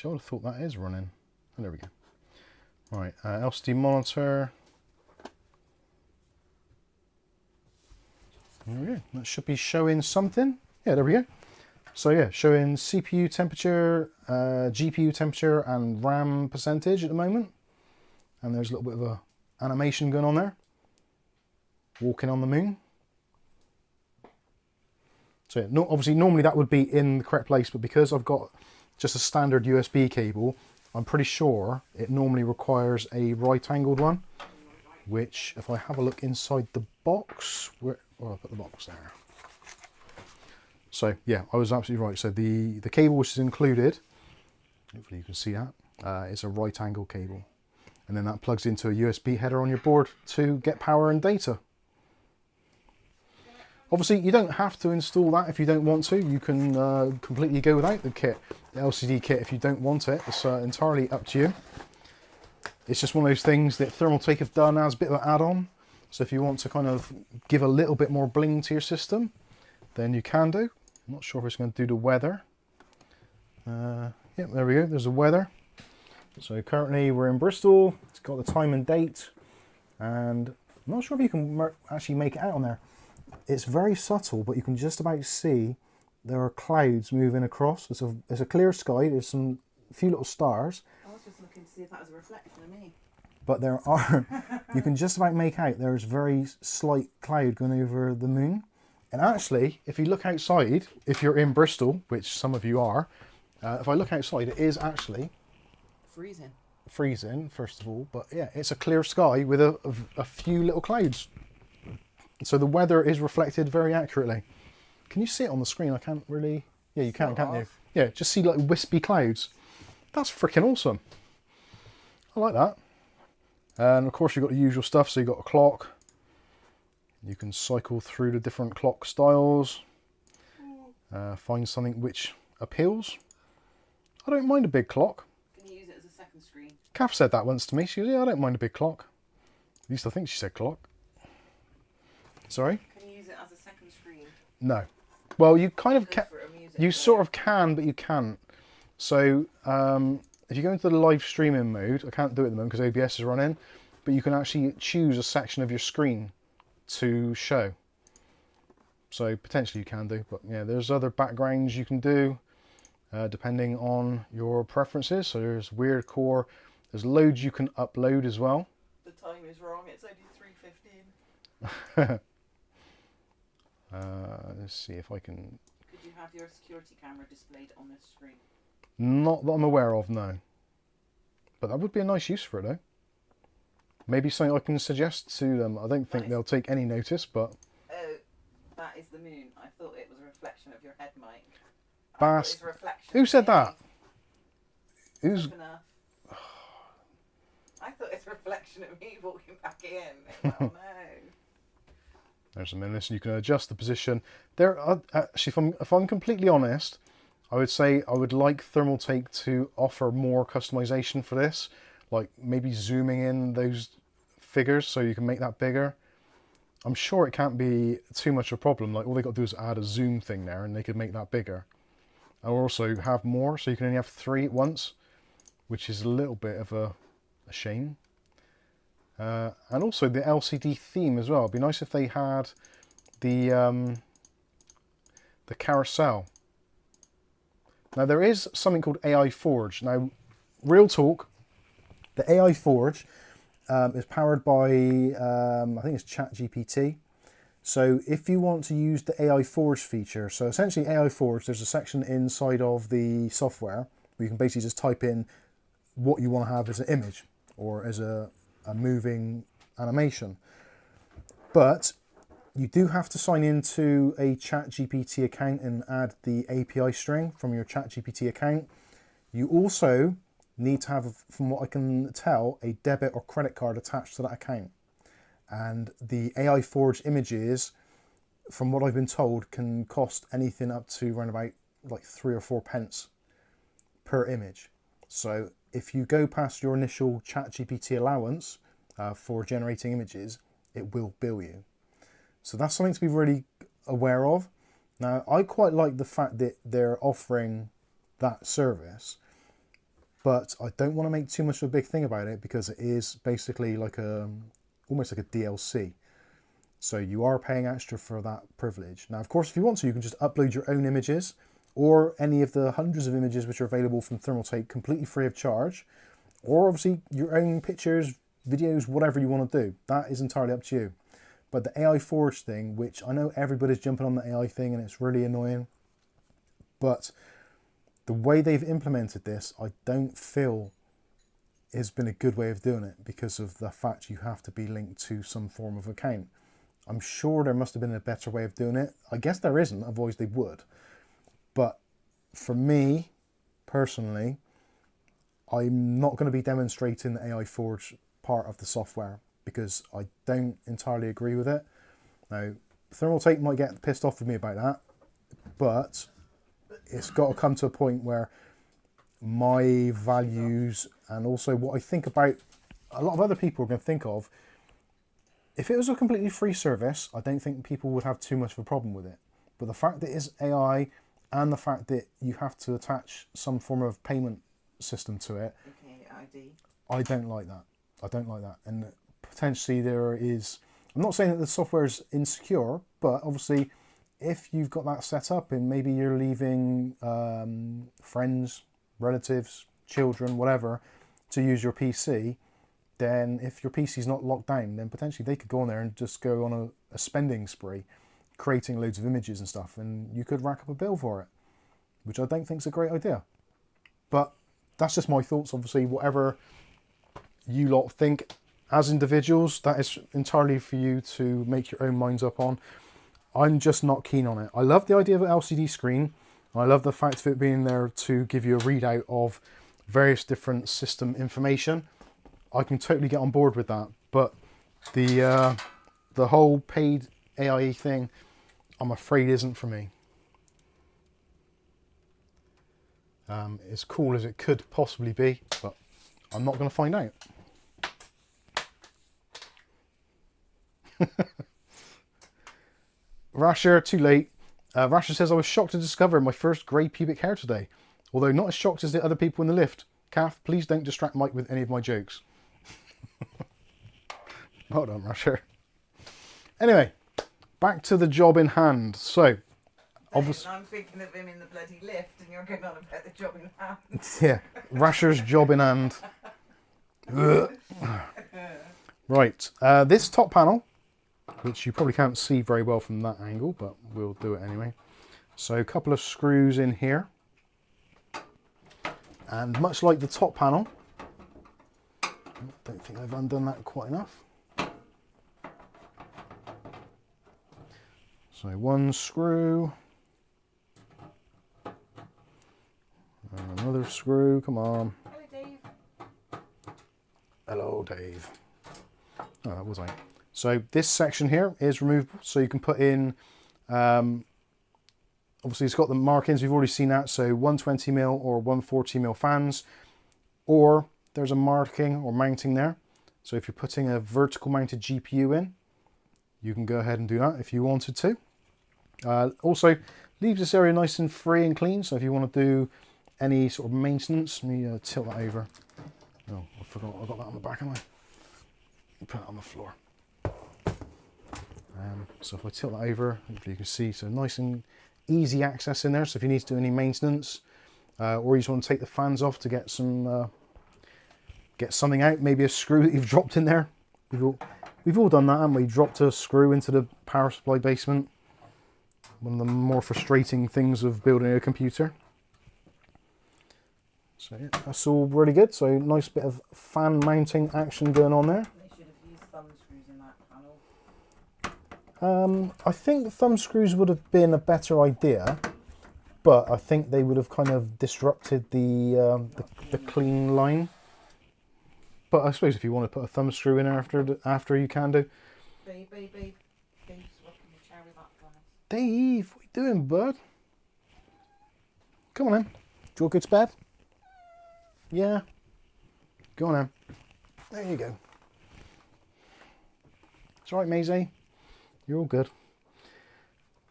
Speaker 1: I would have thought that is running. Oh, there we go. Right, LCD monitor. There we go. That should be showing something. Yeah, there we go. So yeah, showing CPU temperature, GPU temperature, and RAM percentage at the moment. And there's a little bit of a animation going on there. Walking on the moon. So yeah, obviously normally that would be in the correct place, but because I've got just a standard USB cable, I'm pretty sure it normally requires a right-angled one, which if I have a look inside the box, where I put the box there. So yeah, I was absolutely right. So the cable which is included, hopefully you can see that, is a right-angle cable. And then that plugs into a USB header on your board to get power and data. Obviously, you don't have to install that if you don't want to. You can completely go without the kit, the LCD kit, if you don't want it. It's entirely up to you. It's just one of those things that Thermaltake have done as a bit of an add-on. So if you want to kind of give a little bit more bling to your system, then you can do. I'm not sure if it's going to do the weather. Yeah, there we go. There's the weather. So currently we're in Bristol. It's got the time and date. And I'm not sure if you can actually make it out on there. It's very subtle, but you can just about see there are clouds moving across. It's a clear sky. There's a few little stars.
Speaker 2: I was just looking to see if that was a reflection of me.
Speaker 1: But there are, you can just about make out there's very slight cloud going over the moon. And actually, if you look outside, if you're in Bristol, which some of you are, if I look outside, it is actually freezing, first of all. But yeah, it's a clear sky with a few little clouds. So the weather is reflected very accurately. Can you see it on the screen? I can't really... Yeah, you can, can't you? Yeah, just see like wispy clouds. That's freaking awesome. I like that. And of course you've got the usual stuff. So you've got a clock. You can cycle through the different clock styles. Find something which appeals. I don't mind a big clock.
Speaker 2: Can you use it as a second screen?
Speaker 1: Kath said that once to me. She goes, yeah, I don't mind a big clock. At least I think she said clock. Sorry?
Speaker 2: Can you use it as a second screen?
Speaker 1: No. Well, you kind of can. You sort of can, but you can't. So if you go into the live streaming mode, I can't do it at the moment because OBS is running, but you can actually choose a section of your screen to show. So potentially you can do, but yeah, there's other backgrounds you can do depending on your preferences. So there's weird core. There's loads you can upload as well.
Speaker 2: The time is wrong. It's only 3:15.
Speaker 1: Let's see if I can...
Speaker 2: Could you have your security camera displayed on this screen?
Speaker 1: Not that I'm aware of, no. But that would be a nice use for it, though. Maybe something I can suggest to them. I don't think they'll take any notice, but...
Speaker 2: Oh, that is the moon. I thought it was a reflection of your head mic.
Speaker 1: Bass. Who said that? Who's...
Speaker 2: I thought it's a reflection of me walking back in. Oh no.
Speaker 1: There's a minute. You can adjust the position. There are, actually, if I'm completely honest, I would say I would like Thermaltake to offer more customization for this, like maybe zooming in those figures so you can make that bigger. I'm sure it can't be too much of a problem. Like all they got to do is add a zoom thing there, and they could make that bigger. And also have more, so you can only have 3 at once, which is a little bit of a shame. And also the LCD theme as well. It'd be nice if they had the carousel. Now there is something called AI Forge. Now, real talk, the AI Forge is powered by, I think it's ChatGPT. So if you want to use the AI Forge feature, so essentially AI Forge, there's a section inside of the software where you can basically just type in what you want to have as an image or as a moving animation. But you do have to sign into a ChatGPT account and add the API string from your ChatGPT account. You also need to have, from what I can tell, a debit or credit card attached to that account. And the AI Forge images, from what I've been told, can cost anything up to around about like 3 or 4 pence per image. So if you go past your initial ChatGPT allowance for generating images, it will bill you. So that's something to be really aware of. Now, I quite like the fact that they're offering that service, but I don't want to make too much of a big thing about it because it is basically like almost like a DLC. So you are paying extra for that privilege. Now, of course, if you want to, you can just upload your own images or any of the hundreds of images which are available from Thermaltake completely free of charge, or obviously your own pictures, videos, whatever you want to do. That is entirely up to you. But the AI Forge thing, which I know everybody's jumping on the AI thing and it's really annoying, but the way they've implemented this, I don't feel has been a good way of doing it because of the fact you have to be linked to some form of account. I'm sure there must have been a better way of doing it. I guess there isn't, otherwise they would. But for me, personally, I'm not going to be demonstrating the AI Forge part of the software because I don't entirely agree with it. Now, Thermaltake might get pissed off with me about that, but it's got to come to a point where my values and also what I think about a lot of other people are going to think of, if it was a completely free service, I don't think people would have too much of a problem with it. But the fact that it's AI and the fact that you have to attach some form of payment system to it,
Speaker 2: okay, ID.
Speaker 1: I don't like that. I don't like that. And potentially there is, I'm not saying that the software is insecure, but obviously if you've got that set up and maybe you're leaving friends, relatives, children, whatever, to use your PC, then if your PC is not locked down, then potentially they could go on there and just go on a spending spree, creating loads of images and stuff, and you could rack up a bill for it, which I don't think is a great idea. But that's just my thoughts. Obviously, whatever you lot think as individuals, that is entirely for you to make your own minds up on. I'm just not keen on it. I love the idea of an LCD screen. I love the fact of it being there to give you a readout of various different system information. I can totally get on board with that. But the whole paid AI thing, I'm afraid isn't for me. As cool as it could possibly be, but I'm not going to find out. Rasher, too late. Rasher says, I was shocked to discover my first grey pubic hair today, although not as shocked as the other people in the lift. Calf, please don't distract Mike with any of my jokes. Well done, Rasher. Anyway, back to the job in hand. So, obviously,
Speaker 2: I'm thinking of him in the bloody lift and you're going on about the job in hand.
Speaker 1: yeah, Rasher's job in hand. Right, this top panel, which you probably can't see very well from that angle, but we'll do it anyway. So a couple of screws in here. And much like the top panel, I don't think I've undone that quite enough. So one screw. And another screw, come on.
Speaker 2: Hello, Dave.
Speaker 1: Hello, Dave. Oh, that was right. So this section here is removable, so you can put in, obviously it's got the markings, we've already seen that, so 120mm or 140mm fans, or there's a marking or mounting there. So if you're putting a vertical mounted GPU in, you can go ahead and do that if you wanted to. Also leaves this area nice and free and clean, so if you want to do any sort of maintenance, let me tilt that over. Oh, I forgot, I got that on the back, haven't I? Put it on the floor. So if I tilt that over, hopefully you can see, so nice and easy access in there. So if you need to do any maintenance, or you just want to take the fans off to get get something out, maybe a screw that you've dropped in there. We've all done that, haven't we? Dropped a screw into the power supply basement. One of the more frustrating things of building a computer. So yeah, that's all really good. So nice bit of fan mounting action going on there.
Speaker 2: They should have used thumb screws in that panel.
Speaker 1: I think thumb screws would have been a better idea, but I think they would have kind of disrupted the clean line. But I suppose if you want to put a thumb screw in after you can do.
Speaker 2: Babe. Dave's rocking the chair with that glass.
Speaker 1: Dave, what are you doing, bud? Come on then. Do you want to go to bed? Yeah. Go on then. There you go. It's all right, Maisie. You're all good.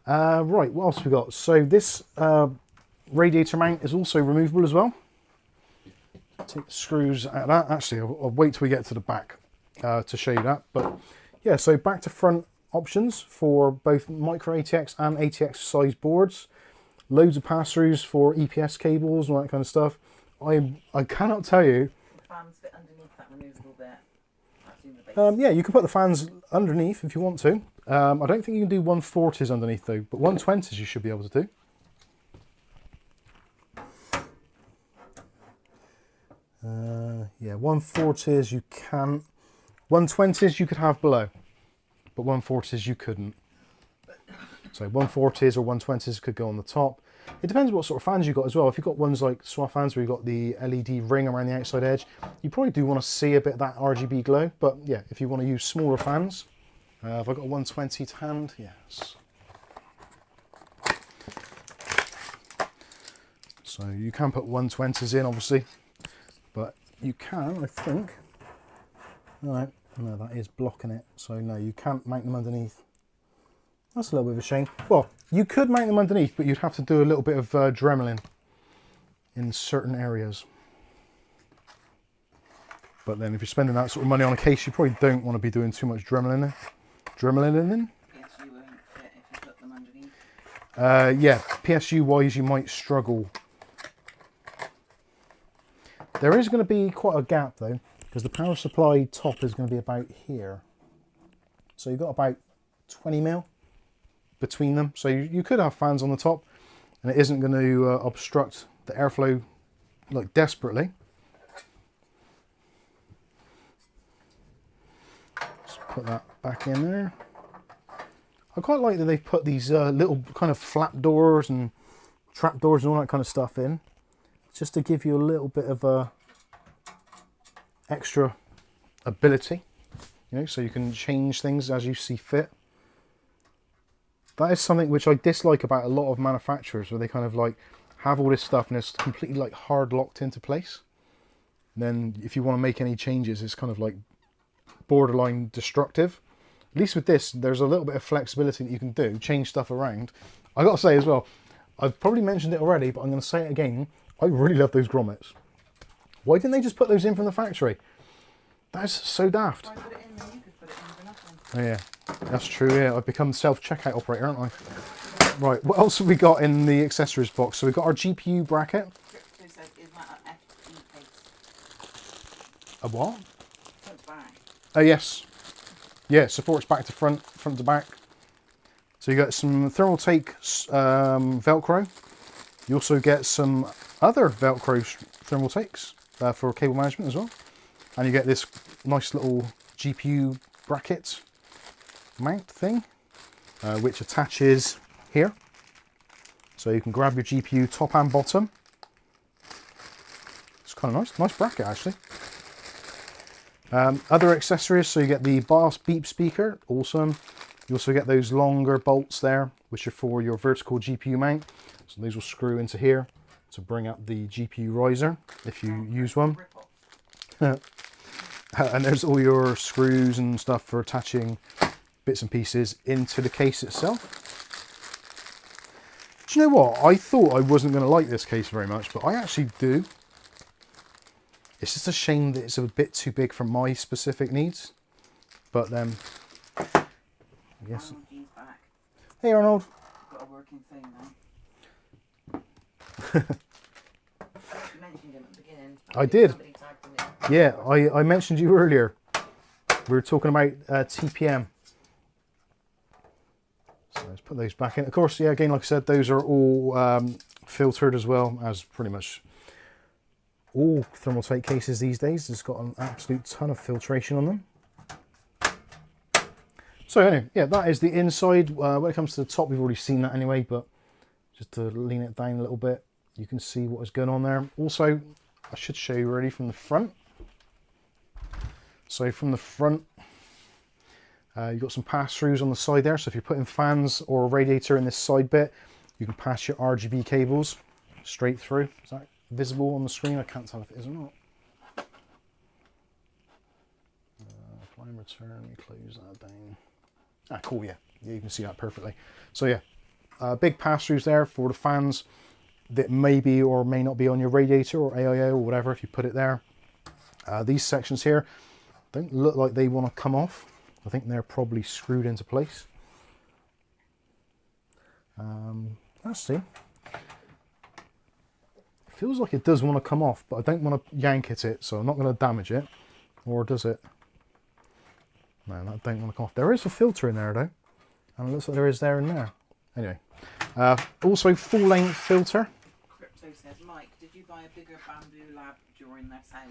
Speaker 1: Right, what else have we got? So this radiator mount is also removable as well. Take the screws out of that. Actually, I'll wait till we get to the back to show you that. But yeah, so back to front options for both micro ATX and ATX size boards. Loads of pass-throughs for EPS cables and all that kind of stuff. I cannot tell you.
Speaker 2: The fans fit underneath that removable bit. That's in the base.
Speaker 1: Yeah, you can put the fans underneath if you want to. I don't think you can do 140s underneath though, but 120s you should be able to do. Yeah, 140s you can. 120s you could have below, but 140s you couldn't. So 140s or 120s could go on the top. It depends what sort of fans you've got as well. If you've got ones like SWA fans where you've got the LED ring around the outside edge, you probably do want to see a bit of that RGB glow. But yeah, if you want to use smaller fans, have I got a 120 to hand? Yes. So you can put 120s in, obviously, but you can, I think. No, that is blocking it. So no, you can't mount them underneath. That's a little bit of a shame. Well, you could mount them underneath, but you'd have to do a little bit of dremeling in certain areas. But then if you're spending that sort of money on a case, you probably don't want to be doing too much dremeling in. Dremeling?
Speaker 2: Yes, you won't fit if you put them underneath.
Speaker 1: Yeah, PSU wise you might struggle. There is going to be quite a gap though, because the power supply top is going to be about here. So you've got about 20mm between them. So you could have fans on the top and it isn't going to obstruct the airflow like desperately. Let's put that back in there. I quite like that they've put these little kind of flap doors and trap doors and all that kind of stuff in, just to give you a little bit of extra ability, you know, so you can change things as you see fit. That is something which I dislike about a lot of manufacturers, where they kind of like have all this stuff and it's completely like hard locked into place. And then if you want to make any changes, it's kind of like borderline destructive. At least with this, there's a little bit of flexibility that you can do, change stuff around. I got to say as well, I've probably mentioned it already, but I'm going to say it again. I really love those grommets. Why didn't they just put those in from the factory? That's so daft.
Speaker 2: If I put it in, then you could put it in for nothing.
Speaker 1: Oh yeah, that's true. Yeah, I've become self-checkout operator, aren't I? Right, what else have we got in the accessories box? So we've got our GPU bracket.
Speaker 2: Crypto says, is that an FE case?
Speaker 1: A what?
Speaker 2: Front to back.
Speaker 1: Oh yes. Yeah, it supports back to front, front to back. So you got some Thermaltake Velcro. You also get some other Velcro Thermaltakes for cable management as well. And you get this nice little GPU bracket mount thing, which attaches here. So you can grab your GPU top and bottom. It's kind of nice bracket actually. Other accessories, so you get the BOS beep speaker, awesome. You also get those longer bolts there, which are for your vertical GPU mount. So these will screw into here to bring up the GPU riser if you use one. And there's all your screws and stuff for attaching bits and pieces into the case itself. Do you know what? I thought I wasn't going to like this case very much, but I actually do. It's just a shame that it's a bit too big for my specific needs. But then, I guess.
Speaker 2: He's back.
Speaker 1: Hey Arnold.
Speaker 2: Got a working thing now. You mentioned him at the beginning.
Speaker 1: I did.
Speaker 2: Somebody tagged him
Speaker 1: Yeah, I mentioned you earlier. We were talking about TPM. So let's put those back in. Of course, yeah, again, like I said, those are all filtered as well as pretty much all Thermaltake cases these days. It's got an absolute ton of filtration on them. So anyway, yeah, that is the inside. When it comes to the top, we've already seen that anyway, but just to lean it down a little bit, you can see what is going on there. Also, I should show you already from the front. So from the front, you've got some pass-throughs on the side there. So if you're putting fans or a radiator in this side bit, you can pass your RGB cables straight through. Is that visible on the screen? I can't tell if it is or not. Apply and return, we close that down. Ah, cool, yeah. Yeah, you can see that perfectly. So yeah, big pass-throughs there for the fans that may be or may not be on your radiator or AIO or whatever if you put it there. These sections here don't look like they want to come off. I think they're probably screwed into place. Let's see. Feels like it does want to come off, but I don't want to yank at it, so I'm not going to damage it. Or does it? No, that don't want to come off. There is a filter in there though, and it looks like there is there and there. Anyway, also full length filter.
Speaker 2: Crypto says, Mike, did you buy a bigger bamboo lab during their sale?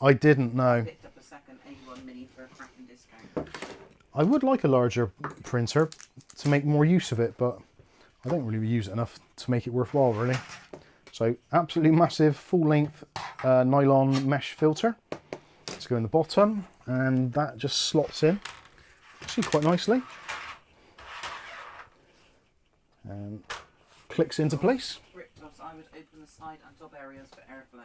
Speaker 1: I didn't know.
Speaker 2: I picked up a second A1 Mini for a cracking discount.
Speaker 1: I would like a larger printer to make more use of it, but I don't really use it enough to make it worthwhile, really. So absolutely massive full length nylon mesh filter. Let's go in the bottom, and that just slots in actually quite nicely and clicks into place.
Speaker 2: Rick Dobbs, I would open the side and top areas for airflow.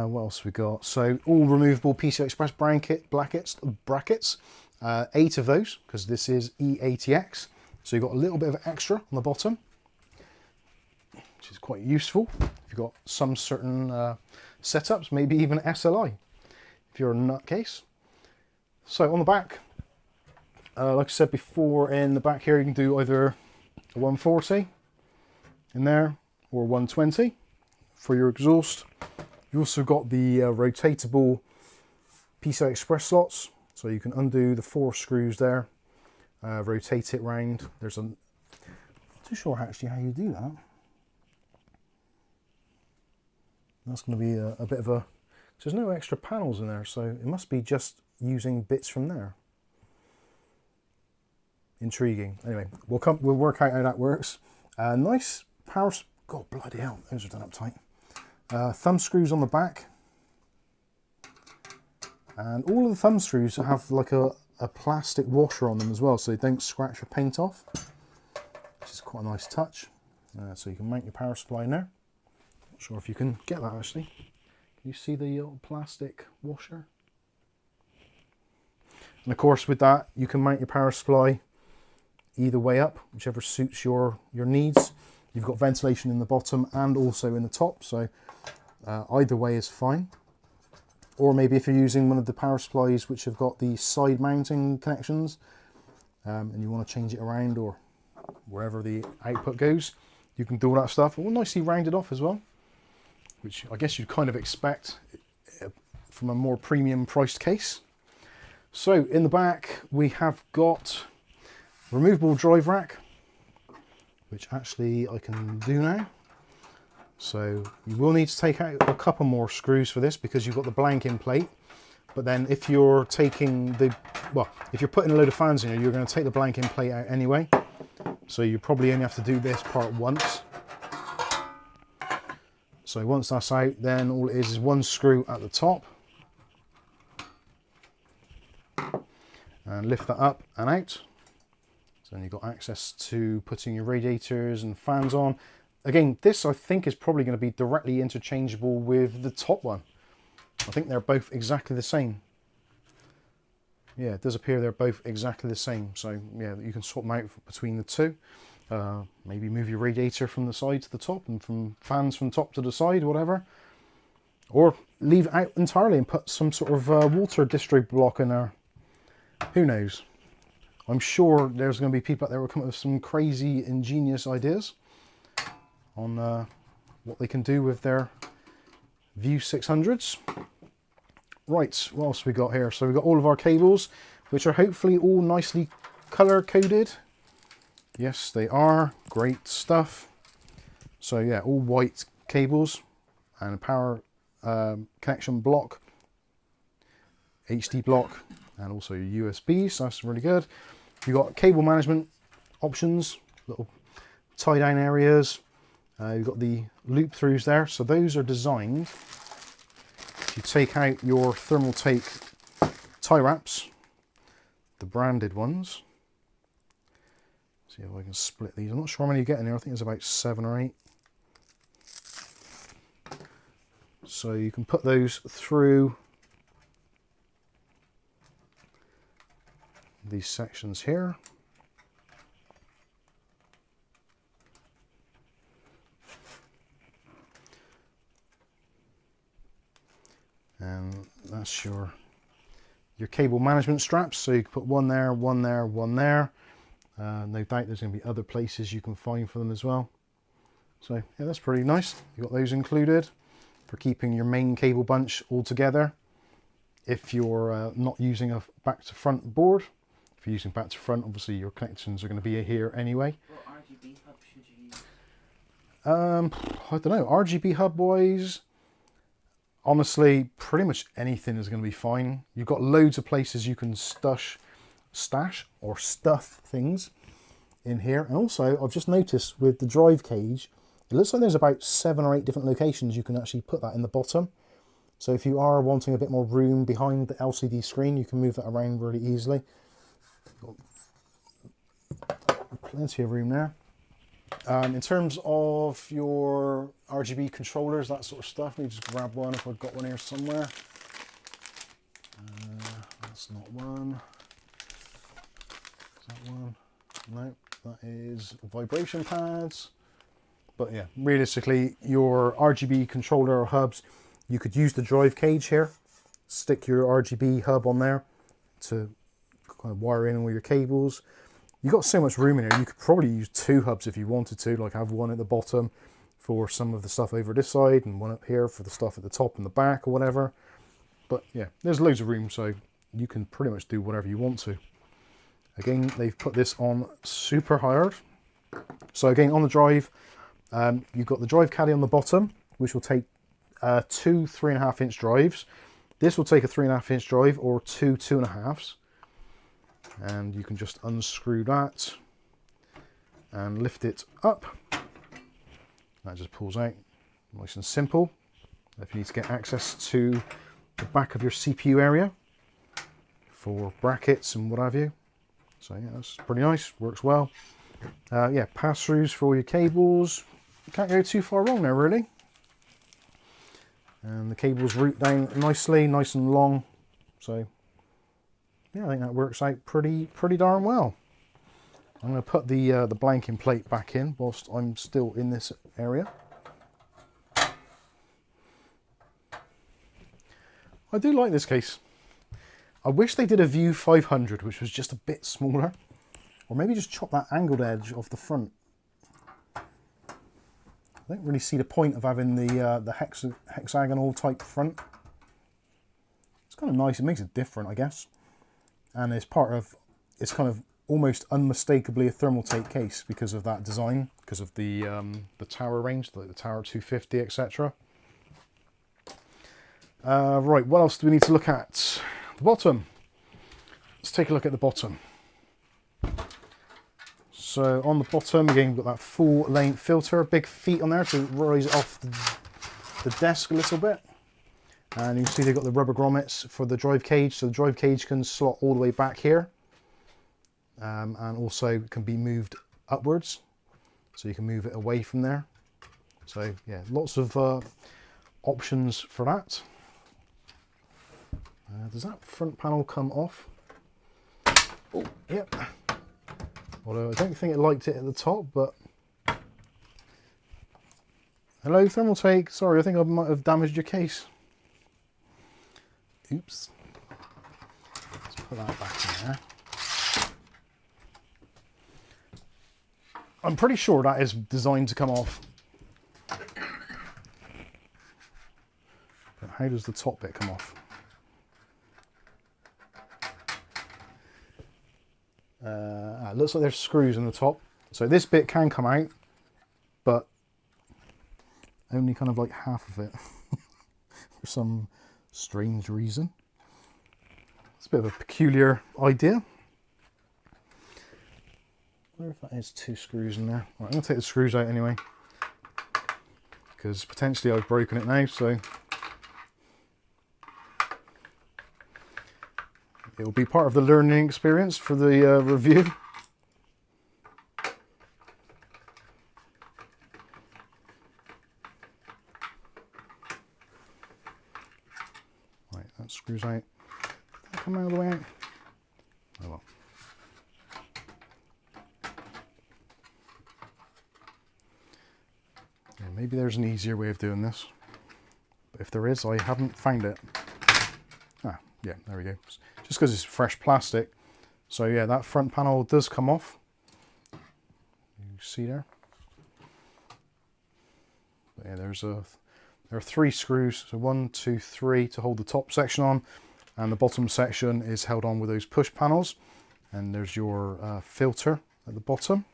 Speaker 1: What else we got? So all removable PCI Express brackets, 8 of those, because this is EATX. So you've got a little bit of extra on the bottom, which is quite useful if you've got some certain setups, maybe even SLI, if you're a nutcase. So on the back, like I said before, in the back here you can do either a 140 in there or 120 for your exhaust. You've also got the rotatable PCI Express slots, so you can undo the 4 screws there, rotate it round. There's a, not too sure actually how you do that. That's going to be a bit of a, there's no extra panels in there, so it must be just using bits from there. Intriguing. Anyway, we'll work out how that works. Nice power, God bloody hell, those are done up tight. Thumb screws on the back, and all of the thumb screws have like a plastic washer on them as well, so they don't scratch the paint off, which is quite a nice touch. So you can mount your power supply in there. Not sure if you can get that actually. Can you see the plastic washer? And of course with that you can mount your power supply either way up, whichever suits your needs. You've got ventilation in the bottom and also in the top, so either way is fine. Or maybe if you're using one of the power supplies which have got the side mounting connections and you want to change it around or wherever the output goes, you can do all that stuff all nicely rounded off as well, which I guess you'd kind of expect from a more premium priced case. So in the back we have got removable drive rack, which actually I can do now. So you will need to take out a couple more screws for this because you've got the blanking plate. But then if you're taking the, well, if you're putting a load of fans in here, you're going to take the blanking plate out anyway. So you probably only have to do this part once. So once that's out, then all it is one screw at the top. And lift that up and out. So then you've got access to putting your radiators and fans on. Again, this I think is probably going to be directly interchangeable with the top one. I think they're both exactly the same. Yeah, it does appear they're both exactly the same. So yeah, you can swap them out between the two. Maybe move your radiator from the side to the top and from fans from top to the side, whatever. Or leave it out entirely and put some sort of water distro block in there. Who knows? I'm sure there's going to be people out there who come up with some crazy ingenious ideas on what they can do with their View 600s. Right, what else we got here? So we've got all of our cables, which are hopefully all nicely color coded. Yes, they are. Great stuff. So yeah, all white cables and a power connection block, HD block, and also USB, so that's really good. You've got cable management options, little tie down areas. You've got the loop throughs there, so those are designed to take out your Thermaltake tie wraps, the branded ones. See if I can split these. I'm not sure how many you get in there. I think there's about 7 or 8. So you can put those through these sections here. And that's your cable management straps. So you can put one there, one there, one there. No doubt there's going to be other places you can find for them as well. So yeah, that's pretty nice. You've got those included for keeping your main cable bunch all together. If you're not using a back to front board, if you're using back to front, obviously your connections are going to be here anyway.
Speaker 2: What RGB hub should you use?
Speaker 1: I don't know, RGB hub wise, honestly, pretty much anything is going to be fine. You've got loads of places you can stash or stuff things in here. And also, I've just noticed with the drive cage, it looks like there's about 7 or 8 different locations you can actually put that in the bottom. So if you are wanting a bit more room behind the LCD screen, you can move that around really easily. Got plenty of room there. In terms of your RGB controllers, that sort of stuff, let me just grab one if I've got one here somewhere. That's not one. Is that one? No, that is vibration pads. But yeah, realistically, your RGB controller or hubs, you could use the drive cage here, stick your RGB hub on there to kind of wire in all your cables. You've got so much room in here, you could probably use 2 hubs if you wanted to, like have one at the bottom for some of the stuff over this side and one up here for the stuff at the top and the back or whatever. But yeah, there's loads of room, so you can pretty much do whatever you want to. Again, they've put this on super hard. So again, on the drive, you've got the drive caddy on the bottom, which will take 2 3.5 inch drives. This will take a 3.5 inch drive or 2 2.5s. And you can just unscrew that and lift it up. That just pulls out, nice and simple. If you need to get access to the back of your CPU area for brackets and what have you. So yeah, that's pretty nice, works well. Yeah, pass-throughs for all your cables. You can't go too far wrong there, really. And the cables route down nicely, nice and long. So yeah, I think that works out pretty darn well. I'm going to put the blanking plate back in whilst I'm still in this area. I do like this case. I wish they did a View 500, which was just a bit smaller, or maybe just chop that angled edge off the front. I don't really see the point of having the hexagonal type front. It's kind of nice. It makes it different, I guess. And it's kind of almost unmistakably a Thermaltake case because of that design, because of the tower range, like the Tower 250, etc. Right, what else do we need to look at? The bottom. Let's take a look at the bottom. So on the bottom, again, we've got that full length filter, big feet on there to rise it off the desk a little bit. And you can see they've got the rubber grommets for the drive cage, so the drive cage can slot all the way back here. And also can be moved upwards, so you can move it away from there. So yeah, lots of options for that. Does that front panel come off? Oh, yep. Although I don't think it liked it at the top, but... Hello, Thermaltake. Sorry, I think I might have damaged your case. Oops. Let's put that back in there. I'm pretty sure that is designed to come off. how does the top bit come off? It looks like there's screws in the top. So this bit can come out, but only kind of like half of it for some strange reason. It's a bit of a peculiar idea. I wonder if that is 2 screws in there. Right, I'm going to take the screws out anyway, because potentially I've broken it now, so it will be part of the learning experience for the review. Right, that screws out. Come out of the way out. Oh well. Yeah, maybe there's an easier way of doing this. But if there is, I haven't found it. Ah, yeah, there we go. Just because it's fresh plastic. So yeah, that front panel does come off. You see there? But yeah, there are 3 screws. So 1, 2, 3 to hold the top section on. And the bottom section is held on with those push panels. And there's your filter at the bottom,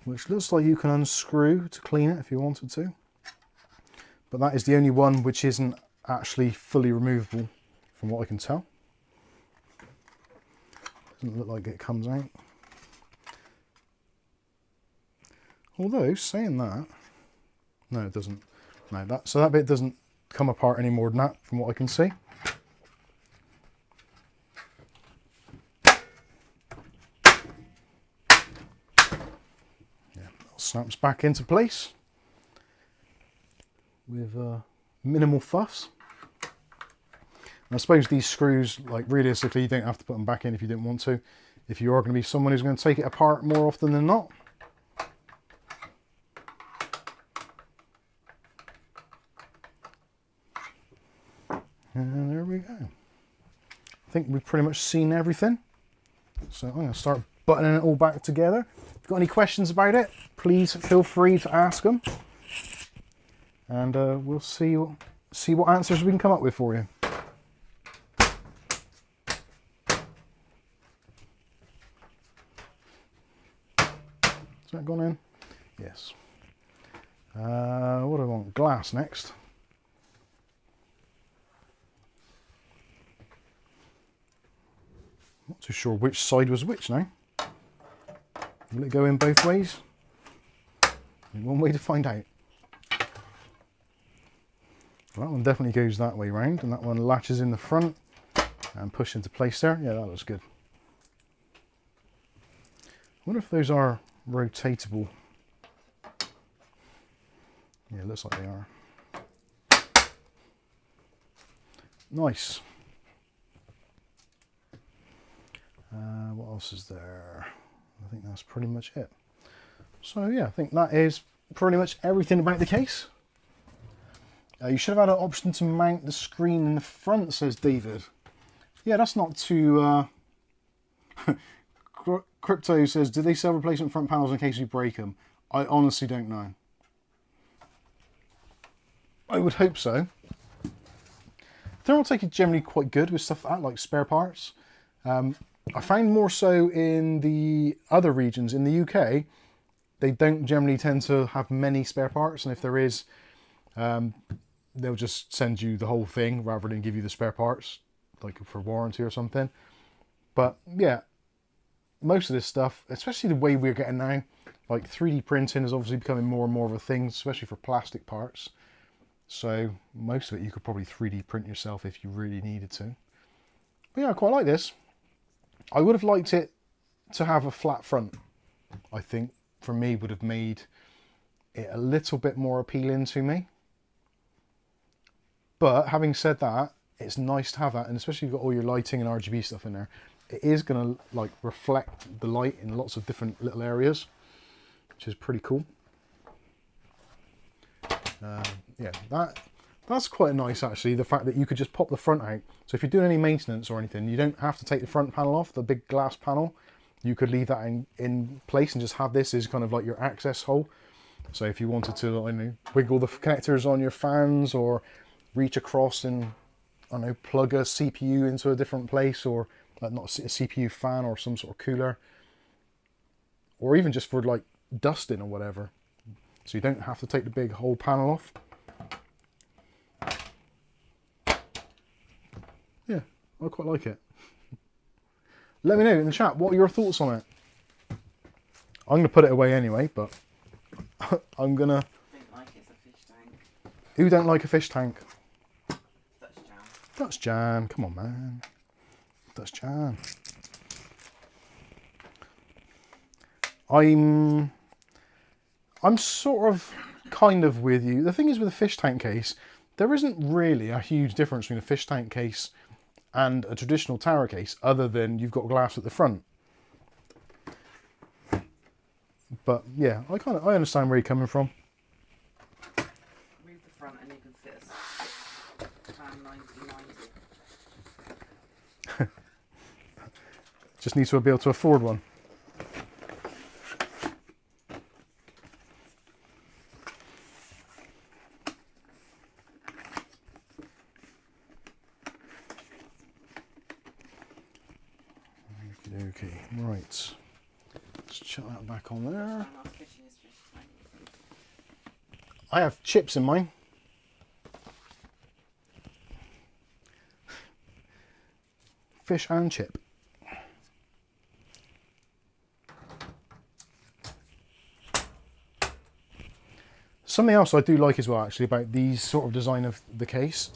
Speaker 1: which looks like you can unscrew to clean it if you wanted to. But that is the only one which isn't actually fully removable from what I can tell. Doesn't look like it comes out. Although, saying that, no it doesn't. No, so that bit doesn't come apart any more than that from what I can see. Snaps back into place with minimal fuss. And I suppose these screws, like realistically, you don't have to put them back in if you didn't want to. If you are going to be someone who's going to take it apart more often than not. And there we go. I think we've pretty much seen everything. So I'm going to start buttoning it all back together. If you've got any questions about it, please feel free to ask them, and we'll see what answers we can come up with for you. Is that gone in? Yes. What do I want? Glass next. Not too sure which side was which now. Will it go in both ways? One way to find out. Well, that one definitely goes that way round, and that one latches in the front and push into place there. Yeah, that looks good. I wonder if those are rotatable. Yeah, it looks like they are. Nice. What else is there? I think that's pretty much it. So yeah, I think that is pretty much everything about the case. You should have had an option to mount the screen in the front, says David. Yeah, that's not too... Crypto says, do they sell replacement front panels in case you break them? I honestly don't know. I would hope so. Thermaltake is generally quite good with stuff like that, like spare parts. I find more so in the other regions. In the UK, they don't generally tend to have many spare parts, and if there is, they'll just send you the whole thing rather than give you the spare parts, like for warranty or something. But yeah, most of this stuff, especially the way we're getting now, like 3D printing is obviously becoming more and more of a thing, especially for plastic parts. So most of it you could probably 3D print yourself if you really needed to. But yeah, I quite like this. I would have liked it to have a flat front. I think for me would have made it a little bit more appealing to me. But having said that, it's nice to have that, and especially if you've got all your lighting and RGB stuff in there, it is going to like reflect the light in lots of different little areas, which is pretty cool. Yeah, that's quite nice actually, the fact that you could just pop the front out. So if you're doing any maintenance or anything, you don't have to take the front panel off, the big glass panel. You could leave that in place and just have this as kind of like your access hole. So if you wanted to, you know, wiggle the connectors on your fans, or reach across and, I don't know, plug a CPU into a different place, or like not a CPU fan or some sort of cooler, or even just for like dusting or whatever. So you don't have to take the big whole panel off. Yeah, I quite like it. Let me know in the chat, what are your thoughts on it? I'm going to put it away anyway, but I'm going to...
Speaker 2: Don't like it's a fish tank.
Speaker 1: Who don't like a fish tank?
Speaker 2: That's Jan.
Speaker 1: That's Jan. Come on, man. That's Jan. I'm sort of kind of with you. The thing is with a fish tank case, there isn't really a huge difference between a fish tank case and a traditional tower case, other than you've got glass at the front. But yeah, I understand where you're coming from.
Speaker 2: Move the front and you can fit a fan 9090.
Speaker 1: Just need to be able to afford one. Okay, right. Let's chuck that back on there. I have chips in mine. Fish and chip. Something else I do like as well, actually, about these sort of design of the case,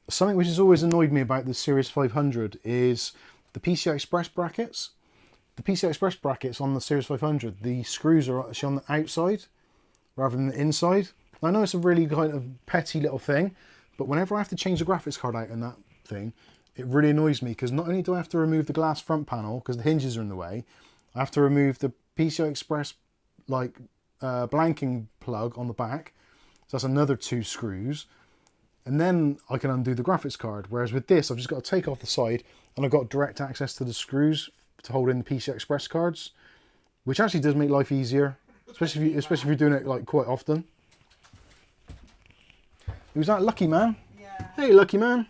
Speaker 1: something which has always annoyed me about the Series 500 is the PCI Express brackets. The PCI Express brackets on the Series 500, the screws are actually on the outside rather than the inside. I know it's a really kind of petty little thing, but whenever I have to change the graphics card out in that thing, it really annoys me, because not only do I have to remove the glass front panel because the hinges are in the way, I have to remove the PCI Express like blanking plug on the back, so that's another 2 screws, and then I can undo the graphics card. Whereas with this, I've just got to take off the side and I've got direct access to the screws to hold in the PCI Express cards, which actually does make life easier, especially if you're doing it like quite often. Who's that? Lucky Man?
Speaker 2: Yeah.
Speaker 1: Hey, Lucky Man.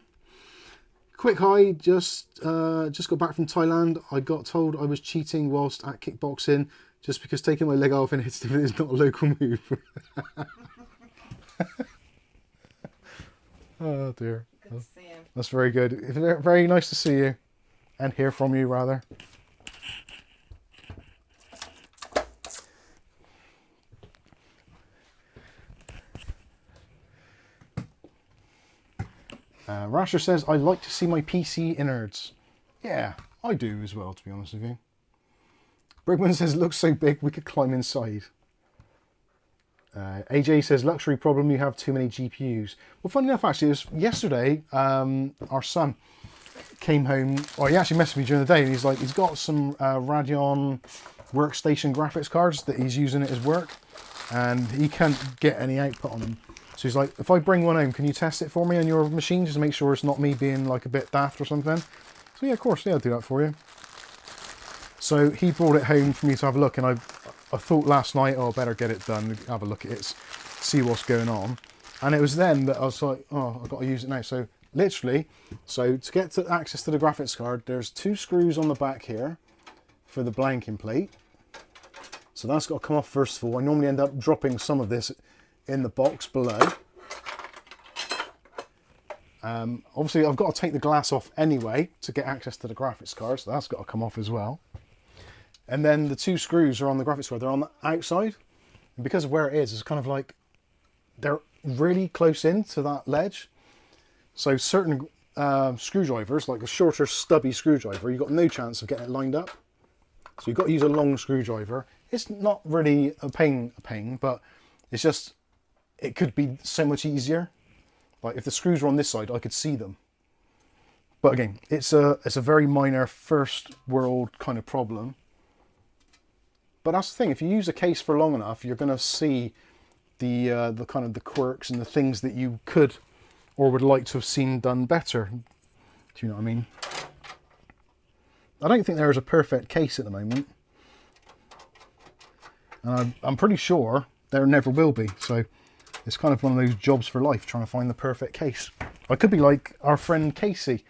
Speaker 1: Quick hi, just got back from Thailand. I got told I was cheating whilst at kickboxing just because taking my leg off and hitting it is not a local move. Oh dear.
Speaker 2: Good to see you.
Speaker 1: That's very good. Very nice to see you and hear from you, rather. Rasher says, I like to see my PC innards. Yeah, I do as well, to be honest with you. Brigman says, looks so big we could climb inside. AJ says, luxury problem, you have too many GPUs. Well, funny enough, actually, it was yesterday, our son came home, or he actually messaged me during the day, and he's like, he's got some Radeon workstation graphics cards that he's using at his work, and he can't get any output on them. So he's like, if I bring one home, can you test it for me on your machine, just to make sure it's not me being like a bit daft or something? So yeah, of course, yeah, I'll do that for you. So he brought it home for me to have a look, and I thought last night, oh, I better get it done, have a look at it, see what's going on. And it was then that I was like, oh, I've got to use it now. So literally, so to get to access to the graphics card, there's 2 screws on the back here for the blanking plate. So that's got to come off first of all. I normally end up dropping some of this in the box below. Obviously I've got to take the glass off anyway to get access to the graphics card, so that's got to come off as well. And then the 2 screws are on the graphics card, they're on the outside, and because of where it is, it's kind of like they're really close in to that ledge. So certain screwdrivers, like a shorter stubby screwdriver, you've got no chance of getting it lined up, so you've got to use a long screwdriver. It's not really a pain, but it's just, it could be so much easier. Like if the screws were on this side, I could see them. But again, it's a very minor first world kind of problem. But that's the thing, if you use a case for long enough, you're going to see the kind of the quirks and the things that you could or would like to have seen done better. Do you know what I mean? I don't think there is a perfect case at the moment. And I'm pretty sure there never will be. So it's kind of one of those jobs for life, trying to find the perfect case. I could be like our friend Casey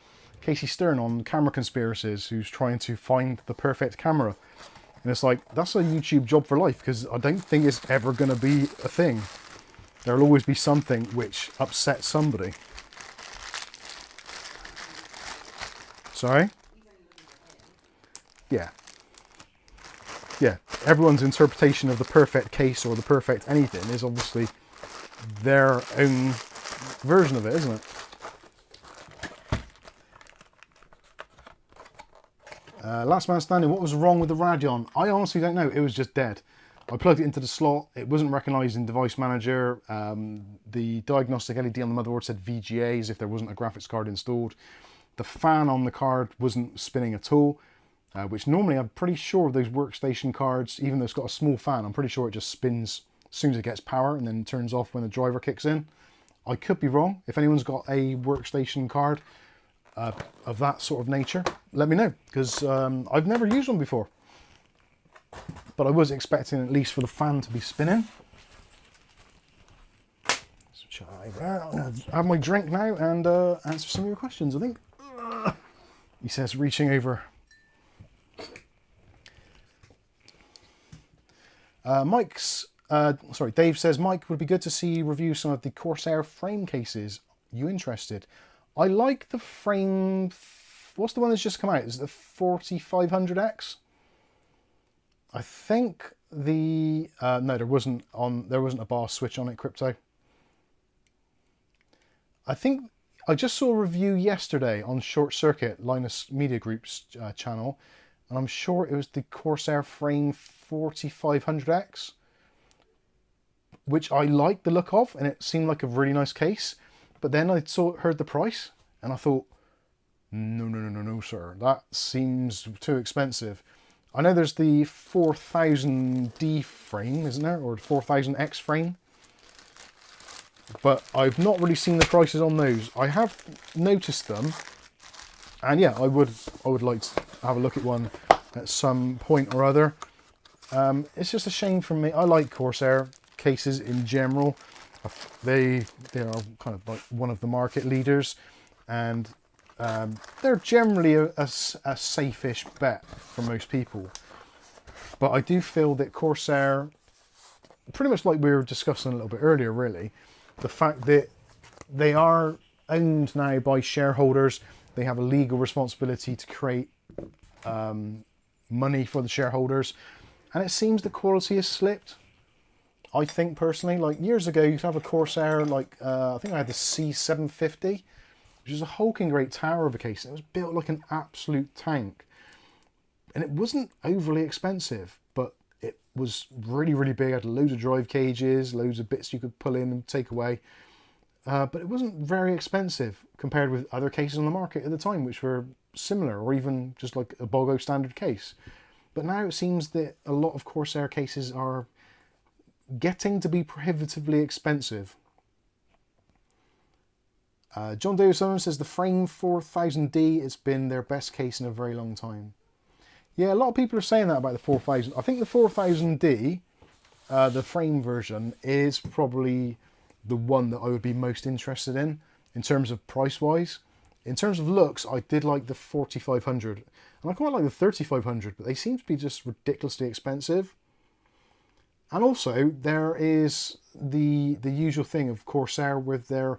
Speaker 1: Stern on Camera Conspiracies, who's trying to find the perfect camera. And it's like, that's a YouTube job for life, because I don't think it's ever going to be a thing. There'll always be something which upsets somebody. Sorry? Yeah. Yeah, everyone's interpretation of the perfect case or the perfect anything is obviously their own version of it, isn't it? Last man standing, what was wrong with the Radeon? I honestly don't know, it was just dead. I plugged it into the slot, it wasn't recognised in Device Manager, the diagnostic LED on the motherboard said VGA as if there wasn't a graphics card installed. The fan on the card wasn't spinning at all, which normally I'm pretty sure those workstation cards, even though it's got a small fan, I'm pretty sure it just spins as soon as it gets power and then turns off when the driver kicks in. I could be wrong. If anyone's got a workstation card of that sort of nature, let me know, because I've never used one before. But I was expecting at least for the fan to be spinning. So I'm going to have my drink now and answer some of your questions, I think. He says, reaching over. Dave says, Mike, would be good to see you review some of the Corsair frame cases. You interested? I like the frame. What's the one that's just come out? Is it the 4500X? I think the no, there wasn't a bar switch on it, Crypto. I think I just saw a review yesterday on Short Circuit, Linus Media Group's channel, and I'm sure it was the Corsair frame 4500X, which I liked the look of, and it seemed like a really nice case. But then I heard the price, and I thought, no, sir, that seems too expensive. I know there's the 4000D frame, isn't there, or the 4000X frame, but I've not really seen the prices on those. I have noticed them, and yeah, I would like to have a look at one at some point or other. It's just a shame for me. I like Corsair cases in general. They are kind of like one of the market leaders, and they're generally a safe-ish bet for most people. But I do feel that Corsair, pretty much like we were discussing a little bit earlier, really, the fact that they are owned now by shareholders, they have a legal responsibility to create money for the shareholders, and it seems the quality has slipped. I think personally, like years ago, you used to have a Corsair, like I think I had the C750, which is a hulking great tower of a case. It was built like an absolute tank, and it wasn't overly expensive, but it was really, really big. It had loads of drive cages, loads of bits you could pull in and take away, but it wasn't very expensive compared with other cases on the market at the time, which were similar or even just like a bog standard case. But now it seems that a lot of Corsair cases are getting to be prohibitively expensive. John Doe says the frame 4000D, it's been their best case in a very long time. Yeah, a lot of people are saying that about the 4000. I think the 4000D, the frame version, is probably the one that I would be most interested in terms of price wise. In terms of looks, I did like the 4500, and I quite like the 3500, but they seem to be just ridiculously expensive. And also, there is the usual thing of Corsair with their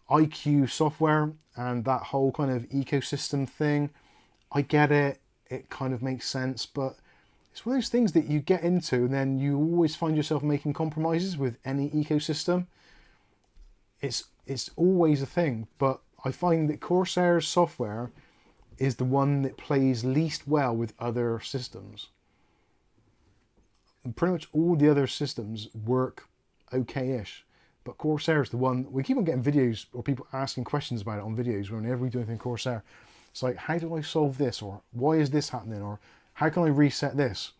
Speaker 1: IQ software and that whole kind of ecosystem thing. I get it, it kind of makes sense, but it's one of those things that you get into and then you always find yourself making compromises with any ecosystem. It's always a thing, but I find that Corsair's software is the one that plays least well with other systems. And pretty much all the other systems work okay-ish, but Corsair is the one. We keep on getting videos or people asking questions about it on videos whenever we do anything Corsair. It's like, how do I solve this, or why is this happening, or how can I reset this?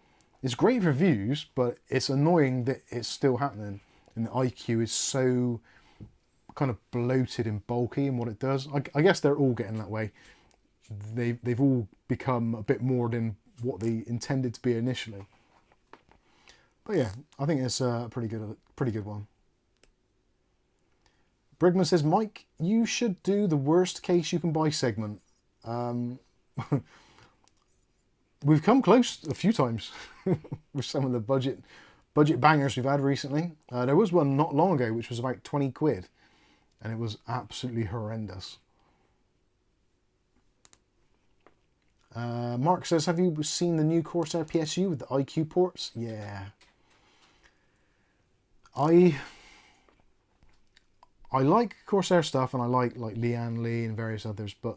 Speaker 1: It's great for views, but it's annoying that it's still happening, and the IQ is so kind of bloated and bulky in what it does. I guess they're all getting that way. They've all become a bit more than what they intended to be initially. But yeah, I think it's a pretty good one. Brigman says, Mike, you should do the worst case you can buy segment. We've come close a few times with some of the budget bangers we've had recently. There was one not long ago which was about 20 quid, and it was absolutely horrendous. Mark says, have you seen the new Corsair PSU with the IQ ports? Yeah. I like Corsair stuff, and I like Leanne Lee and various others, but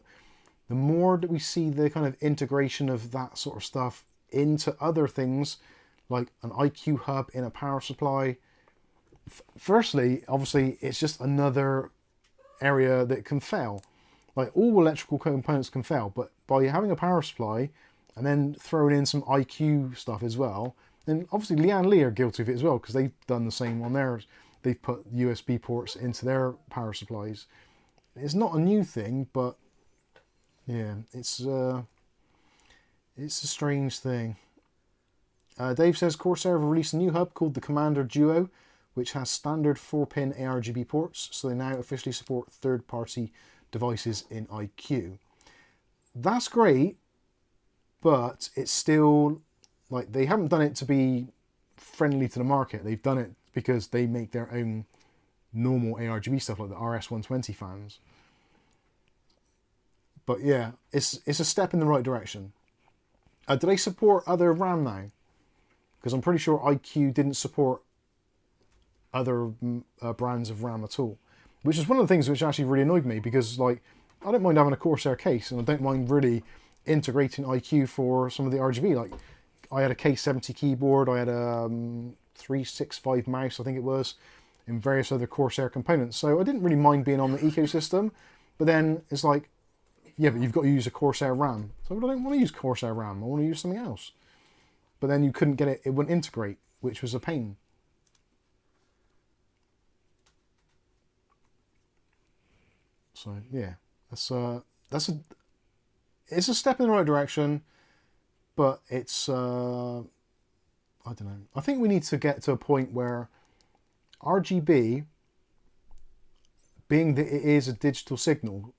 Speaker 1: the more that we see the kind of integration of that sort of stuff into other things, like an IQ hub in a power supply, firstly, obviously, it's just another area that can fail. Like, all electrical components can fail, but by having a power supply and then throwing in some IQ stuff as well, then obviously Leanne Lee are guilty of it as well, because they've done the same on theirs. They've put USB ports into their power supplies. It's not a new thing, but yeah, it's a strange thing. Dave says Corsair have released a new hub called the Commander Duo, which has standard 4-pin ARGB ports, so they now officially support third-party devices in IQ. That's great, but it's still, like, they haven't done it to be friendly to the market. They've done it because they make their own normal ARGB stuff, like the RS120 fans. But yeah, it's a step in the right direction. Do they support other RAM now? Because I'm pretty sure IQ didn't support other brands of RAM at all. Which is one of the things which actually really annoyed me, because, like, I don't mind having a Corsair case, and I don't mind really integrating IQ for some of the RGB. Like, I had a K70 keyboard, I had a 365 mouse, I think it was, and various other Corsair components. So I didn't really mind being on the ecosystem, but then it's like, yeah, but you've got to use a Corsair RAM. So I don't want to use Corsair RAM, I want to use something else. But then you couldn't get it, it wouldn't integrate, which was a pain. So yeah, it's a step in the right direction, but it's I don't know. I think we need to get to a point where RGB, being that it is a digital signal,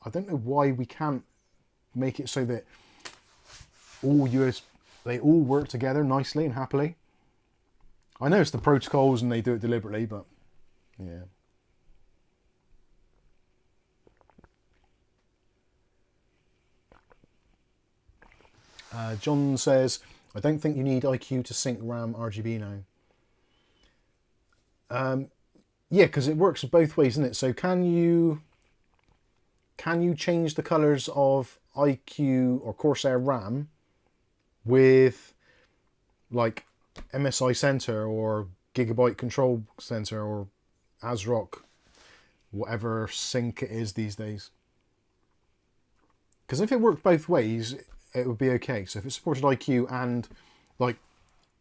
Speaker 1: I don't know why we can't make it so that they all work together nicely and happily. I know it's the protocols and they do it deliberately, but yeah. John says, I don't think you need IQ to sync RAM RGB now. Yeah, because it works both ways, isn't it? So can you change the colours of IQ or Corsair RAM with, like, MSI Center or Gigabyte Control Center or ASRock, whatever sync it is these days? Because if it worked both ways, it would be okay. So if it supported IQ and, like,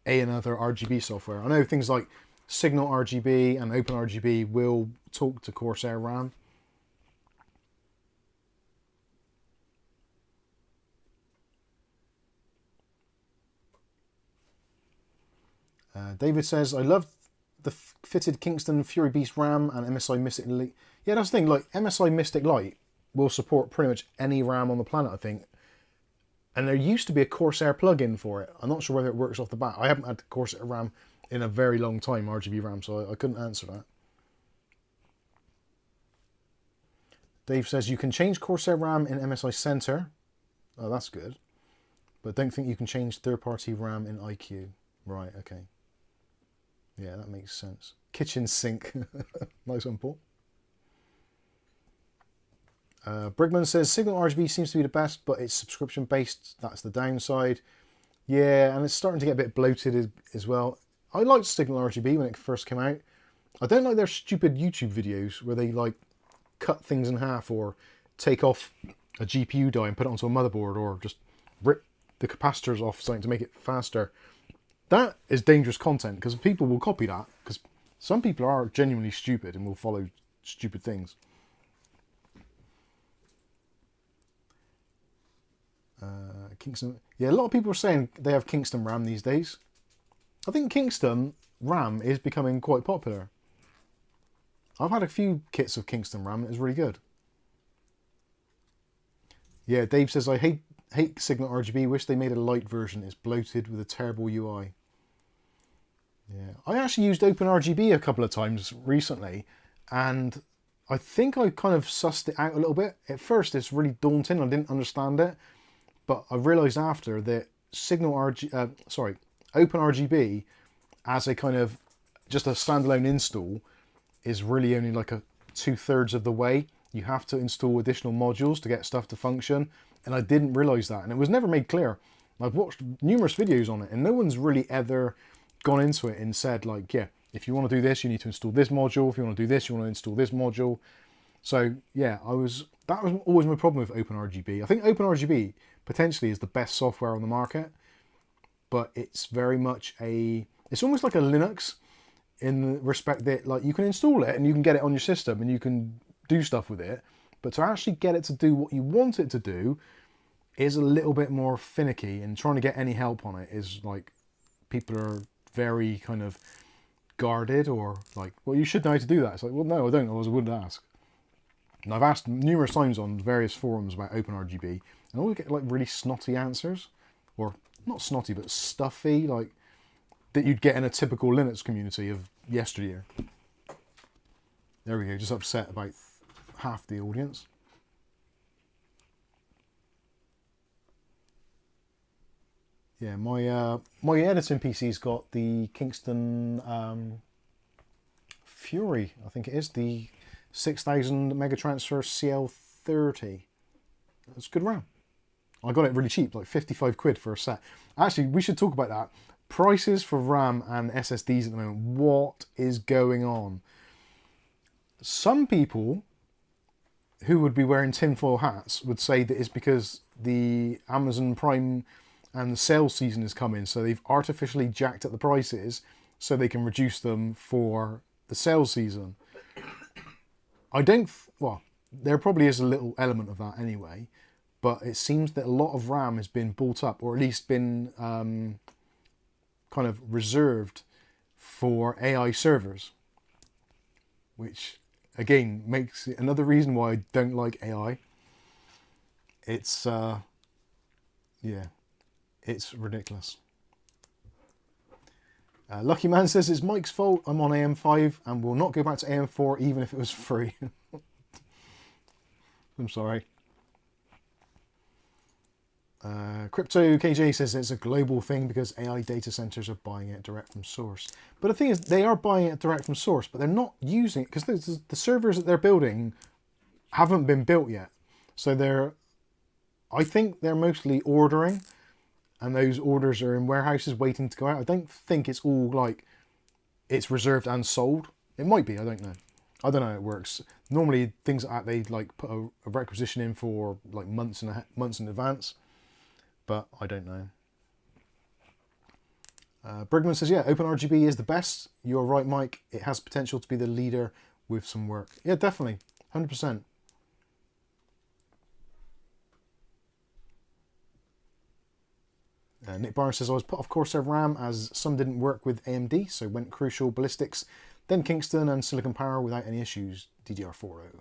Speaker 1: another RGB software. I know things like Signal RGB and Open RGB will talk to Corsair RAM. David says, I love the fitted Kingston Fury Beast RAM and MSI Mystic Elite. Yeah, that's the thing, like, MSI Mystic Lite will support pretty much any RAM on the planet, I think. And there used to be a Corsair plugin for it. I'm not sure whether it works off the bat. I haven't had Corsair RAM in a very long time, RGB RAM, so I couldn't answer that. Dave says, you can change Corsair RAM in MSI Center. Oh, that's good. But don't think you can change third-party RAM in IQ. Right, okay. Yeah, that makes sense. Kitchen sink. Nice one, Paul. Brigman says, Signal RGB seems to be the best, but it's subscription based. That's the downside. Yeah, and it's starting to get a bit bloated as well. I liked Signal RGB when it first came out. I don't like their stupid YouTube videos where they, like, cut things in half or take off a GPU die and put it onto a motherboard, or just rip the capacitors off something to make it faster. That is dangerous content, because people will copy that, because some people are genuinely stupid and will follow stupid things. Kingston, yeah, a lot of people are saying they have Kingston RAM these days. I think Kingston RAM is becoming quite popular. I've had a few kits of Kingston RAM and it was really good. Yeah, Dave says, I hate Signal RGB, wish they made a light version. It's bloated with a terrible UI. Yeah, I actually used OpenRGB a couple of times recently, and I think I kind of sussed it out a little bit. At first, it's really daunting. I didn't understand it, but I realised after that OpenRGB as a kind of just a standalone install is really only like a 2/3 of the way. You have to install additional modules to get stuff to function, and I didn't realise that, and it was never made clear. I've watched numerous videos on it, and no one's really ever gone into it and said, like, yeah, if you want to do this, you need to install this module. If you want to do this, you want to install this module. So yeah, that was always my problem with OpenRGB. I think OpenRGB potentially is the best software on the market, but it's very much it's almost like a Linux in the respect that, like, you can install it and you can get it on your system and you can do stuff with it, but to actually get it to do what you want it to do is a little bit more finicky, and trying to get any help on it is like, people are very kind of guarded, or like, well, you should know how to do that. It's like, well, no, I don't, otherwise I wouldn't ask. And I've asked numerous times on various forums about OpenRGB, and I always get like really snotty answers, or not snotty, but stuffy, like that you'd get in a typical Linux community of yesteryear. There we go, just upset about half the audience. Yeah, my editing PC's got the Kingston Fury, I think it is, the 6000 mega transfer CL30. That's good RAM. I got it really cheap, like 55 quid for a set. Actually, we should talk about that. Prices for RAM and SSDs at the moment. What is going on? Some people who would be wearing tinfoil hats would say that it's because the Amazon Prime and the sales season is coming, so they've artificially jacked up the prices so they can reduce them for the sales season. Well, there probably is a little element of that anyway, but it seems that a lot of RAM has been bought up, or at least been kind of reserved for AI servers, which again makes it another reason why I don't like AI. It's yeah, it's ridiculous. Lucky Man says it's Mike's fault. I'm on AM5 and will not go back to AM4 even if it was free. I'm sorry. Crypto KJ says it's a global thing because AI data centers are buying it direct from source. But the thing is, they are buying it direct from source, but they're not using it because the servers that they're building haven't been built yet. So I think they're mostly ordering, and those orders are in warehouses waiting to go out. I don't think it's all like it's reserved and sold. It might be, I don't know. I don't know how it works. Normally things like that, they like put a requisition in for like months in advance, but I don't know. Brigman says, yeah, OpenRGB is the best. You're right, Mike. It has potential to be the leader with some work. Yeah, definitely, 100%. Nick Barnes says, I was put off Corsair RAM as some didn't work with AMD, so went Crucial, Ballistics, then Kingston and Silicon Power without any issues, DDR4.0.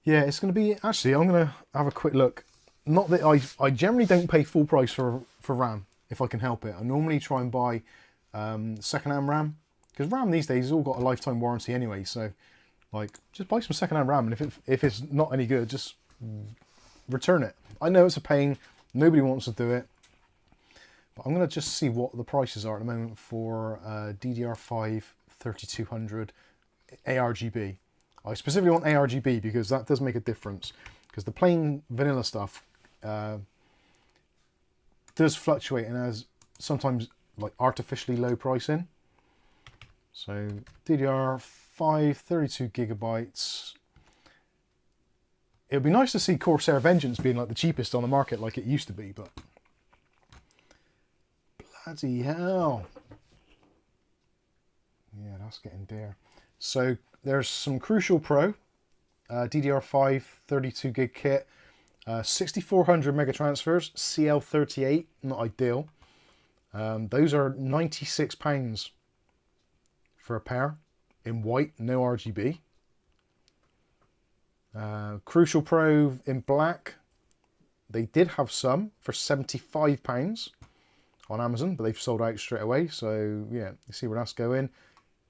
Speaker 1: Yeah, it's going to be, actually, I'm going to have a quick look. Not that I generally don't pay full price for RAM, if I can help it. I normally try and buy second-hand RAM, because RAM these days has all got a lifetime warranty anyway, so like, just buy some second-hand RAM, and if it's not any good, just return it. I know it's a pain. Nobody wants to do it, but I'm going to just see what the prices are at the moment for DDR5 3200 ARGB. I specifically want ARGB because that does make a difference, because the plain vanilla stuff does fluctuate and has sometimes like artificially low pricing. So DDR5 32 gigabytes. It would be nice to see Corsair Vengeance being like the cheapest on the market like it used to be, but bloody hell. Yeah, that's getting dear. So there's some Crucial Pro, DDR5 32 gig kit, 6400 mega transfers, CL38, not ideal. Those are £96 for a pair. in white, no RGB. Crucial Pro in black. They did have some for £75 on Amazon, but they've sold out straight away. So yeah, you see where that's going.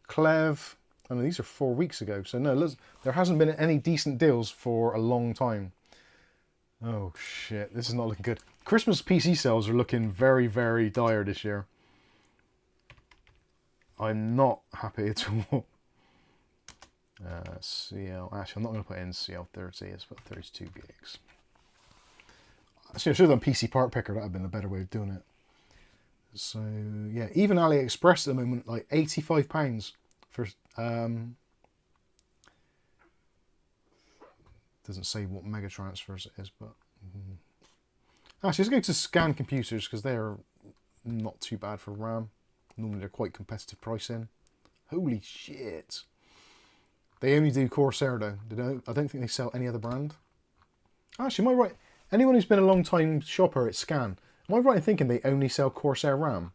Speaker 1: Clev, I know these are 4 weeks ago. So no, there hasn't been any decent deals for a long time. Oh shit, this is not looking good. Christmas PC sales are looking very, very dire this year. I'm not happy at all. CL, actually I'm not going to put in CL30, let's put 32 gigs. Actually I should have done PC part picker, that would have been a better way of doing it. So yeah, even AliExpress at the moment, like £85 for, doesn't say what mega transfers it is, but actually let's go to Scan Computers because they're not too bad for RAM. Normally they're quite competitive pricing. Holy shit. They only do Corsair though. I don't think they sell any other brand. Actually, am I right? Anyone who's been a long time shopper at Scan, am I right in thinking they only sell Corsair RAM?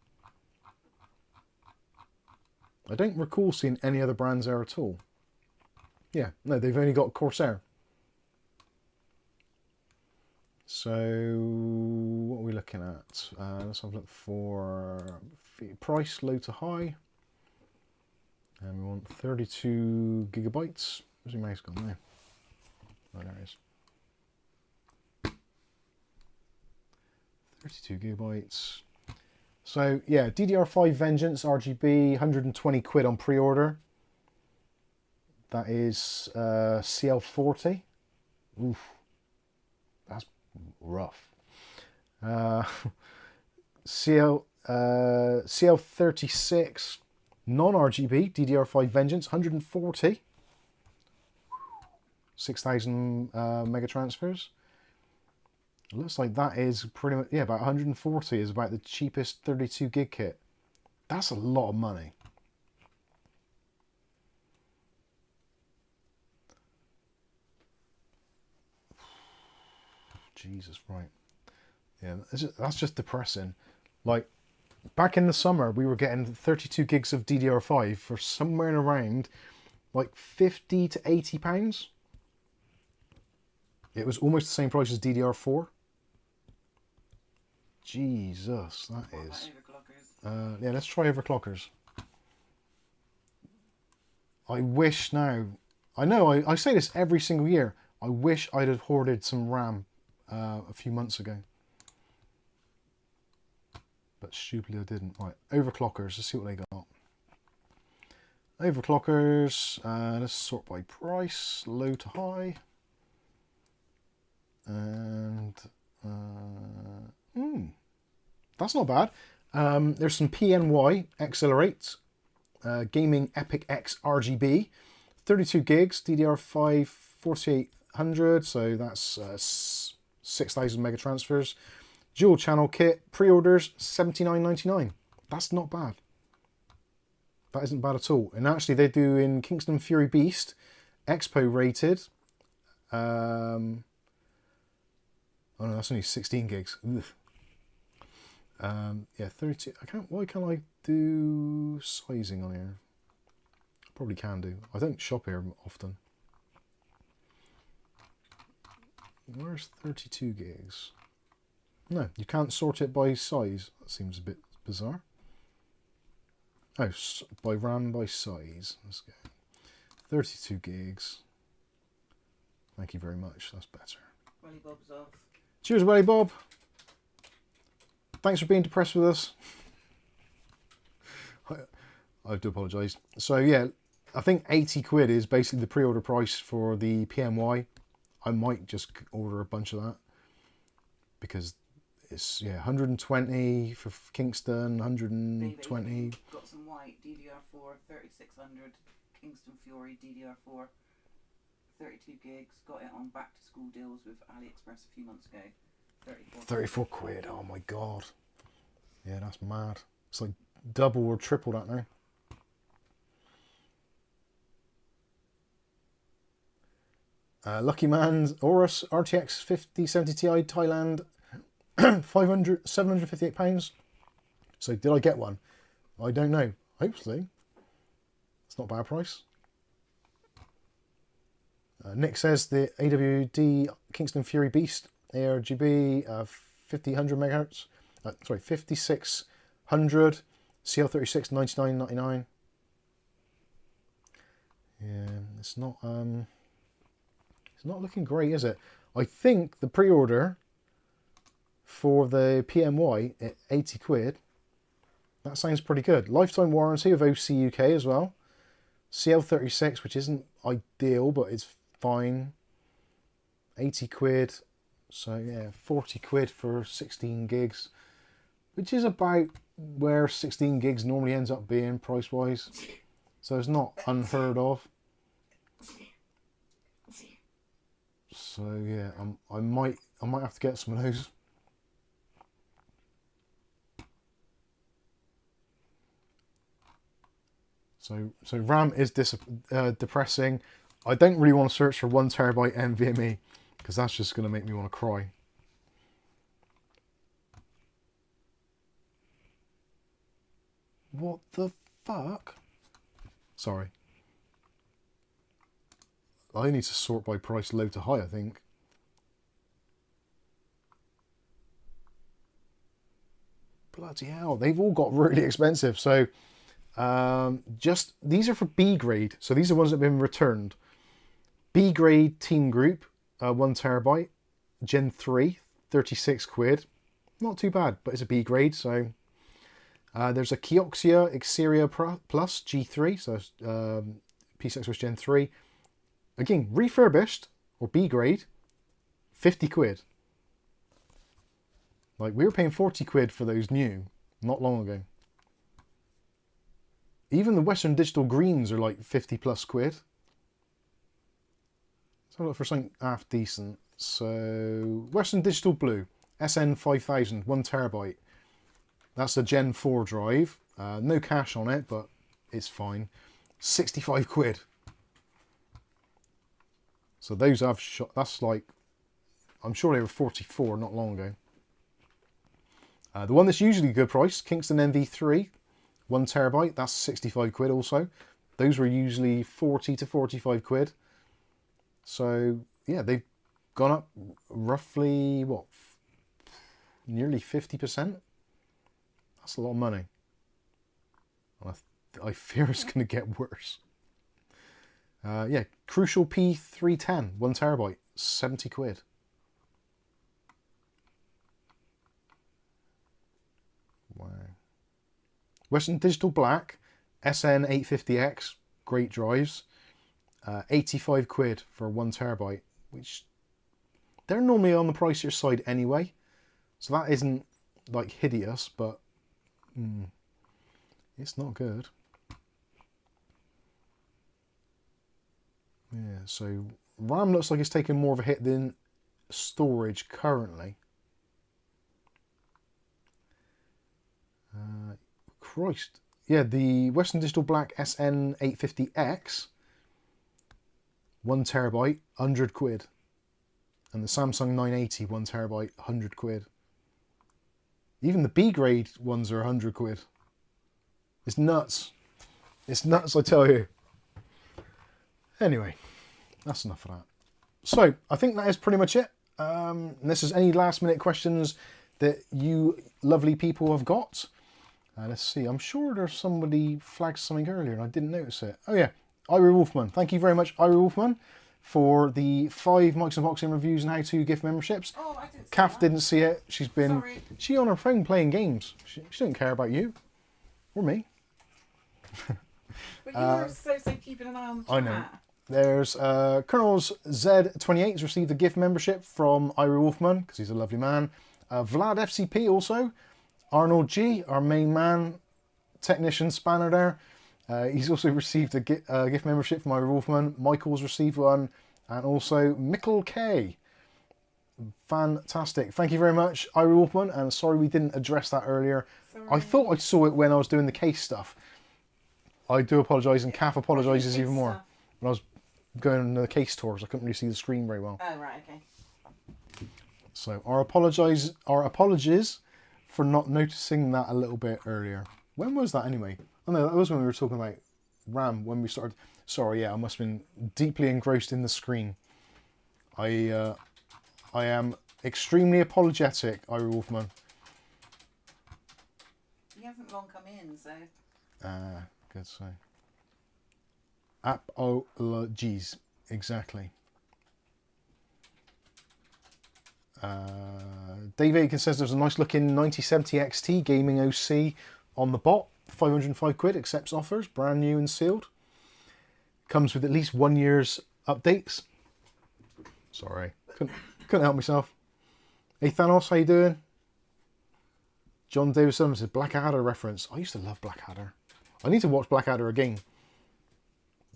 Speaker 1: I don't recall seeing any other brands there at all. Yeah, no, they've only got Corsair. So, what are we looking at? Let's have a look for price, low to high. And we want 32 gigabytes. Where's your mouse gone now? Oh, there it is. 32 gigabytes. So, yeah, DDR5 Vengeance RGB, 120 quid on pre-order. That is CL40. Oof. That's rough. CL36 non-RGB DDR5 Vengeance 140, 6,000 mega transfers. It looks like that is pretty much, yeah, about 140 is about the cheapest 32 gig kit. That's a lot of money. Jesus, right. Yeah, that's just depressing. Like, back in the summer, we were getting 32 gigs of DDR5 for somewhere around like 50 to 80 pounds. It was almost the same price as DDR4. Jesus, that is. Yeah, let's try overclockers. I wish now. I know I say this every single year. I wish I'd have hoarded some RAM a few months ago. But stupidly I didn't. Right, overclockers, let's see what they got. Overclockers, let's sort by price, low to high. And that's not bad. There's some PNY Accelerate, Gaming Epic X RGB, 32 gigs, DDR5 4800, so that's 6,000 mega transfers. Dual channel kit, pre-orders $79.99. That's not bad. That isn't bad at all. And actually they do in Kingston Fury Beast, Expo rated. Oh no, that's only 16 gigs. Yeah, 32. Why can't I do sizing on here? Probably can do. I don't shop here often. Where's 32 gigs? No, you can't sort it by size. That seems a bit bizarre. Oh, by RAM by size. Let's go. 32 gigs. Thank you very much. That's better.
Speaker 2: Welly Bob's off.
Speaker 1: Cheers, Welly Bob. Thanks for being depressed with us. I do apologise. So yeah, I think 80 quid is basically the pre-order price for the PMY. I might just order a bunch of that because it's, yeah, 120 for Kingston, 120.
Speaker 2: Baby, got some white DDR4 3600 Kingston Fury DDR4 32 gigs. Got it on back to school deals with AliExpress a few months ago.
Speaker 1: 34 quid. Oh my god. Yeah, that's mad. It's like double or triple that now. Lucky Man's Aorus RTX 5070 Ti Thailand, 758 pounds. So did I get one? I don't know. Hopefully. It's not a bad price. Nick says the AWD Kingston Fury Beast ARGB 5000 megahertz. Sorry, 5600 CL36 99.99. Yeah, it's not looking great, is it? I think the pre-order for the PMY at 80 quid. That sounds pretty good. Lifetime warranty of OC UK as well. CL36, which isn't ideal, but it's fine. 80 quid. So yeah, 40 quid for 16 gigs, which is about where 16 gigs normally ends up being price-wise. So it's not unheard of. So yeah, I might have to get some of those. So RAM is depressing. I don't really want to search for 1 terabyte NVMe because that's just going to make me want to cry. What the fuck? Sorry. I need to sort by price low to high, I think. Bloody hell, they've all got really expensive. So just these are for B grade, so these are ones that have been returned. B grade Team Group, 1 terabyte, Gen 3, 36 quid. Not too bad, but it's a B grade. So there's a Kioxia Xperia Plus G3, so PCI Gen 3. Again, refurbished or B grade, 50 quid. Like, we were paying 40 quid for those new not long ago. Even the Western Digital Greens are like 50 plus quid. Let's have a look for something half decent. So, Western Digital Blue, SN5000, 1 terabyte. That's a Gen 4 drive. No cache on it, but it's fine. 65 quid. So those I've shot, that's like, I'm sure they were 44 not long ago. The one that's usually a good price, Kingston NV3, 1 terabyte, that's 65 quid also. Those were usually 40 to 45 quid. So yeah, they've gone up roughly, what, nearly 50%? That's a lot of money. I fear it's going to get worse. Yeah, Crucial P310, 1 terabyte, 70 quid. Wow. Western Digital Black, SN850X, great drives, 85 quid for 1 terabyte, which they're normally on the pricier side anyway. So that isn't like hideous, but it's not good. Yeah, so RAM looks like it's taking more of a hit than storage currently. Christ. Yeah, the Western Digital Black SN850X, 1 terabyte, 100 quid. And the Samsung 980, 1 terabyte, 100 quid. Even the B grade ones are 100 quid. It's nuts. It's nuts, I tell you. Anyway, that's enough of that. So, I think that is pretty much it. Unless there's any last minute questions that you lovely people have got. Let's see, I'm sure there's somebody flagged something earlier and I didn't notice it. Oh yeah, Ira Wolfman. Thank you very much, Ira Wolfman, for the 5 Mike's Unboxing reviews and how to gift memberships.
Speaker 2: Oh, I didn't see
Speaker 1: Kath
Speaker 2: that.
Speaker 1: didn't see it. She's been...
Speaker 2: Sorry.
Speaker 1: She on her phone playing games. She didn't care about you. Or me.
Speaker 2: But you were so keeping an eye on the chat.
Speaker 1: I know. There's Colonel's Z28 has received a gift membership from Ira Wolfman, because he's a lovely man. Vlad FCP also. Arnold G, our main man, technician spanner there. He's also received a gift membership from Ira Wolfman. Michael's received one. And also Michael K. Fantastic. Thank you very much, Ira Wolfman. And sorry we didn't address that earlier.
Speaker 2: Sorry.
Speaker 1: I thought I saw it when I was doing the case stuff. I do apologise, and Kath apologises even more.
Speaker 2: Stuff?
Speaker 1: When I was going on the case tours, I couldn't really see the screen very well.
Speaker 2: Oh, right, okay.
Speaker 1: So our apologies for not noticing that a little bit earlier. When was that anyway? Oh no, that was when we were talking about RAM, when we started. Sorry, yeah, I must have been deeply engrossed in the screen. I am extremely apologetic, Ira Wolfman.
Speaker 2: You haven't long come in, so...
Speaker 1: Good, so... Apologies, exactly. Dave Aiken says there's a nice looking 9070 XT gaming OC on the bot. 505 quid, accepts offers, brand new and sealed. Comes with at least 1 year's updates. Sorry, couldn't help myself. Hey Thanos, how you doing? John Davison says Blackadder reference. I used to love Blackadder. I need to watch Blackadder again.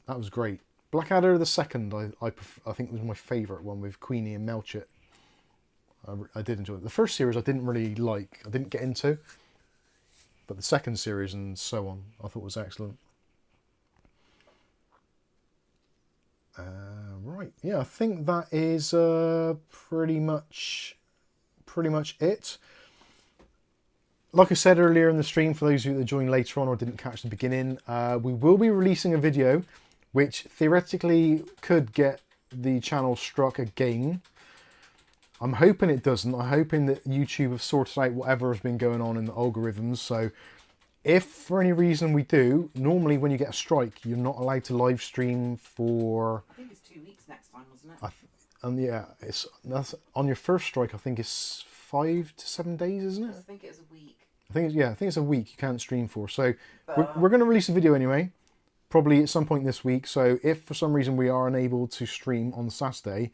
Speaker 1: That was great. Blackadder the second, I think was my favourite one with Queenie and Melchett. I did enjoy it. The first series I didn't really like. I didn't get into. But the second series and so on, I thought was excellent. Right, yeah, I think that is pretty much it. Like I said earlier in the stream, for those of you that joined later on or didn't catch the beginning, we will be releasing a video which theoretically could get the channel struck again. I'm hoping it doesn't. I'm hoping that YouTube have sorted out whatever has been going on in the algorithms. So if for any reason we do, normally when you get a strike, you're not allowed to live stream for...
Speaker 2: I think it's 2 weeks next time, wasn't it?
Speaker 1: And yeah, that's on your first strike, I think it's 5 to 7 days, isn't it?
Speaker 2: I think it's a week.
Speaker 1: I think it's a week you can't stream for. So we're going to release a video anyway, probably at some point this week. So if for some reason we are unable to stream on Saturday,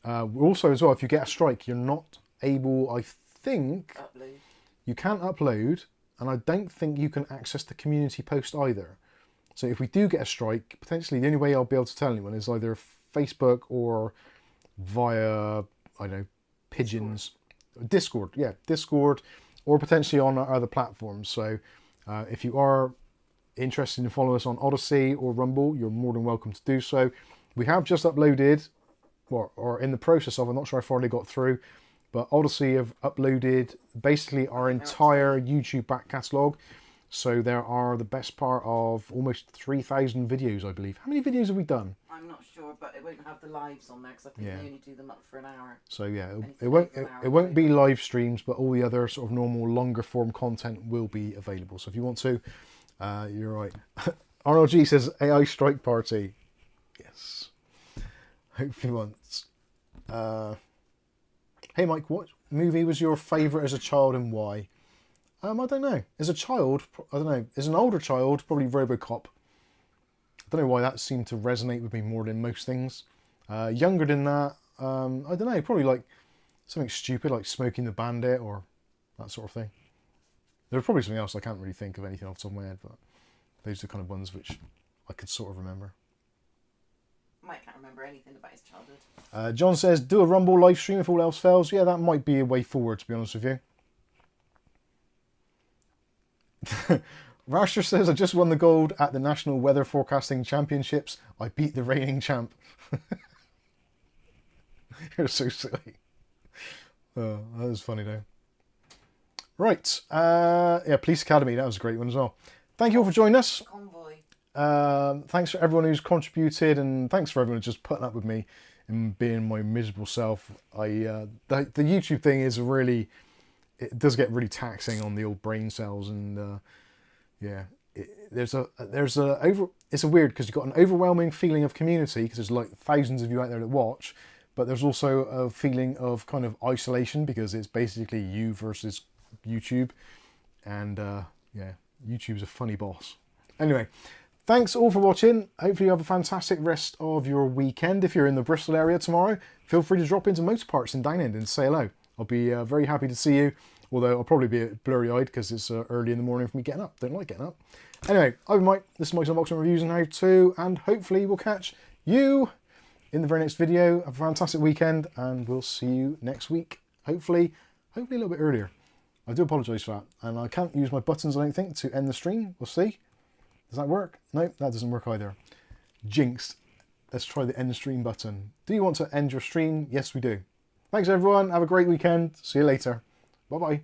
Speaker 1: also as well, if you get a strike, you're not able, I think, you can't upload, and I don't think you can access the community post either. So if we do get a strike, potentially the only way I'll be able to tell anyone is either Facebook or via, I don't know, Pigeons, Discord, yeah, Discord, or potentially on our other platforms. So if you are interested in following us on Odyssey or Rumble, you're more than welcome to do so. We have just uploaded, or in the process of, I'm not sure how far they got through, but Odyssey have uploaded basically our entire YouTube back catalogue. So there are the best part of almost 3,000 videos, I believe. How many videos have we done?
Speaker 2: I'm not sure, but it won't have the lives on there because I think they only do them up for an hour.
Speaker 1: So yeah, it won't be live streams, but all the other sort of normal longer form content will be available. So if you want to, you're right. Arnold G says AI strike party. Yes. Hopefully once. Hey Mike, what movie was your favourite as a child and why? I don't know. As a child, I don't know. As an older child, probably RoboCop. I don't know why that seemed to resonate with me more than most things. Younger than that, I don't know. Probably like something stupid like Smoking the Bandit or that sort of thing. There's probably something else. I can't really think of anything off the top of my head, but those are the kind of ones which I could sort of remember.
Speaker 2: Mike can't remember anything about his childhood.
Speaker 1: John says, do a Rumble live stream if all else fails. Yeah, that might be a way forward, to be honest with you. Rasher says, I just won the gold at the National Weather Forecasting Championships. I beat the reigning champ. You're so silly. Oh, that was funny though. Right. Yeah, Police Academy. That was a great one as well. Thank you all for joining us.
Speaker 2: Convoy.
Speaker 1: Thanks for everyone who's contributed, and thanks for everyone who's just putting up with me and being my miserable self. The YouTube thing is really, it does get really taxing on the old brain cells, and yeah, it's weird because you've got an overwhelming feeling of community because there's like thousands of you out there that watch, but there's also a feeling of kind of isolation because it's basically you versus YouTube, and yeah, YouTube's a funny boss. Anyway, thanks all for watching. Hopefully you have a fantastic rest of your weekend. If you're in the Bristol area tomorrow, feel free to drop into Motor Parts in Downend and say hello. I'll be very happy to see you, although I'll probably be blurry-eyed because it's early in the morning for me getting up. Don't like getting up. Anyway, I've been Mike. This is Mike's Unboxing Reviews and How To, and hopefully we'll catch you in the very next video. Have a fantastic weekend, and we'll see you next week. Hopefully a little bit earlier. I do apologise for that, and I can't use my buttons, I don't think, to end the stream. We'll see. Does that work? No, that doesn't work either. Jinxed. Let's try the end stream button. Do you want to end your stream? Yes, we do. Thanks, everyone. Have a great weekend. See you later. Bye-bye.